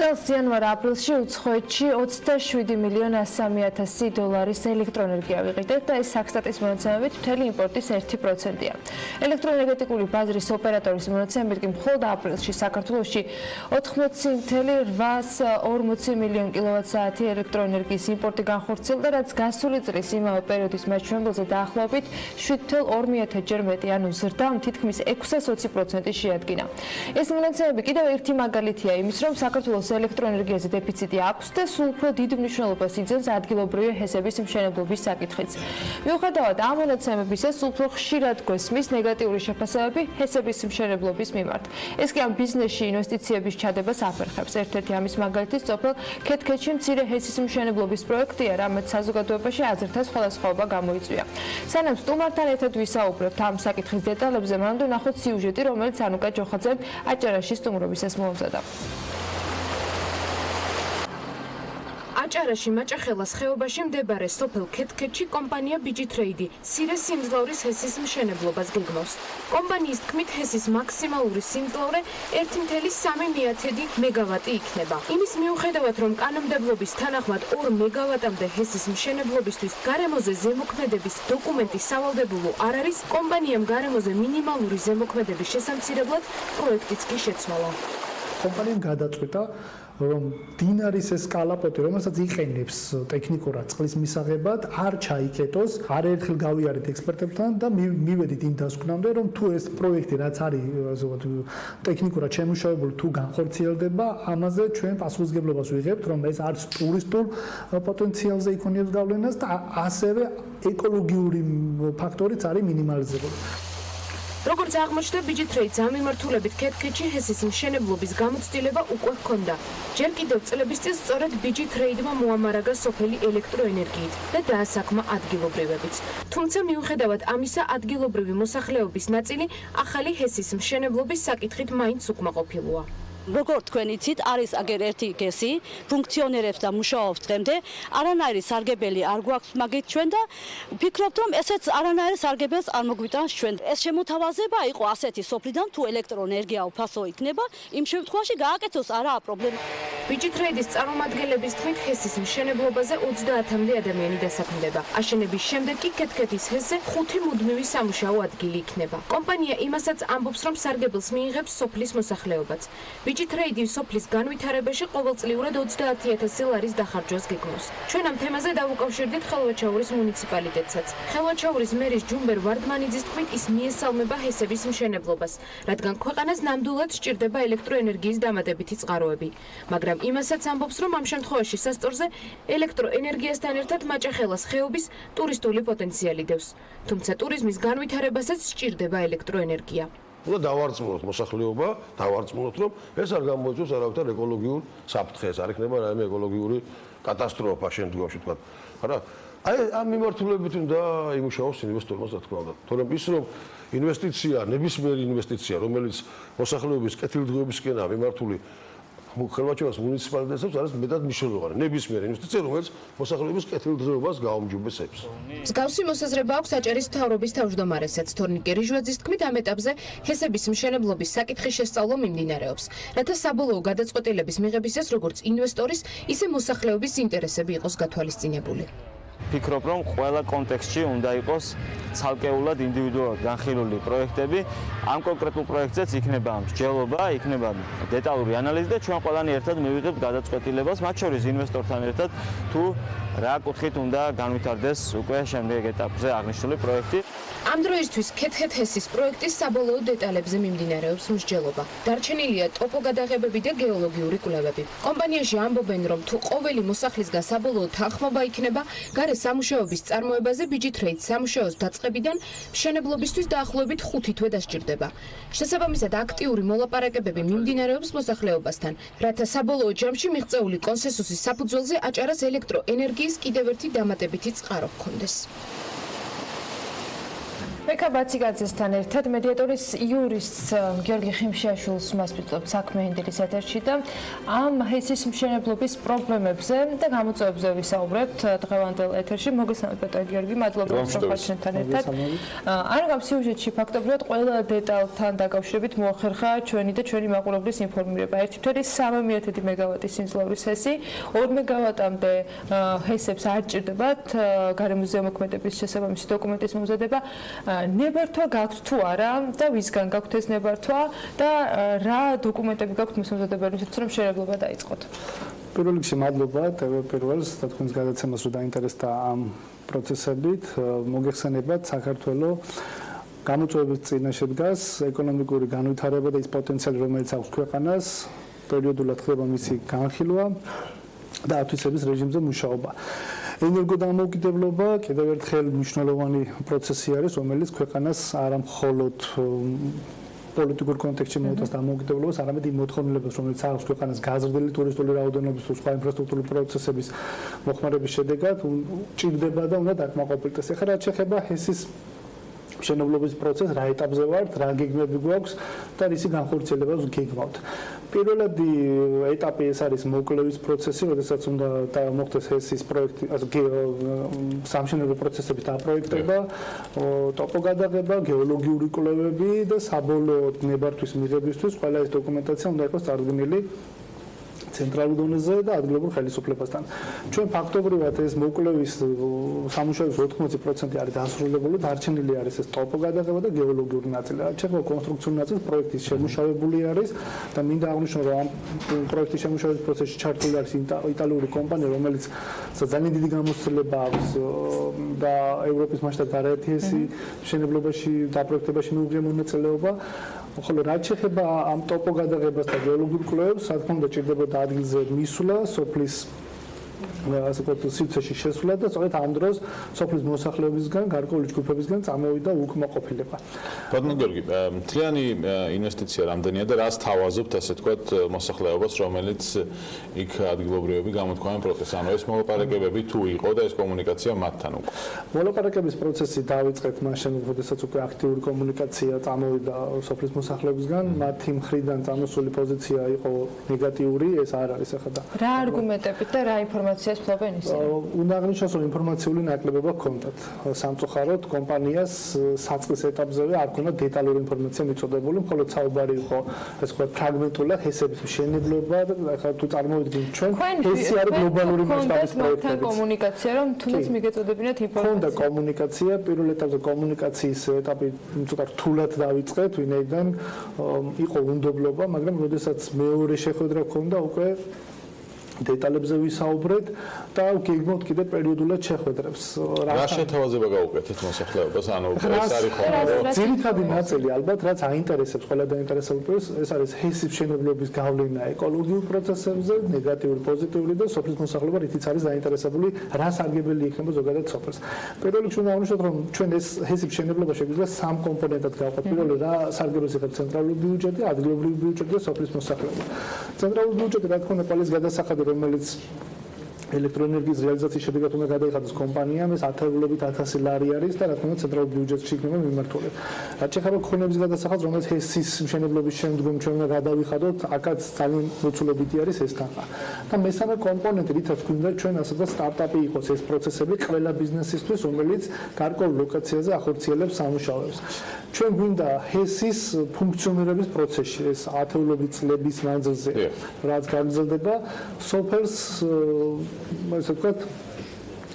S1: წელს იანვარ-აპრილში უცხოეთში 27.100.000 დოლარის ელექტროენერგია ვიყიდეთ და ეს საქსტატის მონაცემებით მთელი იმპორტის 1%-ია. ელექტროენერგეტიკული ბაზრის ოპერატორის მონაცემებით კი მხოლოდ აპრილში საქართველოში 80.840 მილიონი კილოვატ-საათი ელექტროენერგიის იმპორტი განხორციელდა, რაც გასული წლის იმავე პერიოდის მაჩვენებელზე დაახლოებით 7.2-ჯერ მეტი, ანუ ზრდა თითქმის 620% შეადგინა. ეს მონაცემები კიდევ ერთი მაგალითია იმის, რომ საქართველოს ელექტროენერგიაზე დეფიციტი აქვს და სულ უფრო დიდ მნიშვნელობას იძენს ადგილობრივი ჰესების მშენებლობის საკითხიც. მიუხედავად ამ მონაცემებისა, სულ უფრო ხშირად გვესმის ნეგატიური შეფასებები ჰესების მშენებლობის მიმართ. ეს კი ამ ბიზნესში ინვესტიციების ჩადებას აფერხებს. ერთ-ერთი ამის მაგალითი სოფელ ქეთქეთში მცირე ჰესის მშენებლობის პროექტია, რამაც საზოგადოებაში აზრთა სხვადასხვაობა გამოიწვია. სანამ სტუმართან ერთად ვისაუბრებთ ამ საკითხის დეტალებზე, მანამდე ნახოთ სიუჟეტი, რომელიც ანუკა ჯოხაძემ აჭარაში სტუმრობისას მოამზადა.
S5: აჭარაში მაჭახელას ხეობაში მდებარე სოფელ ქეთქეთში კომპანია ბიჯითრეიდი მცირე სიმძლავრის ჰესის მშენებლობას გეგმავს. კომპანიის თქმით, ჰესის მაქსიმალური სიმძლავრე 1,3 მეგავატი იქნება. იმის მიუხედავად, რომ კანონმდებლობის თანახმად 2 მეგავატამდე ჰესის მშენებლობისთვის გარემოზე ზემოქმედების დოკუმენტი სავალდებულო არ არის, კომპანიამ გარემოზე მინიმალური ზემოქმედების შესამცირებლად პროექტიც კი შეცვალა.
S22: კომპანიამ გადაწყვეტა რომ დინარის ეს კალაპოტი, რომელსაც იყენებს ტექნიკურად წყლის მისაღებად, არ ჩაიკეტოს, არაერთხელ გავიარეთ ექსპერტებთან და მივედით იმ დასკვნამდე, რომ თუ ეს პროექტი რაც არის ტექნიკურად შემუშავებული, თუ განხორციელდება, ამაზე ჩვენ პასუხისმგებლობას ვიღებთ, რომ ეს არც ტურისტულ პოტენციალზე იქონიებს გავლენას და ასევე ეკოლოგიური ფაქტორიც არის მინიმალიზებული.
S5: როგორც აღმოჩნდა, ბიჯითრეიდს ამ მიმართულებით ქეთქეთში ჰესის მშენებლობის გამოცდილება უკვე ჰქონდა. ჯერ კიდევ წლების წინ სწორედ ბიჯითრეიდმა მოამარაგა სოფელი ელექტროენერგიით და დაასაქმა ადგილობრივებიც. თუმცა მიუხედავად ამისა, ადგილობრივი მოსახლეობის ნაწილი ახალი ჰესის მშენებლობის საკითხით მაინც უკმაყოფილოა.
S23: როგორც თქვენ იცით, არის აგერ ერთი ჰესი, ფუნქციონირებს და მუშაობს დღემდე. არანაირი სარგებელი არ გვაქვს მაგით ჩვენ და ვფიქრობთ, რომ ესეც არანაირი სარგებელს არ მოგვიტანს ჩვენ. ეს შემოთავაზება იყო ასეთი სოფლიდან, თუ ელექტროენერგია უფასო იქნება, იმ შემთხვევაში გააკეთოს არაა პრობლემა.
S5: ბიჯითრეიდის წარმომადგენლების თქმით, ჰესის მშენებლობაზე 30-მდე ადამიანი დასაქმდება. აშენების შემდეგ კი ქეთქეთის ჰესზე 5 მუდმივი სამუშაო ადგილი იქნება. კომპანია იმასაც ამბობს, რომ სარგებელს მიიღებს სოფლის მოსახლეობაც. ბიჯითრეიდი სოფლის განვითარებაში ყოველწლიურად 30,000 ლარის დახარჯვას გეგმავს. ჩვენ ამ თემაზე დავუკავშირდით ხელვაჩაურის მუნიციპალიტეტსაც. ხელვაჩაურის მერის ჯუმბერ ვარდმანიძის თქმით, ის მიესალმება ჰესების მშენებლობას, რადგან ქვეყანას ნამდვილად სჭირდება ელექტროენერგიის დამატებითი წყაროები. მაგრამ იმასაც ამბობს, რომ ამ შემთხვევაში სასწორზე ელექტროენერგიასთან ერთად მაჭახელას ხეობის ტურისტული პოტენციალი დევს. თუმცა ტურიზმის განვითარებასაც სჭირდება ელექტროენერგია.
S24: უნდა დავარწმუნოთ მოსახლეობა, დავარწმუნოთ, რომ ეს არ გამოიწვევს არავითარ ეკოლოგიურ საფრთხეს, არ იქნება რაიმე ეკოლოგიური კატასტროფა შემდგომში თქვა. არა? აი ამ მიმართულებით უნდა იმუშაოს ინვესტორმა, რა თქმა უნდა. თორემ ის რომ ინვესტიცია, ნებისმიერი ინვესტიცია, რომელიც მოსახლეობის კეთილდღეობისკენაა მიმართული ხელვაჩაურის მუნიციპალიტეტებს არის მეტად მნიშვნელოვანი. ნებისმიერი ინვესტიცია, რომელიც მოსახლეობის კეთილდღეობას გააუმჯობესებს.
S5: მსგავსი მოსაზრება აქვს აჭარის მთავრობის თავმჯდომარესაც. თორნიკე რიჟვაძის თქმით, ამ ეტაპზე ჰესების მშენებლობის საკითხის შესწავლა მიმდინარეობს, რათა საბოლოო გადაწყვეტილების მიღებისას როგორც ინვესტორის, ისე მოსახლეობის ინტერესები იყოს გათვალისწინებული.
S25: ვფიქრობ, რომ ყველა კონტექსტში უნდა იყოს ცალკეულად ინდივიდუალურად განხილული პროექტები. ამ კონკრეტულ პროექტზეც იქნება მსჯელობა, იქნება დეტალური ანალიზი და ჩვენ ყველანი ერთად მივიღებთ გადაწყვეტილებას, მათ შორის ინვესტორთან ერთად, თუ რა კუთხით უნდა განვითარდეს უკვე შემდგომ ეტაპზე აღნიშნული პროექტი.
S5: ამ დროისთვის ქეთქეთ-ჰესის პროექტის საბოლოო დეტალებზე მიმდინარეობს მსჯელობა. დარჩენილია ტოპოგადაღებები და გეოლოგიური კვლევები. კომპანიაში ამბობენ, რომ თუ ყოველი მოსახლისგან საბოლოო თანხმობა იქნება, გარე სამუშაოების წარმოებაზე ბიჯითრეიდს სამუშაოს დაწყებიდან მშენებლობისთვის დაახლოებით 5 თვე დასჭირდება. შესაბამისად, აქტიური მოლაპარაკებები მიმდინარეობს მოსახლეობასთან, რათა საბოლოო ჯამში მიღწეული კონსენსუსის საფუძველზე აჭარას ელექტროენერგიის კიდევ ერთი დამატებითი წყარო ჰქონდეს.
S1: მეკაბაციგაძესთან ერთად მედიატორის იურისტს გიორგი ხიმშიაშვილს მასპინძლობთ საქმიანი დილის ეთერში და ამ ჰესის მშენებლობის პრობლემებზე და გამოწვევებზე ვისაუბრებთ დღევანდელ ეთერში. მოგესალმებით ბატონო გიორგი, მადლობა რომ ხარჯნებთან ერთად. ანუ ამ სიუჟეტში ფაქტობრივად ყველა დეტალთან დაკავშირებით მოახერხა ჩვენი და ჩვენი მაყურებლის ინფორმირება. 1,3 მეგავატი სიმძლავრის ჰესი, 2 მეგავატამდე ჰესებს არ ჭირდებათ გარემოზემოქმედების შესაბამისი დოკუმენტის მომზადება. ნებართვა გაქვთ თუ არა და ვისგან გაქვთ ეს ნებართვა და რა დოკუმენტები გაქვთ მოსამზადებელისთვის რომ მშენებლობა დაიწყოთ.
S22: პირველ რიგში მადლობა ტელეპირველს და თქვენს გადაცემას რომ დაინტერესდა ამ პროცესებით. მოგეხსენებათ საქართველოს გამოწვევების წინაშე დგას ეკონომიკური განვითარება და ის პოტენციალი რომელიც აქვს ქვეყანას პერიოდულად ხდება მისი განხილვა და ათვისების რეჟიმზე მუშაობა. ენერგოდამოუკიდებლობა კიდევ ერთხელ მნიშვნელოვანი პროცესი არის, რომელიც ქვეყანას არა მხოლოდ პოლიტიკურ კონტექსტში მოუწევს დამოუკიდებლობას, არამედ იმ მოთხოვნილებას, რომელიც აქვს ქვეყანას გაზრდილი ტურისტული რაოდენობის თუ სხვა ინფრასტრუქტურული პროცესების მოხმარების შედეგად, ჭირდება და უნდა დაკმაყოფილდეს. ეხლა რაც შეეხება ჰესის მშენებლობის პროცესს, რა ეტაპზე ვართ, რა გეგმები გვაქვს და რისი განხორციელებას გეგმავთ. პირველად ეტაპი ეს არის მოკლევის პროცესი, როდესაც უნდა მოხდეს ჰესის პროექტი, სამშენებლო პროცესების დაპროექტება, ტოპოგადაღება, გეოლოგიური კვლევები და საბოლოოდ ნებართვის მიღებისთვის ყველა ეს დოკუმენტაცია უნდა იყოს წარდგენილი ცენტრალურ დონეზე და ადგილობრივ ხელისუფლებასთან. ჩვენ ფაქტობრივად ეს მოკლევის სამუშაოების 80% არის დასრულებული, დარჩენილი არის ეს ტოპოგადაღება და გეოლოგიური ნაწილი. რაც შეეხება კონსტრუქციულ ნაწილს, პროექტი შემუშავებული არის და მინდა აღნიშნო, რომ ამ პროექტის შემუშავების პროცესში ჩართული არის იტალიური კომპანია, რომელიც ძალიან დიდი გამოცდილება აქვს და ევროპის მასშტაბით არაერთი ჰესი მშენებლობაში და პროექტებაში მიუღია მონაწილეობა. ხოლო რაც შეეხება ამ ტოპოგადაღებას და გეოლოგიურ კვლევებს, რა თქმა უნდა, ჭირდებოდა ადგილზე მისვლა, სოფლის ასე ვთქვათ, სივრცეში შესვლა და სწორედ ამ დროს სოფლის მოსახლეობისგან, გარკვეული ჯგუფებისგან წამოვიდა უკმაყოფილება.
S4: ბატონო გიორგი, მთლიანი ინვესტიცია რამდენია და რას თავაზობთ, ასე ვთქვათ, მოსახლეობას, რომელიც იქ ადგილობრივები გამოთქვამენ პროცესს, ანუ ეს მოლაპარაკებები თუ იყო და ეს კომუნიკაცია მათთან უკვე.
S22: მოლაპარაკების პროცესი დაიწყეთ მაშინ, როდესაც უკვე აქტიური კომუნიკაცია წამოვიდა სოფლის მოსახლეობისგან, მათი მხრიდან წამოსული პოზიცია იყო ნეგატიური, ეს არ არის ახლა და
S1: რა არგუმენტებით და რა ინფორმაციას ფლობენ ისინი?
S22: უნდა აღნიშნოს, რომ ინფორმაციული ნაკლებობა ჰქონდათ. სამწუხაროდ კომპანიას საწყის ეტაპზევე არ ჰქონდა დეტალური ინფორმაცია მიწოდებული, მხოლოდ საუბარი იყო ასე ვთქვათ ფრაგმენტულად ჰესების მშენებლობა და ახლა თუ წარმოვიდგინთ ჩვენ ჰესი არის გლობალური მასშტაბის პროექტები.
S1: კომუნიკაცია, რომ თუნდაც მიგეწოდებინათ ინფორმაცია.
S22: ჰქონდა კომუნიკაცია, პირველ ეტაპზე კომუნიკაციის ეტაპი ცოტა რთულად დავიწყეთ, ვინაიდან იყო უნდობლობა, მაგრამ როდესაც მეორე შეხვედრა ჰქონდა, უკვე დეტალებზე ვისაუბრეთ და გეგმავთ კიდე პერიოდულად შეხვედრებს.
S4: რა შეთავაზება გაუკეთეთ მოსახლეობას? ანუ ეს არის ხოლმე
S22: ძირითადი ნაწილი ალბათ, რაც აინტერესებს ყველა დაინტერესებულ პირს, ეს არის ჰესის მშენებლობის გავლენა ეკოლოგიურ პროცესებზე, ნეგატიური, პოზიტიური და სოფლის მოსახლეობა რითიც არის დაინტერესებული, რა სარგებელი იქნება ზოგადად სოფელს. პირველ რიგში უნდა აღნიშნოთ, რომ ჩვენ ეს ჰესის მშენებლობა შეგვიძლია სამ კომპონენტად გავყოთ. პირველი რა სარგებელს იღებს ცენტრალური ბიუჯეტი, ადგილობრივი ბიუჯეტი და სოფლის მოსახლეობა. ცენტრალური ბიუჯეტი რა თქმა უნდა ყველის გადასახადი, რომელიც ელექტროენერგიის რეალიზაციის შედეგად უნდა გადაიხადოს კომპანიამ, ეს ათეულობით 1000 ლარი არის და რა თქმა უნდა ცენტრალურ ბიუჯეტში იქნება მიმართული. რაც შეეხება ქონების გადასახადს, რომელიც ჰესის მშენებლობის შემდგომ ჩვენ უნდა გადავიხადოთ, აქაც ძალიან მოცულობითი არის ეს თანხა. და მესამე კომპონენტი, რითაც გვინდა ჩვენ ასე და სტარტაპი იყოს ეს პროცესები ყველა ბიზნესისთვის, რომელიც გარკვეულ ლოკაციაზე ახორციელებს სამუშაოებს. ჩვენ გვინდა ჰესის ფუნქციონირების პროცესში, ეს ათეულობით წლების მანძილზე, რაც გაგრძელდება, სოფელს ასე ვთქვათ,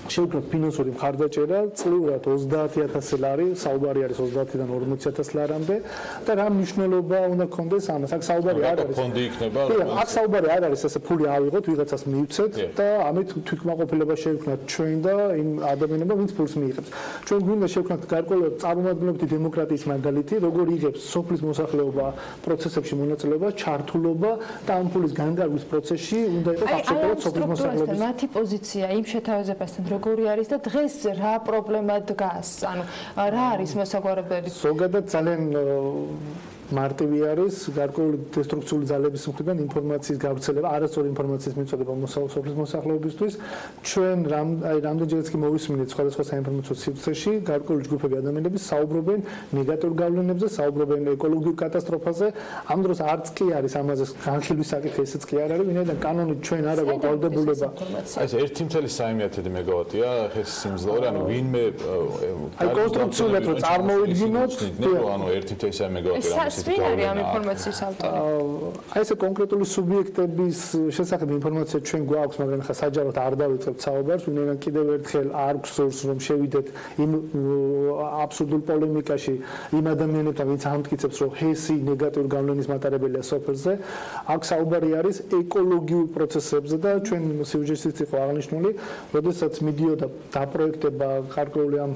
S22: შეუქმნათ ფინანსური მხარდაჭერა წლიურად 30000 ლარი, საუბარი არის 30-დან 40000 ლარამდე და რა მნიშვნელობა უნდა გქონდეს ამას? აქ საუბარი არ არის.
S4: ფონდი იქნება.
S22: აქ საუბარი არ არის ასე ფული ავიღოთ, ვიღაცას მივცეთ და ამით თვითმაყოფილება შევქმნათ ჩვენ და იმ ადამიანებმა, ვინც ფულს მიიღებს. ჩვენ გვინდა შევქმნათ გარკვეული წარმომადგენლობითი დემოკრატიის მაგალითი, როგორ იღებს სოფლის მოსახლეობა პროცესებში მონაწილეობა, ჩართულობა და ამ ფულის განკარგვის პროცესში უნდა იყოს აბსოლუტურად სოფლის მოსახლეობის.
S1: მათი პოზიცია იმ შეთავაზებასთან როგორი არის და დღეს რა პრობლემა დგას? ანუ რა არის მოსაგვარებელი?
S22: ზოგადად ძალიან მარტივი არის გარკვეული დესტრუქციული ძალების მხრიდან ინფორმაციის გავრცელება, არასწორი ინფორმაციის მიწოდება სოფლის მოსახლეობისთვის. ჩვენ რამდენჯერაც კი მოვისმინეთ სხვადასხვა საინფორმაციო სივრცეში, გარკვეული ჯგუფები ადამიანები საუბრობენ ნეგატიურ გავლენებზე, საუბრობენ ეკოლოგიურ კატასტროფაზე. ამ დროს არც კი არის ამაზე განხილვის საკითხი, ესეც კი არ არის, ვინაიდან კანონით ჩვენ არ აქვს ვალდებულება.
S4: ეს 1.3 მეგავატია ჰესის სიმძლავრე, ანუ ვინმე
S22: აი კონსტრუქციულად რო წარმოვიდგინოთ,
S4: ანუ 1.3 მეგავატი
S1: ვინ არის ამ ინფორმაციის ავტორი?
S22: აი ესე კონკრეტული სუბიექტების შესახებ ინფორმაცია ჩვენ გვაქვს, მაგრამ ხა საჯაროდ არ დავიწყებთ საუბარს, ვინაიდან კიდევ ერთხელ არ გსურს რომ შევიდეთ იმ აბსურდულ პოლემიკაში იმ ადამიანებთან, ვინც ამტკიცებს, რომ ჰესი ნეგატიური გავლენის მატარებელია სოფელზე. აქ საუბარი არის ეკოლოგიურ პროცესებზე და ჩვენ სიუჟეტშიც იყო აღნიშნული, როდესაც მიდიოდა დაპროექტება გარკვეული ამ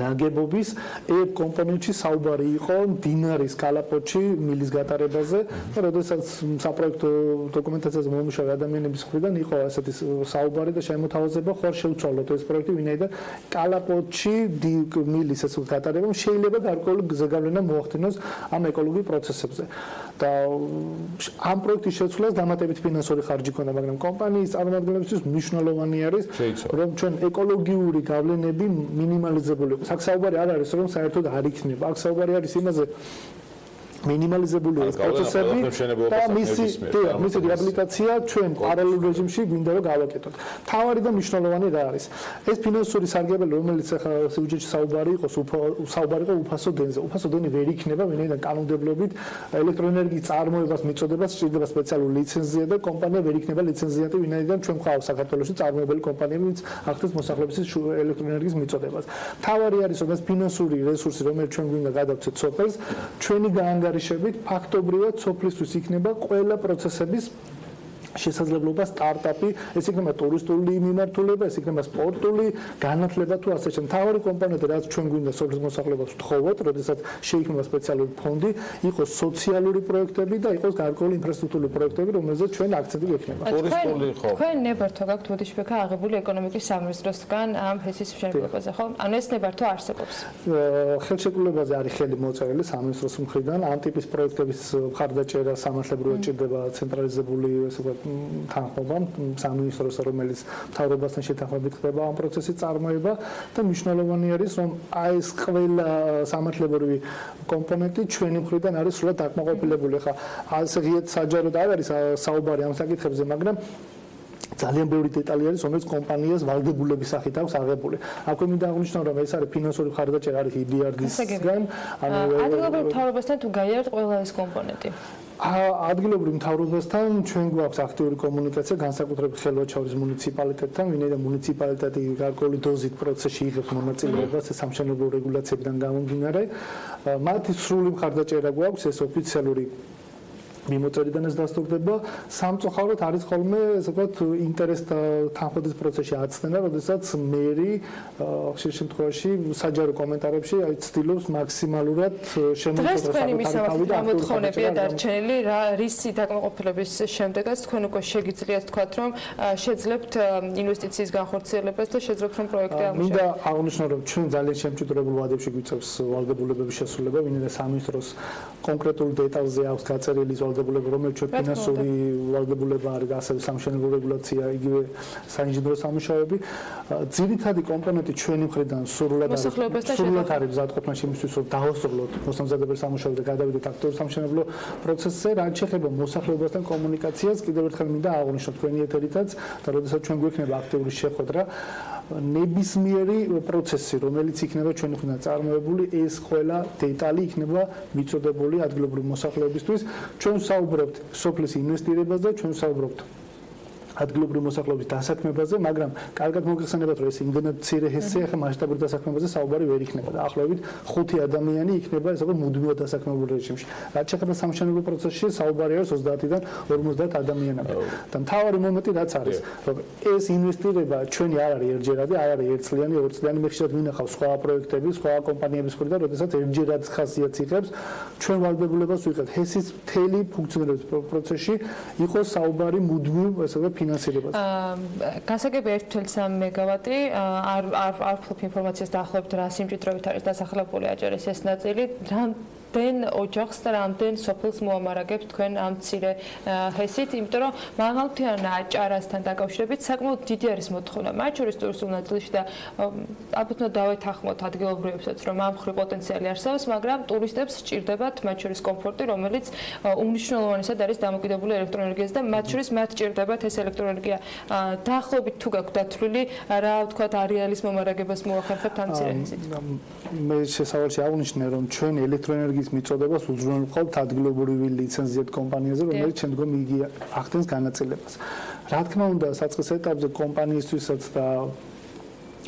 S22: ნაგებობის ერთ კომპონენტში საუბარი იყო დინარის კალაპოტში მილის გატარებაზე და როდესაც საპროექტო დოკუმენტაციაზე მომუშავე ადამიანების მხრიდან იყო ასეთი საუბარი და შემოთავაზება ხარ შეუცვალოთ ეს პროექტი ვინაიდან კალაპოტში მილის ეს გატარება შეიძლება გარკვეული ზეგავლენა მოახდინოს ამ ეკოლოგიურ პროცესებზე და ამ პროექტის შეცვლას დამატებით ფინანსური ხარჯი ქონდა მაგრამ კომპანიის წარმომადგენლებისთვის მნიშვნელოვანი არის რომ ჩვენ ეკოლოგიური გავლენები მინიმალიზებული აქ საუბარი არ არის რომ საერთოდ არ იქნება აქ საუბარი არის იმაზე მინიმალიზებული ეს პროცესები და მისი რეაბილიტაცია ჩვენ პარალელურ რეჟიმში გვინდა რომ გავაკეთოთ. თავარი და მნიშვნელოვანი რა არის? ეს ფინანსური სარგებელი რომელიც ახლა სიუჯეტში საუბარი იყო უფასო დენზე. უფასო დენი ვერ იქნება, ვინაიდან კანონმდებლობით ელექტროენერგიის წარმოებას მიწოდებას სჭირდება სპეციალური ლიცენზია და კომპანია ვერ იქნება ლიცენზიანტი, ვინაიდან ჩვენ გვყავს საქართველოში წარმოებელი კომპანიები, ვინც ახდენს მოსახლეობის ელექტროენერგიის მიწოდებას. თავარი არის რომ ეს ფინანსური რესურსი რომელიც ჩვენ გვინდა გადავცეთ სოფელს, ჩვენი გაანგარიშებით ფაქტობრივად სოფლისთვის იქნება ყველა პროცესების შესაძლებლობა სტარტაპი, ეს იქნება ტურისტული მიმართულება, ეს იქნება სპორტული განათლება თუ ასე შემდეგ. თავარი კომპონენტი რაც ჩვენ გვინდა სოფლის მოსახლეობას ვთხოვოთ, როდესაც შეიქმნება სპეციალური ფონდი, იყოს სოციალური პროექტები და იყოს გარკვეული ინფრასტრუქტურული პროექტები, რომელზეც ჩვენ აქცენტი გვექნება.
S4: ტურისტული ხო?
S1: თქვენ ნებართვა გაქვთ უდიშბექა აღებული ეკონომიკის სამინისტროსგან ამ ჰესის მშენებლობაზე, ხო? ანუ ეს ნებართვა არსებობს.
S22: ხელშეკრულებაზე არის ხელი მოწერილი სამინისტროს მხრიდან, ამ ტიპის პროექტების მხარდაჭერა სამართლებრივად ჭირდება ცენტრალიზებული ესე ვთქვათ თანხმობა სამინისტროს რომელიც მთავრობასთან შეთანხმებით ხდება ამ პროცესის წარმოება და მნიშვნელოვანი არის რომ აი ეს ყველა სამართლებრივი კომპონენტი ჩვენი მხრიდან არის სულად დაკმაყოფილებული. ხა ასე ღიად საჯაროდ არ არის საუბარი ამ საკითხებზე, მაგრამ ძალიან ბევრი დეტალი არის, რომელიც კომპანიას ვალდებულების სახით აქვს აღებული. აქვე მინდა აღნიშნო, რომ ეს არის ფინანსური მხარდაჭერა არის EBRD-სგან, ანუ
S1: ადგილობრივ მთავრობასთან თუ გაიარეთ ყველა ეს კომპონენტი.
S22: ადგილობრივ მთავრობასთან ჩვენ გვაქვს აქტიური კომუნიკაცია განსაკუთრებით ხელვაჩაურის მუნიციპალიტეტთან, ვინაიდან მუნიციპალიტეტი გარკვეული დოზით პროცესში იღებს მონაწილეობას სამშენებლო რეგულაციებიდან გამომდინარე. მათი სრული მხარდაჭერა გვაქვს, ეს ოფიციალური მიმოწერიდან ეს დასტურდება. სამწუხაროდ არის ხოლმე ესე ვთქვათ ინტერესთა თანხმობის პროცესში აცდენა, როდესაც მერი ხშირ შემთხვევაში საჯარო კომენტარებში აი ცდილობს მაქსიმალურად შემოწმოს
S1: მოთხოვნებია დარჩენილი რისი დაკმაყოფილების შემდეგაც თქვენ უკვე შეგიძლიათ თქვათ რომ შეძლებთ ინვესტიციის განხორციელებას და შეძლებთ რომ პროექტი ამუშავოთ.
S22: მინდა აღნიშნო რომ ჩვენ ძალიან შემჭიდროებულ ვადებში გვიწევს ვალდებულებების შესრულება, ვინაიდან სამინისტროს კონკრეტულ დეტალზე აქვს გაწერილი რომელიც ჩვენ ფინანსური ვალდებულება არის და ასევე სამშენებლო რეგულაცია, იგივე საინჟინრო სამუშაოები. ძირითადი კომპონენტი ჩვენი მხრიდან სრულად არის მზადყოფნაში იმისთვის, რომ დაასრულოთ მოსამზადებელ სამუშაოებს და გადავიდეთ აქტიურ სამშენებლო პროცესზე. რაც შეეხება მოსახლეობასთან კომუნიკაციას, კიდევ ერთხელ მინდა აღვნიშნო თქვენი ეთერითაც და როდესაც ჩვენ გვექნება აქტიური შეხვედრა, ნებისმიერი პროცესი, რომელიც იქნება ჩვენი მხრიდან წარმოებული, ეს ყველა დეტალი იქნება მიწოდებული ადგილობრივი მოსახლეობისთვის. ჩვენ საუბრობთ სოფლის ინვესტირებაზე, ჩვენ საუბრობთ ადგილობრივი მოსახლეობის დასაქმებაზე, მაგრამ კარგად მოგეხსენებათ, რომ ეს იმდენად მცირე ჰესი ახლა მასშტაბური დასაქმებაზე საუბარი ვერ იქნება და ახლობით 5 ადამიანი იქნება ესე ვთქვათ მუდმივად დასაქმებულ რეჟიმში. რაც შეეხება სამშენებლო პროცესში საუბარი არის 30-დან 50 ადამიანამდე. და მთავარი მომენტი რაც არის, რომ ეს ინვესტირება ჩვენი არ არის ერთჯერადი, არ არის ერთწლიანი, ორწლიანი, მე ხშირად მინახავს სხვა პროექტები, სხვა კომპანიების მხრიდან, როდესაც ერთჯერადი ხასიათს იღებს, ჩვენ ვალდებულებას ვიღებთ ჰესის მთელი ფუნქციონირების პროცესში იყოს საუბარი მუდმივ ესე ვთქვათ
S1: გასაგები 1.3 მეგავატი არ ვფლობ ინფორმაციას დაახლოებით რა სიმჭიდროვით არის დასახლებული აჭარის ეს ნაწილი რამდენ ოჯახს და რამდენ სოფელს მოამარაგებთ თქვენ ამ მცირე ჰესით, იმიტომ რომ მაღალმთიან აჭარასთან დაკავშირებით საკმაოდ დიდი არის მოთხოვნა მათ შორის ტურისტულ ნაწილში და ალბათ უნდა დავეთანხმოთ ადგილობრივებსაც რომ ამ მხრივ პოტენციალი არსებობს, მაგრამ ტურისტებს სჭირდებათ მათ შორის კომფორტი, რომელიც უმნიშვნელოვანესად არის დამოკიდებული ელექტროენერგიაზე და მათ შორის მათ სჭირდებათ ეს ელექტროენერგია დაახლოებით თუ გაქვთ დათვლილი რა ვთქვათ არეალის მომარაგებას მოახერხებთ ამ მცირე ჰესით.
S22: მე შესავალში აღვნიშნე რომ ჩვენ ელექტროენერგიის მიწოდებას უზრუნველყოფთ ადგილობრივი ლიცენზიათ კომპანიაზე, რომელიც შემდგომ იგი ახდენს განაწილებას. რა თქმა უნდა, საწყის ეტაპზე კომპანიისთვისაც და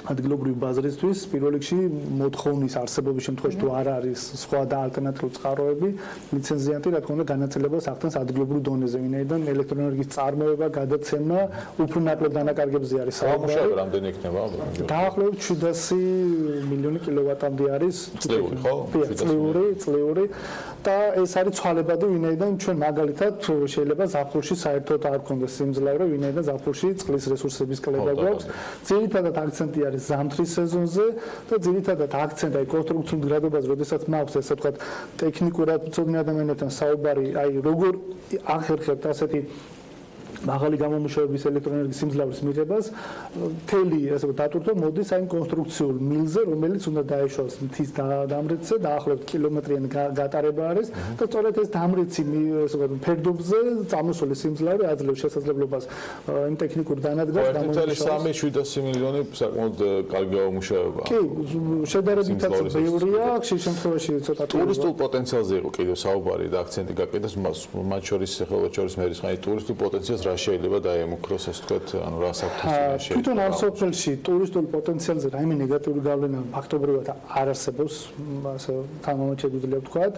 S22: ადგილობრივი ბაზრისთვის პირველ რიგში მოთხოვნის არსებობის შემთხვევაში თუ არ არის სხვა და ალტერნატიული წყაროები ლიცენზიანტი რა თქმა უნდა განაწილებას ახდენს ადგილობრივ დონეზე ვინაიდან ელექტროენერგიის წარმოება გადაცემა უფრო ნაკლებ დანაკარგებზე არის
S4: საუბარი რამდენი იქნება
S22: დაახლოებით 700 მილიონი კილოვატამდე არის
S4: წლიური ხო
S22: წლიური და ეს არის ცვალებადი ვინაიდან ჩვენ მაგალითად შეიძლება ზაფხულში საერთოდ არ გქონდეს სიმძლავრე ვინაიდან ზაფხულში წყლის რესურსების კლება გვაქვს ძირითადად აქცენტი არის ზამთრის სეზონზე და ძირითადად აქცენტი აი კონსტრუქციულ მდგრადობაზე, როდესაც მაქვს ესე ვთქვათ ტექნიკურად მცოდნე ადამიანებთან საუბარი, აი როგორ ახერხებთ ასეთი მაღალი გამომუშავების ელექტროენერგიის სიმძლავრის მიღებას, მთელი ესე ვთქვათ დატვირთვა მოდის აი კონსტრუქციულ მილზე, რომელიც უნდა დაეშვას მთის დამრეცზე, დაახლოებით კილომეტრიანი გატარება არის და სწორედ ეს დამრეცი ესე ვთქვათ ფერდობზე წამოსული სიმძლავრი აძლევს შესაძლებლობას იმ ტექნიკურ დანადგარს
S4: გამომუშავებას. 700 მილიონი საკმაოდ კარგი გამომუშავება.
S22: კი, შედარებითაც ბევრია, ხშირ შემთხვევაში ცოტა
S4: ტურისტულ პოტენციალზე იყო კიდევ საუბარი და აქცენტი გაკეთეს მათ შორის ხელოთ შორის მერიხანი ტურისტულ პოტენციალს რა შეიძლება დაემუქროს ეს თქვათ ანუ რა საფრთხეა
S22: თვითონ ამ სოფელში ტურისტულ პოტენციალზე რაიმე ნეგატიური გავლენა ფაქტობრივად არ არსებობს ასე თამამად შეგვიძლია ვთქვათ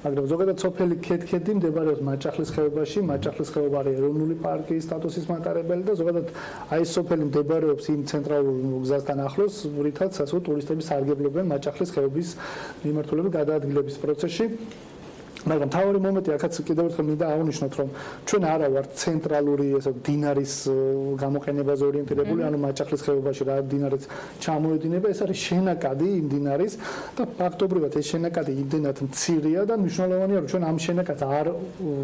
S22: მაგრამ ზოგადად სოფელი ქეთქედი მდებარეობს მაჭახლის ხეობაში მაჭახლის ხეობა არის ეროვნული პარკის სტატუსის მატარებელი და ზოგადად აი ეს სოფელი მდებარეობს იმ ცენტრალურ გზასთან ახლოს რითაც ასე ტურისტები სარგებლობენ მაჭახლის ხეობის მიმართულებით გადაადგილების პროცესში მაგრამ თავი მომენტი აქაც კიდევ ერთხელ მინდა აღნიშნოთ რომ ჩვენ არა ვართ ცენტრალური ესე დინარის გამოყენებაზე ორიენტირებული ანუ მაჭახლის ხეობაში რა დინარიც ჩამოედინება ეს არის შენაკადი იმ დინარის და ფაქტობრივად ეს შენაკადი იმდენად მცირეა და მნიშვნელოვანია რომ ჩვენ ამ შენაკადს არ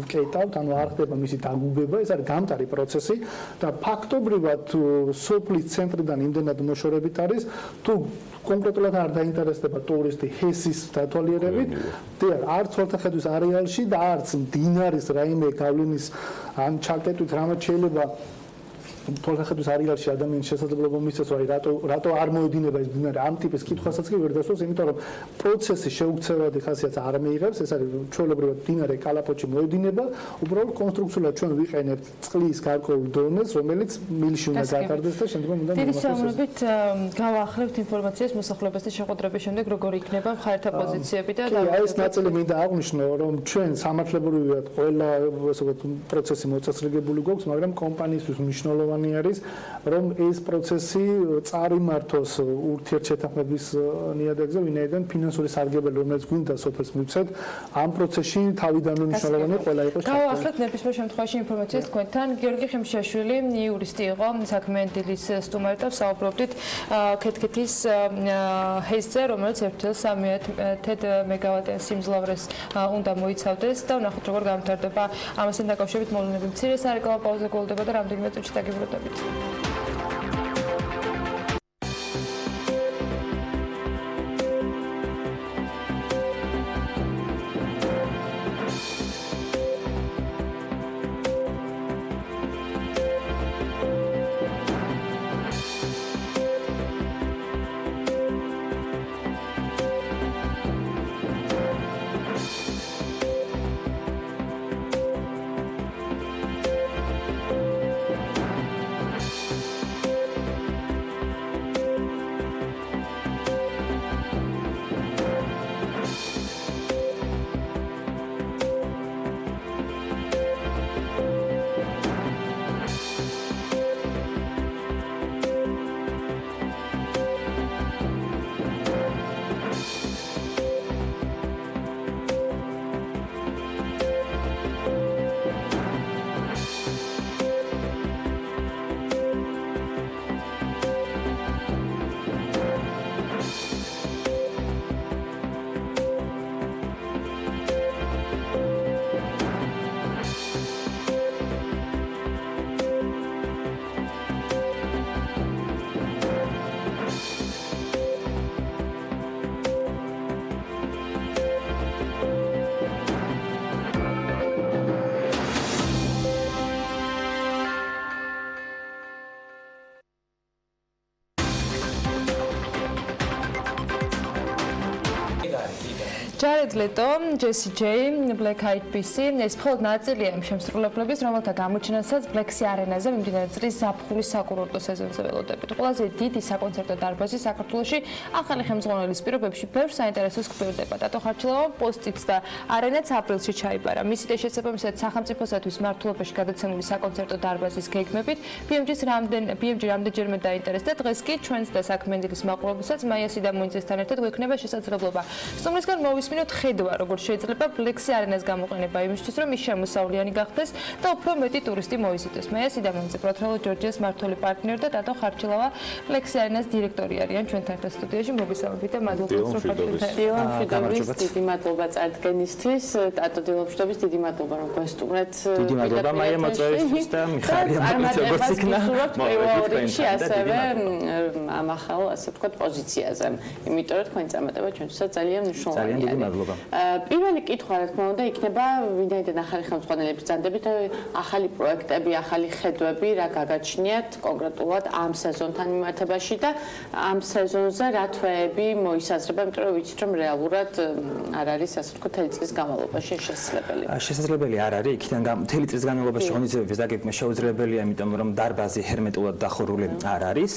S22: ვკეტავთ ანუ არ ხდება მისი დაგუბება ეს არის გამტარი პროცესი და ფაქტობრივად სოფლის ცენტრიდან იმდენად მოშორებით არის თუ კონკრეტულად არ დაინტერესდება ტურისტი ჰესის დათვალიერებით დიახ არც თვალთახედვის არეალში და არც დინარის რაიმე გავლენის ან ჩაკეტვით რამაც შეიძლება თვალთახედვის არეალში ადამიანის შესაძლებლობა მისცეს რომ რატო არ მოედინება ეს დინარი ამ ტიპის კითხვასაც კი ვერ დასვოს იმიტომ რომ პროცესი შეუქცევადი ხასიათს არ მიიღებს ეს არის ჩვეულებრივად დინარი კალაპოტში მოედინება უბრალოდ კონსტრუქციულად ჩვენ ვიყენებთ წყლის გარკვეულ დონეს რომელიც მილში უნდა გატარდეს და შემდგომ უნდა
S1: დიდი საუბრებით გავაახლევთ ინფორმაციას მოსახლეობასთან შეხვედრების შემდეგ როგორ იქნება მხარეთა პოზიციები და
S22: აი ეს ნაწილი მინდა აღვნიშნო რომ ჩვენ სამართლებრივად ყველა ესე ვთქვათ პროცესი მოწესრიგებული გვაქვს მაგრამ კომპანიისთვის მნიშვნელოვანია არის რომ ეს პროცესი წარიმართოს ურთიერთშეთანხმების ნიადაგზე ვინაიდან ფინანსური სარგებელი რომელიც გვინდა სოფელს მივცეთ ამ პროცესში თავიდანვე მნიშვნელოვანია ყველა იყოს
S1: გავაახლეთ ნებისმიერ შემთხვევაში ინფორმაციას თქვენთან გიორგი ხემშაშვილი იურისტი იყო საქმიანი დილის სტუმარი და საუბრობდით ქეთქეთის ჰესზე რომელიც 1.3 მეგავატიან სიმძლავრეს უნდა მოიცავდეს და ვნახოთ როგორ გამართება ამასთან დაკავშირებით მოვლენები მცირე სარეკლამო პაუზა გულდება და რამდენიმე წუთში დაგიბრუნდებით. ჯარედ ლეტო, ჯესი ჯეი, ბლექ ეს მხოლოდ ნაწილია იმ შემსრულებლების, რომელთა გამოჩენასაც ბლექსი არენაზე მიმდინარე წლის ზაფხულის საკურორტო სეზონზე ველოდებით. ყველაზე დიდი საკონცერტო დარბაზი საქართველოში ახალი ხელმძღვანელის პირობებში ბევრ საინტერესოს გვხვდება. დატო ხარჩილოვან პოსტიც და არენაც აპრილში ჩაიბარა. მისი და შესაბამისად სახელმწიფოსათვის მართლობაში გადაცემული საკონცერტო დარბაზის გეგმებით BMG რამდენჯერმე დაინტერესდა. დღეს კი ჩვენს და საქმიანი დილის მაყურებელსაც მაია სიდამონიძესთან ერთად გვექნება შესაძლებლობა. სტუმრისგან მოვისმინოთ ხედვა, როგორც შეიძლება ბლექსი არენას გამოყენება იმისთვის, რომ ის შემოსავლიანი გახდეს და უფრო მეტი ტურისტი მოიზიდოს. მაია სიდამონიძე პროთროლო ჯორჯიას მმართველი პარტნიორი და დატო ხარჩილოვა ბლექსი არენას დირექტორი არიან ჩვენთან ერთად სტუდიაში. მოგესალმებით და მადლობა რომ ხარჩილობთ.
S6: დილა, დიდი მადლობა წარდგენისთვის. დატო დილობშტობის დიდი მადლობა რომ გვესტუმრეთ.
S7: დიდი მადლობა მაია მოწვევისთვის და მიხარია როგორც იქნა.
S6: მოვიდეთ ასევე ამ ახალ ასე ვთქვათ პოზიციაზე. იმიტომ რომ თქვენი წარმატება ჩვენთვისაც ძალიან მნიშვნელოვანია.
S7: ძალიან დიდი მადლობა.
S6: პირველი კითხვა რა თქმა უნდა იქნება ვინაიდან ახალი ხელმძღვანელების ძანდებით ახალი პროექტები, ახალი ხედვები რა გაგაჩნიათ კონკრეტულად ამ სეზონთან მიმართებაში და ამ სეზონზე რა თვეები მოისაზრება, იმიტომ რომ ვიცით რომ რეალურად არ არის ასე ვთქვათ მთელი წლის განმავლობაში შესაძლებელი.
S7: შესაძლებელი არ არის, იქიდან მთელი წლის განმავლობაში ღონისძიებების დაგეგმა შეუძლებელია, იმიტომ რომ დარბაზი ჰერმეტულად დახურული არ არის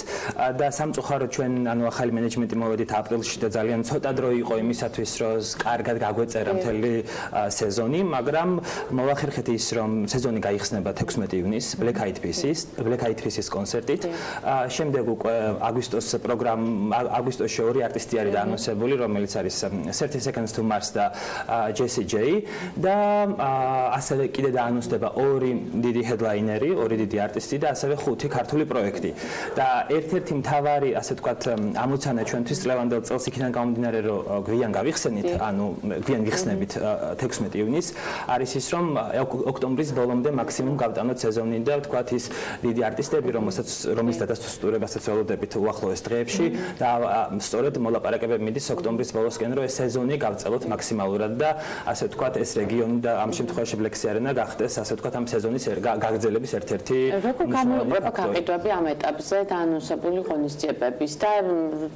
S7: და სამწუხაროდ ჩვენ ახალი მენეჯმენტი მოვედით აპრილში და ძალიან ცოტა დრო იყო იმისათვის რომ კარგად გაგვეწერა მთელი სეზონი, მაგრამ მოვახერხეთ ის რომ სეზონი გაიხსნება 16 ივნისს ბლექ აიდ-პისის კონცერტით. შემდეგ უკვე აგვისტოში ორი არტისტი არის დაანონსებული, რომელიც არის 30 Seconds to Mars და ჯესი ჯეი და ასევე კიდე დაანონსდება ორი დიდი ჰედლაინერი, ორი დიდი არტისტი და ასევე 5 ქართული პროექტი. და ერთ-ერთი მთავარი ასე ვთქვათ ამოცანა ჩვენთვის წლევანდელ წელს იქიდან გამომდინარე რომ გვიან გავიხსენით, ანუ გვიან გიხსნებით 16 ივნისს, არის ის რომ ოქტომბრის ბოლომდე მაქსიმუმ გავტანოთ სეზონი და ვთქვათ ის დიდი არტისტები, რომლის დადასტურებასაც ველოდებით უახლოეს დღეებში და სწორედ მოლაპარაკებები მიდის ოქტომბრის ბოლოსკენ, რომ ეს სეზონი გავწელოთ მაქსიმალურად და ასე ვთქვათ ეს რეგიონი და ამ შემთხვევაში ბლექსი არენა გახდეს ასე ვთქვათ ამ სეზონის გაგრძელების ერთ-ერთი
S6: როგორ გამოიყურება გაყიდვები ამ ეტაპზე დაანონსებული ღონისძიებების და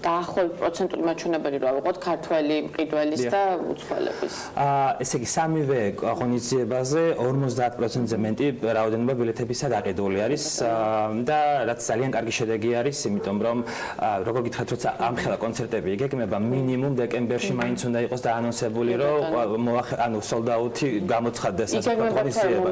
S6: დაახლოებით პროცენტული მაჩვენებელი რა ვიყოთ ქართველი მყიდველის და უცხოელების.
S7: ესე იგი სამივე ღონისძიებაზე 50%-ზე მეტი რაოდენობა ბილეთებისა გაყიდული არის და რაც ძალიან კარგი შედეგი არის, იმიტომ რომ როგორ გითხრათ, როცა ამ ხელა კონცერტები იგეგმება მინიმუმ დეკემბერში მაინც უნდა იყოს დაანონსებული, რომ ანუ სოლდაუთი გამოცხადდეს ასე ვთქვათ ღონისძიება.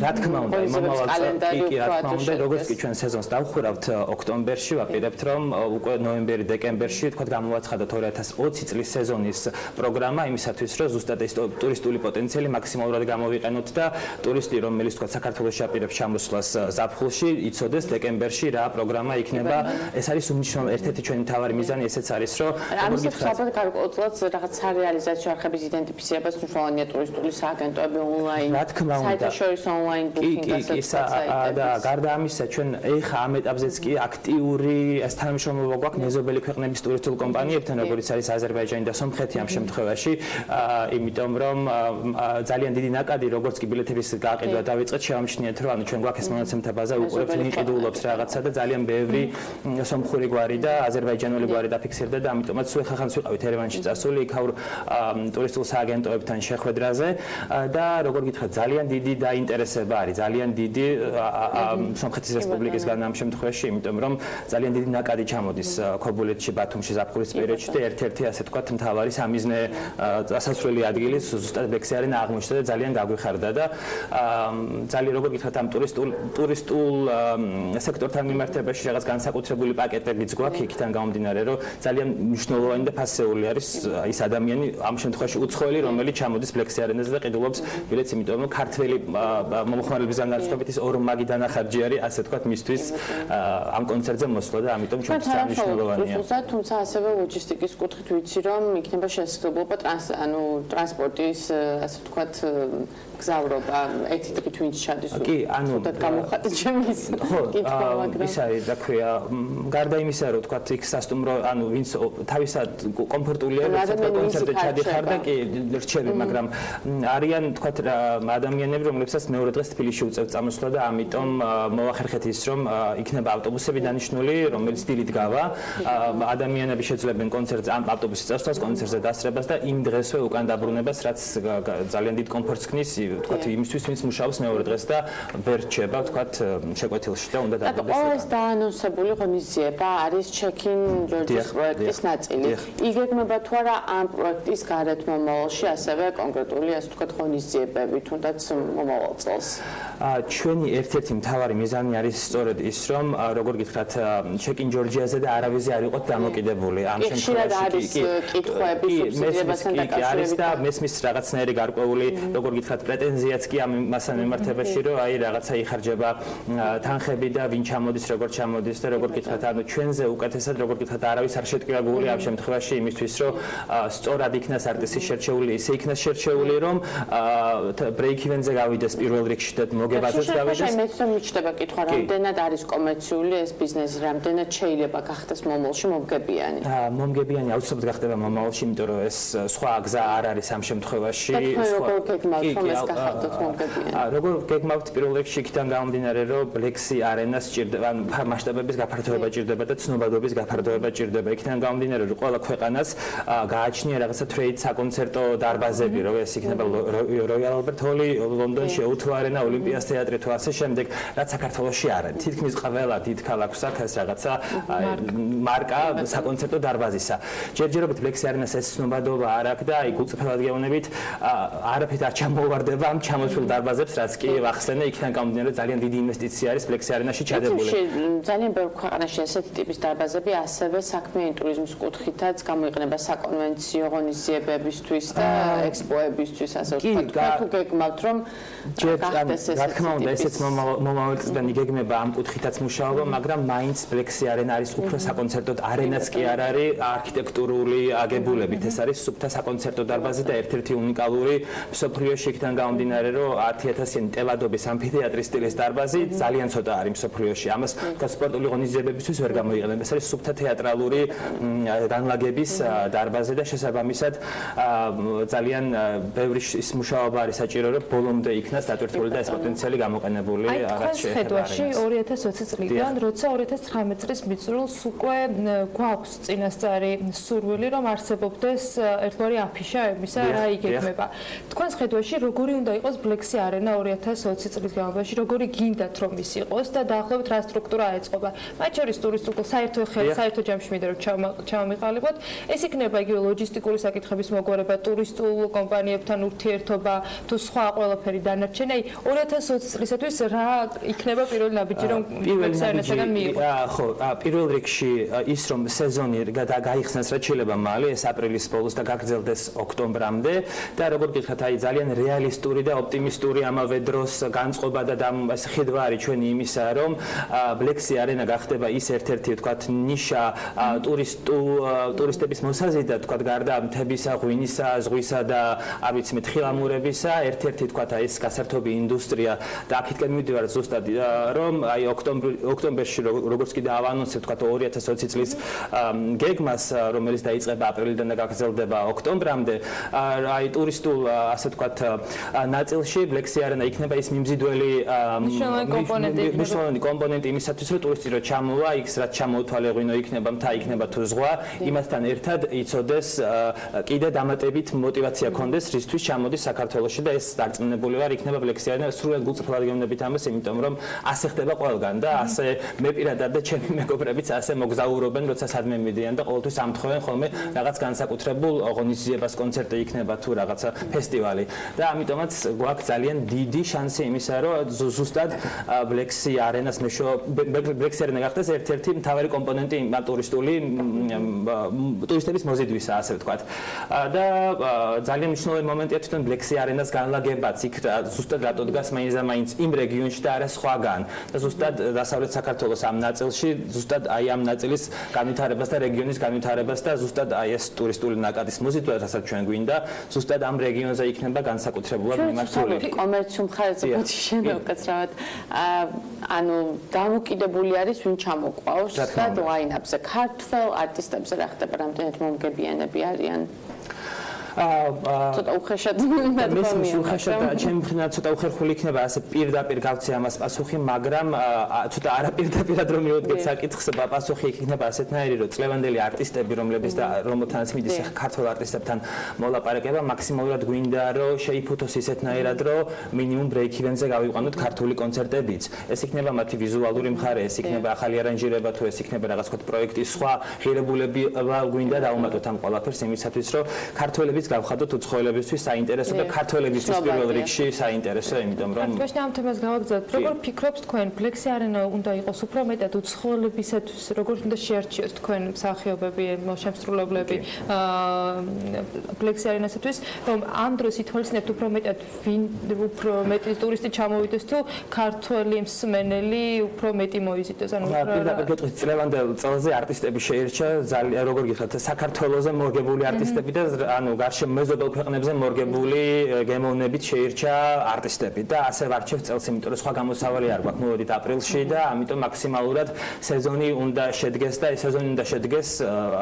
S7: რა თქმა უნდა, მომავალ წელს რა თქმა უნდა, როგორც კი ჩვენ სეზონს დავხურავთ ოქტომბერში, ვაპირებთ რომ უკვე ნოემბერი, დეკემბერში ვთქვათ გამოვაცხადოთ 2020 წლის სეზონის პროგრამა იმისათვის, რომ ზუსტად ეს ტურისტული პოტენციალი მაქსიმალურად გამოვიყენოთ და ტურისტი, რომელიც ვთქვათ საქართველოში აპირებს ჩამოსვლას ზაფხულში, იცოდეს დეკემბერში რა პროგრამა იქნება. ეს არის უმნიშვნელოვანესი ერთ-ერთი ჩვენი მთავარი მიზანი, ესეც არის, რომ
S6: ამის შესაძლებლად გარკვეულწილად რაღაც სარეალიზაციო არხების იდენტიფიცირებას მნიშვნელოვანია ტურისტული სააგენტოები ონლაინ, საერთაშორისო ონლაინ ბუკინგი და გარდა ამისა ჩვენ ეხა ამ ეტაპზეც კი აქტიური ეს თანამშრომლობა გვაქვს მეზობელი ქვეყნების ტურისტულ კომპანიებთან, როგორიც არის აზერბაიჯანი და სომხეთი ამ შემთხვევაში, იმიტომ რომ ძალიან დიდი ნაკადი როგორც კი ბილეთების გაყიდვა დავიწყეთ, შევამჩნიეთ რომ ანუ ჩვენ გვაქვს ეს მონაცემთა ბაზა უყურებს მიყიდულობს რაღაცა და ძალიან ბევრი სომხური გვარი და აზერბაიჯანული გვარი დაფიქსირდა და ამიტომაც სულ ხახანს ვიყავით ერევანში წასული იქაურ ტურისტულ სააგენტოებთან შეხვედრაზე და როგორ გითხრათ ძალიან დიდი დაინტერესება არის, ძალიან დიდი სომხეთის რესპუბლიკისგან ამ შემთხვევაში, იმიტომ რომ ძალიან დიდი ნაკადი ჩამოდის ქობულეთში, ბათუმში ზაფხულის პერიოდში და ერთ-ერთი ასე ვთქვათ მთავარი სამიზნე დასასვლელი ადგილი ზუსტად ბლექსი არენა აღმოჩნდა და ძალიან გაგვიხარდა და ძალიან როგორ გითხრათ ამ ტურისტულ სექტორთან მიმართებაში რაღაც განსაკუთრებული პაკეტებიც გვაქვს იქიდან გამომდინარე, რომ ძალიან მნიშვნელოვანი და ფასეული არის ის ადამიანი ამ შემთხვევაში უცხოელი, რომელიც ჩამოდის ბლექსი არენაზე და ყიდულობს ბილეთს, იმიტომ რომ ქართველი მომხმარებლებისგან განსხვავებით ის ორმაგი დანახარჯი არის, ასე ვთქვათ, მისთვის ამ კონცერტზე მოსვლა და ამიტომ ჩვენთვის მნიშვნელოვანია. თუმცა ასევე ლოჯისტიკის კუთხით ვიცი, რომ იქნება შესაძლებლობა ტრანსპორტის, ასე ვთქვათ, გზავრობა ერთი დღით ვინც ჩადის უბრალოდ გამოხატეთ ჩემი ის კითხვა მაგრამ
S7: ის არის რა ქვია გარდა იმისა რომ თქვა იქ სასტუმრო ანუ ვინც თავისად კომფორტულია როცა კონცერტზე ჩადიხარ და კი რჩები მაგრამ არიან თქვა ადამიანები რომლებსაც მეორე დღეს თბილისში უწევთ წამოსვლა და ამიტომ მოახერხეთ ის რომ იქნება ავტობუსები დანიშნული რომელიც დილით გავა ადამიანები შეძლებენ კონცერტზე ამ ავტობუსის წასვლას კონცერტზე დასწრებას და იმ დღესვე უკან დაბრუნებას რაც ძალიან დიდ კომფორტს ქმნის თქვა იმისთვის ვინც მუშაობს მეორე დღეს და ვერ რჩება თქვა შეკვეთილში და უნდა დაბრუნდეს
S6: ეს დაანონსებული ღონისძიება არის check-in ჯორჯის პროექტის ნაწილი იგეგმება თუ არა ამ პროექტის გარეთ მომავალში ასევე კონკრეტული ასე ვთქვათ ღონისძიებები თუნდაც მომავალ წელს
S7: ჩვენი ერთ-ერთი მთავარი მიზანი არის სწორედ ის რომ როგორ გითხრათ check-in ჯორჯიაზე და არავის არ იყოთ დამოკიდებული ამ
S6: შემთხვევაში კითხვები სუბსიდიებასთან
S7: არის და მესმის რაღაცნაირი გარკვეული როგორ გითხრათ პრეტენზიაც კი ამ მასთან მიმართებაში რომ აი რაღაცა იხარჯება თანხები და ვინ ჩამოდის როგორ ჩამოდის და როგორ გითხრათ ანუ ჩვენზე უკეთესად როგორ გითხრათ არავის არ შეტკივებული ამ შემთხვევაში იმისთვის რომ სწორად იქნას არტისტი შერჩეული ისე იქნას შერჩეული რომ break even-ზე გავიდეს პირველ რიგში და მოგებაზეც გავიდეს
S6: მე თვითონ მიჩნდება კითხვა რამდენად არის კომერციული ეს ბიზნესი რამდენად შეიძლება გახდეს მომავალში მომგებიანი
S7: მომგებიანი აუცილებლად გახდება მომავალში იმიტომ რომ ეს სხვა გზა არ არის ამ შემთხვევაში
S6: როგორ გეგმავთ რომ ეს გახადოთ მომგებიანი
S7: როგორ გეგმავთ პირველ რიგში იქიდან გამომდინარე რომ ბლექსი არენას ჭირდება ან მასშტაბების გაფართოება ჭირდება და ცნობადობის გაფართოება ჭირდება იქიდან გამომდინარე რომ ყველა ქვეყანას გააჩნია რაღაცა ტრეიდ საკონცერტო დარბაზები რომ ეს იქნება როიალ ალბერტ ჰოლი ლონდონში O2 არენა ოლიმპიას თეატრი თუ ასე შემდეგ რაც საქართველოში არ არის თითქმის ყველა დიდ ქალაქს აქვს რაღაცა მარკა საკონცერტო დარბაზისა ჯერჯერობით ბლექსი არენას ეს ცნობადობა არ აქვს და აი გულწრფელად გეუბნებით არაფრით არ ჩამოვარდება ამ ჩამოთვლილ დარბაზებს რაც კი ახსენე იქიდან გამომდინარე ძალიან დიდი ინვესტიცია არის ბლექსი არენაში ჩადებული
S6: ძალიან ბევრ ქვეყანაში ესეთი ტიპის დარბაზები ასევე საქმიანი ტურიზმის კუთხითაც გამოიყენება საკონვენციო ღონისძიებებისთვის და ექსპოებისთვის ასე ვთქვათ თუ გეგმავთ რომ გახდეს
S7: რა თქმა უნდა ესეც მომავალ წლიდან იგეგმება ამ კუთხითაც მუშაობა მაგრამ მაინც ბლექსი არენა არის უფრო საკონცერტო არენაც კი არ არის არქიტექტურული აგებულებით ეს არის სუფთა საკონცერტო დარბაზი და ერთ-ერთი უნიკალური მსოფლიოში იქიდან გამომდინარე რომ 10000-იანი ტელადობის ამფითეატრის სტილის დარბაზი ძალიან ცოტა არის მსოფლიოში ამას სპორტული ღონისძიებებისთვის ვერ გამოიყენება ეს არის სუფთა თეატრალური განლაგების დარბაზი და შესაბამისად ძალიან ბევრი ის მუშაობა არის საჭირო რომ ბოლომდე იქნას დატვირთული და ეს პოტენციალი გამოყენებული
S1: რაც შეეხება 2020 წლიდან როცა 2019 წლის მიწურულს უკვე გვაქვს წინასწარი სურვილი რომ არსებობდეს ერთგვარი აფიშა იმისა რა იგეგმება თქვენს ხედვაში როგორი უნდა იყოს ბლექსი არენა 2020 წლის განმავლობაში როგორი გინდათ რომ ის იყოს და დაახლოებით რა სტრუქტურა ეწყობა მათ შორის ტურისტულ საერთო ჯამში მინდა რომ ჩავამიყალიბოთ ეს იქნება იგივე ლოჯისტიკური საკითხების მოგვარება ტურისტულ კომპანიებთან ურთიერთობა თუ სხვა ყველაფერი დანარჩენი 2020 წლისათვის რა იქნება პირველი ნაბიჯი რომ ბლექსი არენასგან მიიღოს
S7: ხო პირველ რიგში ის რომ სეზონი გაიხსნას რაც შეიძლება მალე ეს აპრილის ბოლოს და გაგრძელდეს ოქტომბრამდე და როგორ გითხრათ აი ძალიან რეალისტური და ოპტიმისტური ამავე დროს განწყობა და ეს ხედვა არის ჩვენი იმისა რომ ბლექსი არენა გახდება ის ერთ-ერთი ვთქვათ ნიშა ტურისტების მოსაზიდად ვთქვათ გარდა მთებისა, ღვინისა, ზღვისა და არ ვიცი მე თხილამურებისა ერთ-ერთი ვთქვათ აი ეს გასართობი ინდუსტრია და აქეთკენ მივდივარ ზუსტად რომ აი ოქტომბერში როგორც კიდე ავანონსე ვთქვათ 2020 წლის გეგმას რომელიც დაიწყება აპრილიდან და გაგრძელდება ოქტომბრამდე აი ტურისტულ ასე ვთქვათ ნაწილში ბლექსი არენა იქნება ის მიმზიდველი მნიშვნელოვანი კომპონენტი იმისათვის რომ ტურისტი რო ჩამოვა იქ რაც ჩამოუთვალე ღვინო იქნება მთა იქნება თუ ზღვა იმასთან ერთად იცოდეს კიდე დამატებით мотиваცია ქონდეს რისთვის ჩამოდის საქართველოში და ეს დარწმუნებული ვარ იქნება ბლექსი არენა სრულად გულწრფელად გეუბნებით ამას იმიტომ რომ ასე ხდება ყველგან და ასე მე პირადად და ჩემი მეგობრებიც ასე მოგზაურობენ როცა სადმე მიდიან და ყოველთვის ამთხოვენ ხოლმე რაღაც განსაკუთრებულ ღონისძიებას კონცერტი იქნება თუ რაღაცა ფესტივალი და ამიტომაც გვაქვს ძალიან დიდი შანსი იმისა რომ ზუსტად ბლექსი არენას ბლექსი არენა გახდეს ერთ-ერთი მთავარი კომპონენტი ტურისტების მოზიდვისა ასე ვთქვათ და ძალიან მნიშვნელოვანი მომენტია თვითონ ბლექსი არენას განლაგებაც იქ ზუსტად რატო დგას მაინც იმ რეგიონში და არა სხვაგან და ზუსტად დასავლეთ საქართველოს ამ ნაწილში ზუსტად აი ამ ნაწილის განვითარებას და რეგიონის განვითარებას და ზუსტად აი ეს ტურისტული ნაკადის მოზიდვა რასაც ჩვენ გვინდა ზუსტად ამ რეგიონზე იქნება განსაკუთრებულად ნამდვილად მიმართული.
S6: კომერციულ მხარეზე მოდი შევეკაცრავად. ანუ დამოკიდებული არის ვინ ჩამოყვავს და ლაინაპზე. ქართველ არტისტებზე რა ხდება, რამდენად მომგებიანები არიან? ცოტა უხეშად
S7: უხეშად ჩემი მხრიდან ცოტა უხერხული იქნება ასე პირდაპირ გავცე ამას პასუხი, მაგრამ ცოტა არაპირდაპირად რომ მივუდგეთ საკითხს, პასუხი იქნება ასეთნაირი, რომ წლევანდელი არტისტები, რომელთანაც მიდის ქართველ არტისტებთან მოლაპარაკება, მაქსიმალურად გვინდა რომ შეიფუთოს ისეთნაირად, რომ მინიმუმ ბრეიქ-ივენზე გავიყვანოთ ქართული კონცერტებიც. ეს იქნება მათი ვიზუალური მხარე, ეს იქნება ახალი არანჟირება თუ ეს იქნება რაღაც თქვა პროექტის სხვა ღირებულები გვინდა დავუმატოთ ამ ყველაფერს იმისათვის, რომ ქართველები გავხადოთ უცხოელებისთვის საინტერესო და ქართველებისთვის პირველ რიგში საინტერესო, იმიტომ რომ
S1: თქვენ ამ თემას გავაგზავნოთ. როგორ ფიქრობთ თქვენ, ბლექსი არენა უნდა იყოს უფრო მეტად უცხოელებისათვის, როგორ უნდა შეერჩიოს თქვენ მსახიობები, შემსრულებლები ბლექსი არენასათვის, რომ ამ დროს ითვალისწინებთ უფრო მეტად უფრო მეტი ტურისტი ჩამოვიდეს თუ ქართველი მსმენელი უფრო მეტი მოიზიდოს. ანუ
S7: პირდაპირ გეტყვით, წლევანდელ წელზე არტისტები შეირჩა, როგორ გითხრათ, საქართველოზე მორგებული არტისტები და ანუ მეზობელ ქვეყნებზე მორგებული გემოვნებით შეირჩა არტისტები და ასე ვარჩევ წელს, იმიტომ რომ სხვა გამოსავალი არ გვაქვს. მოვედით აპრილში და ამიტომ მაქსიმალურად სეზონი უნდა შედგეს და ეს სეზონი უნდა შედგეს,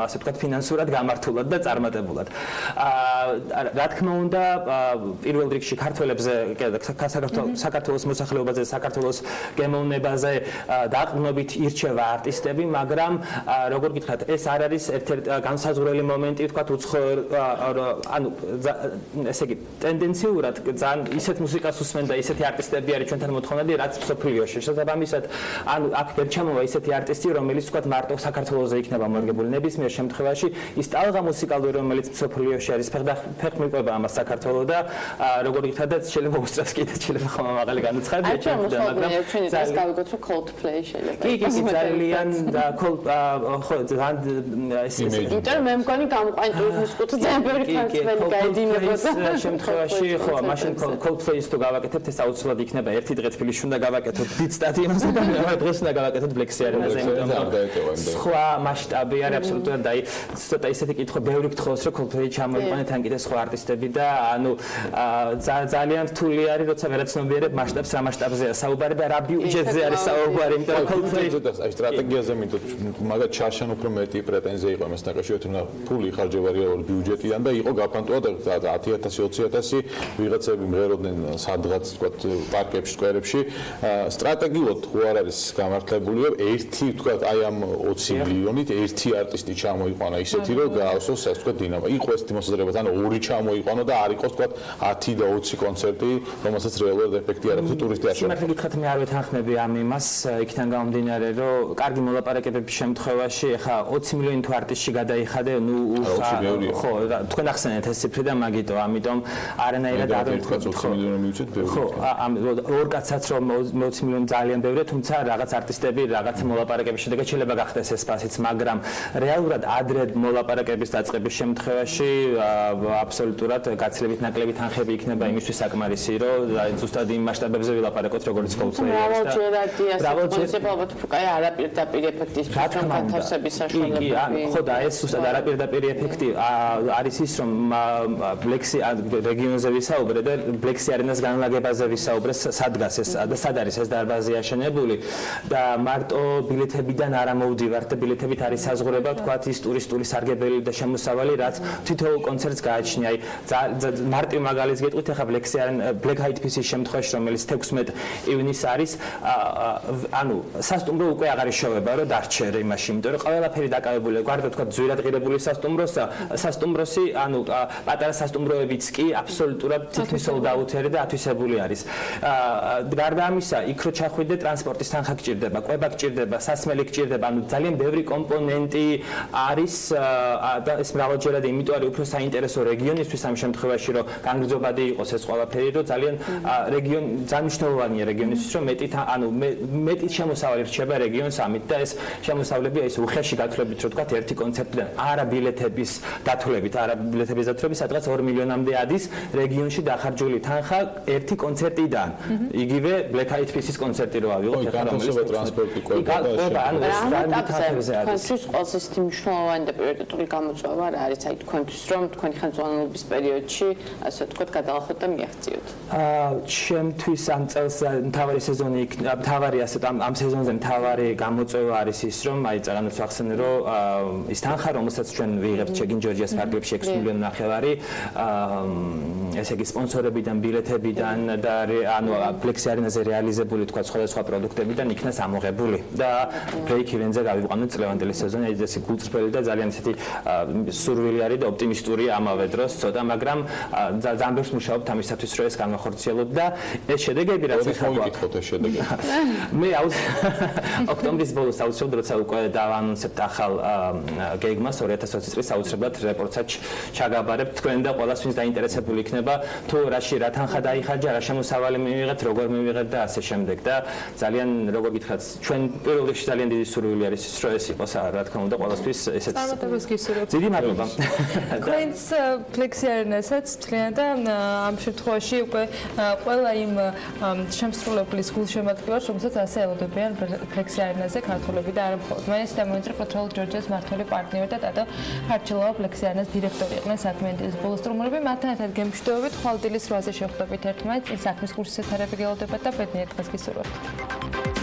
S7: ასე ვთქვათ, ფინანსურად გამართულად და წარმატებულად. რა თქმა უნდა, პირველ რიგში ქართველებზე, საქართველოს მოსახლეობაზე, საქართველოს გემოვნებაზე დაყრდნობით ირჩევა არტისტები, მაგრამ როგორ გითხრათ, ეს არ არის ერთ-ერთი განსაზღვრელი მომენტი, ვთქვათ, ანუ ესე იგი ტენდენციურად ძალიან ისეთ მუსიკას უსმენ და ისეთი არტისტები არის ჩვენთან მოთხოვნადი, რაც მსოფლიოში. შესაბამისად, ანუ აქ ვერ ჩამოვა ისეთი არტისტი, რომელიც ვთქვათ მარტო საქართველოზე იქნება მორგებული. ნებისმიერ შემთხვევაში ის ტალღა მუსიკალური, რომელიც მსოფლიოში არის, ფეხმიყვება ამას საქართველოს და როგორ გითხრათ, შეიძლება უსწრებს კიდე შეიძლება ხომ მაღალი განაცხადია
S6: ჩვენთან, მაგრამ ძალიან გავიგოთ, რომ Coldplay შეიძლება.
S7: კი, ძალიან და ხო ძალიან
S6: იმიტომ რომ მე მგონი გამოყვანი ტურიზმის კუთხე ძალიან ბევრი ქართველი გაედინებოდა.
S7: შემთხვევაში ხო, მაშინ Coldplay-ს თუ გავაკეთებთ, ეს აუცილებლად იქნება ერთი დღე თბილისში უნდა გავაკეთოთ დიდ სტადიონზე და მეორე დღეს უნდა გავაკეთოთ ბლექსი არენაზე, იმიტომ რომ სხვა მასშტაბი არის აბსოლუტურად და ცოტა ისეთი კითხვა ბევრი გთხოვს, რომ Coldplay ჩამოიყვანეთ ან კიდე სხვა არტისტები და ანუ ძალიან რთული არის, როცა ვერაცნობიერებ მასშტაბს, რა მასშტაბზეა საუბარი და რა ბიუჯეტზე არის საუბარი, იმიტომ რომ Coldplay
S4: აი სტრატეგიაზე მინდოთ მაგათ ჩარშან უფრო მეტი პრეტენზია იყო იმას ნაკავშირებით, რომ ფული იხარჯება რეალურ ბიუჯეტიდან და იყო გაფანტულად 10,000-20,000 ვიღაცები მღეროდნენ სადღაც თქვათ პარკებში, სკვერებში. სტრატეგიულად ხო არ არის გამართლებული, ერთი თქვათ აი ამ 20 მილიონით ერთი არტისტი ჩამოიყვანა ისეთი, რომ გაავსოს ასე თქვათ დინამა. იყო ეს მოსაზრება, ანუ ორი ჩამოიყვანო და არ იყოს თქვათ 10 და 20 კონცერტი, რომელსაც რეალურად ეფექტი არ აქვს ტურისტი არ
S7: შემოგვიყვანა. სიმართლე გითხრათ, მე არ ვეთანხმები ამ იმას, იქიდან გამომდინარე, რომ კარგი მოლაპარაკებების შემთხვევაში ახლა 20 მილიონი თუ არტისტში გადაიხადე, ნუ ხო, თქვენ ახსენეთ ეს ციფრი და მაგიტო, ამიტომ არანაირად არ ვთქვათ
S4: 20 მილიონი მივუჩეთ ბევრი.
S7: ხო, ორ კაცაც რომ 20 მილიონი ძალიან ბევრია, თუმცა რაღაც არტისტები რაღაც მოლაპარაკების შედეგად შეიძლება გახდეს ეს ფასიც, მაგრამ რეალურად ადრე მოლაპარაკების დაწყების შემთხვევაში აბსოლუტურად გაცილებით ნაკლები თანხები იქნება იმისთვის საკმარისი, რომ ზუსტად იმ მასშტაბებზე ვილაპარაკოთ, როგორც Coldplay
S6: არის და ალბათ უკვე არაპირდაპირ ეფექტის განთავსების საშუალება.
S7: ხო და ეს ზუსტად არაპირდაპირ ეფექტი არის ის, რომ ბლექსი რეგიონზე ვისაუბრე და ბლექსი არენას განლაგებაზე ვისაუბრე, სადღაც ეს და სად არის ეს დარბაზი აშენებული და მარტო ბილეთებიდან არ ამოვდივართ და ბილეთებით არის საზღვრება, თქვათ ის ტურისტული სარგებელი და შემოსავალი, რაც თითოეულ კონცერტს გააჩნია. აი მარტივ მაგალითს გეტყვით, ახლა ბლექსი არენ ბლექ აიდ პისის შემთხვევაში, რომელიც 16 ივნისს არის, ანუ სასტუმრო უკვე აღარ იშოვება, რომ დარჩერ იმაში, იმიტომ რომ ყველაფერი დაკავებულია, გვარდა თქვათ ძვირად ღირებული სასტუმროსი, ანუ პატარა სასტუმროებიც კი აბსოლუტურად თითქმის sold-out-ერი და ათვისებული არის. გარდა ამისა, იქ რო ჩახვიდე, ტრანსპორტის თანხა გჭირდება, კვება გჭირდება, სასმელი გჭირდება, ანუ ძალიან ბევრი კომპონენტი არის და ეს მრავალჯერადი, იმიტომ არის უფრო საინტერესო რეგიონისთვის ამ შემთხვევაში, რომ განგრძობადი იყოს ეს ყველაფერი, რომ ძალიან მნიშვნელოვანია რეგიონისთვის, რომ მეტი შემოსავალი რჩება რეგიონს ამით და ეს შემოსავლები ეს უხეში გათვლებით, რომ თქვათ ერთი კონცერტიდან არა ბილეთების დათვლებით, არა ბილეთების ბილეთების დათვრები, სადღაც 2 მილიონამდე ადის რეგიონში დახარჯული თანხა ერთი კონცერტიდან. იგივე ბლექ აიტფისის კონცერტი რო ავიღოთ,
S4: ეხლა რომელიც ტრანსპორტი
S6: თქვენთვის ყველაზე ისეთი მნიშვნელოვანი და პრიორიტეტული გამოწვევა რა არის, აი თქვენთვის რომ თქვენი ხელმძღვანელობის პერიოდში, ასე ვთქვათ, გადაახოთ და მიაღწიოთ.
S7: ჩემთვის ამ წელს მთავარი სეზონი მთავარი ასე ამ სეზონზე მთავარი გამოწვევა არის ის რომ აი წაგანაც ვახსენე რომ ის თანხა რომელსაც ჩვენ ვიღებთ შეგინ ჯორჯიას ფარგლებში 6 მილიონი ნახევარი ესე იგი სპონსორებიდან, ბილეთებიდან და ანუ ფლექსი არენაზე რეალიზებული თქვა სხვადასხვა პროდუქტებიდან იქნას ამოღებული და break even-ზე გავიყვანოთ წლევანდელი სეზონი ეს გულწრფელი და ძალიან ესეთი სურვილი არის და ოპტიმისტური ამავე დროს ცოტა მაგრამ ძალიან ბევრს მუშაობთ ამისათვის რომ ეს განახორციელოთ და ეს შედეგები რაც ეხლა
S4: გვაქვს ეს შედეგები
S7: მე ოქტომბრის ბოლოს აუცილებლად როცა უკვე დავანონსებთ ახალ გეგმას 2020 წლის აუცილებლად რეპორტსაც ჩაგაბარებთ თქვენ და ყველას ვინც დაინტერესებული იქნება თუ რაში რა თანხა დაიხარჯა რა შემოსავალი მივიღეთ როგორ მივიღეთ და ასე შემდეგ და ძალიან როგორ გითხრათ ჩვენ პირველ რიგში ძალიან დიდი სურვილი არის ის რომ ეს იყოს რა თქმა უნდა ყველასთვის ესეც
S1: წარმატებას გისურვებთ
S7: დიდი მადლობა
S1: თქვენს ფლექსი არენასაც თლიან და ამ შემთხვევაში უკვე ყველა იმ შემსრულებლის გულშემატკივარს რომელსაც ასე ელოდებიან ფლექსი არენაზე ქართველები და არა მხოლოდ მე სტემონტრი პატროლ ჯორჯიას მართველი პარტნიორი და ტატო ხარჩილავა ფლექსი არენას დირექტორი იყვნენ საქმიანობის ბოლოს დრომლები მათთან ერთად გემშვიდობებით ხვალ დილის 8-ზე შევხვდებით ერთმანეთს წინ საქმის კურსის ეთერები გელოდებათ და ბედნიერ დღეს გისურვებთ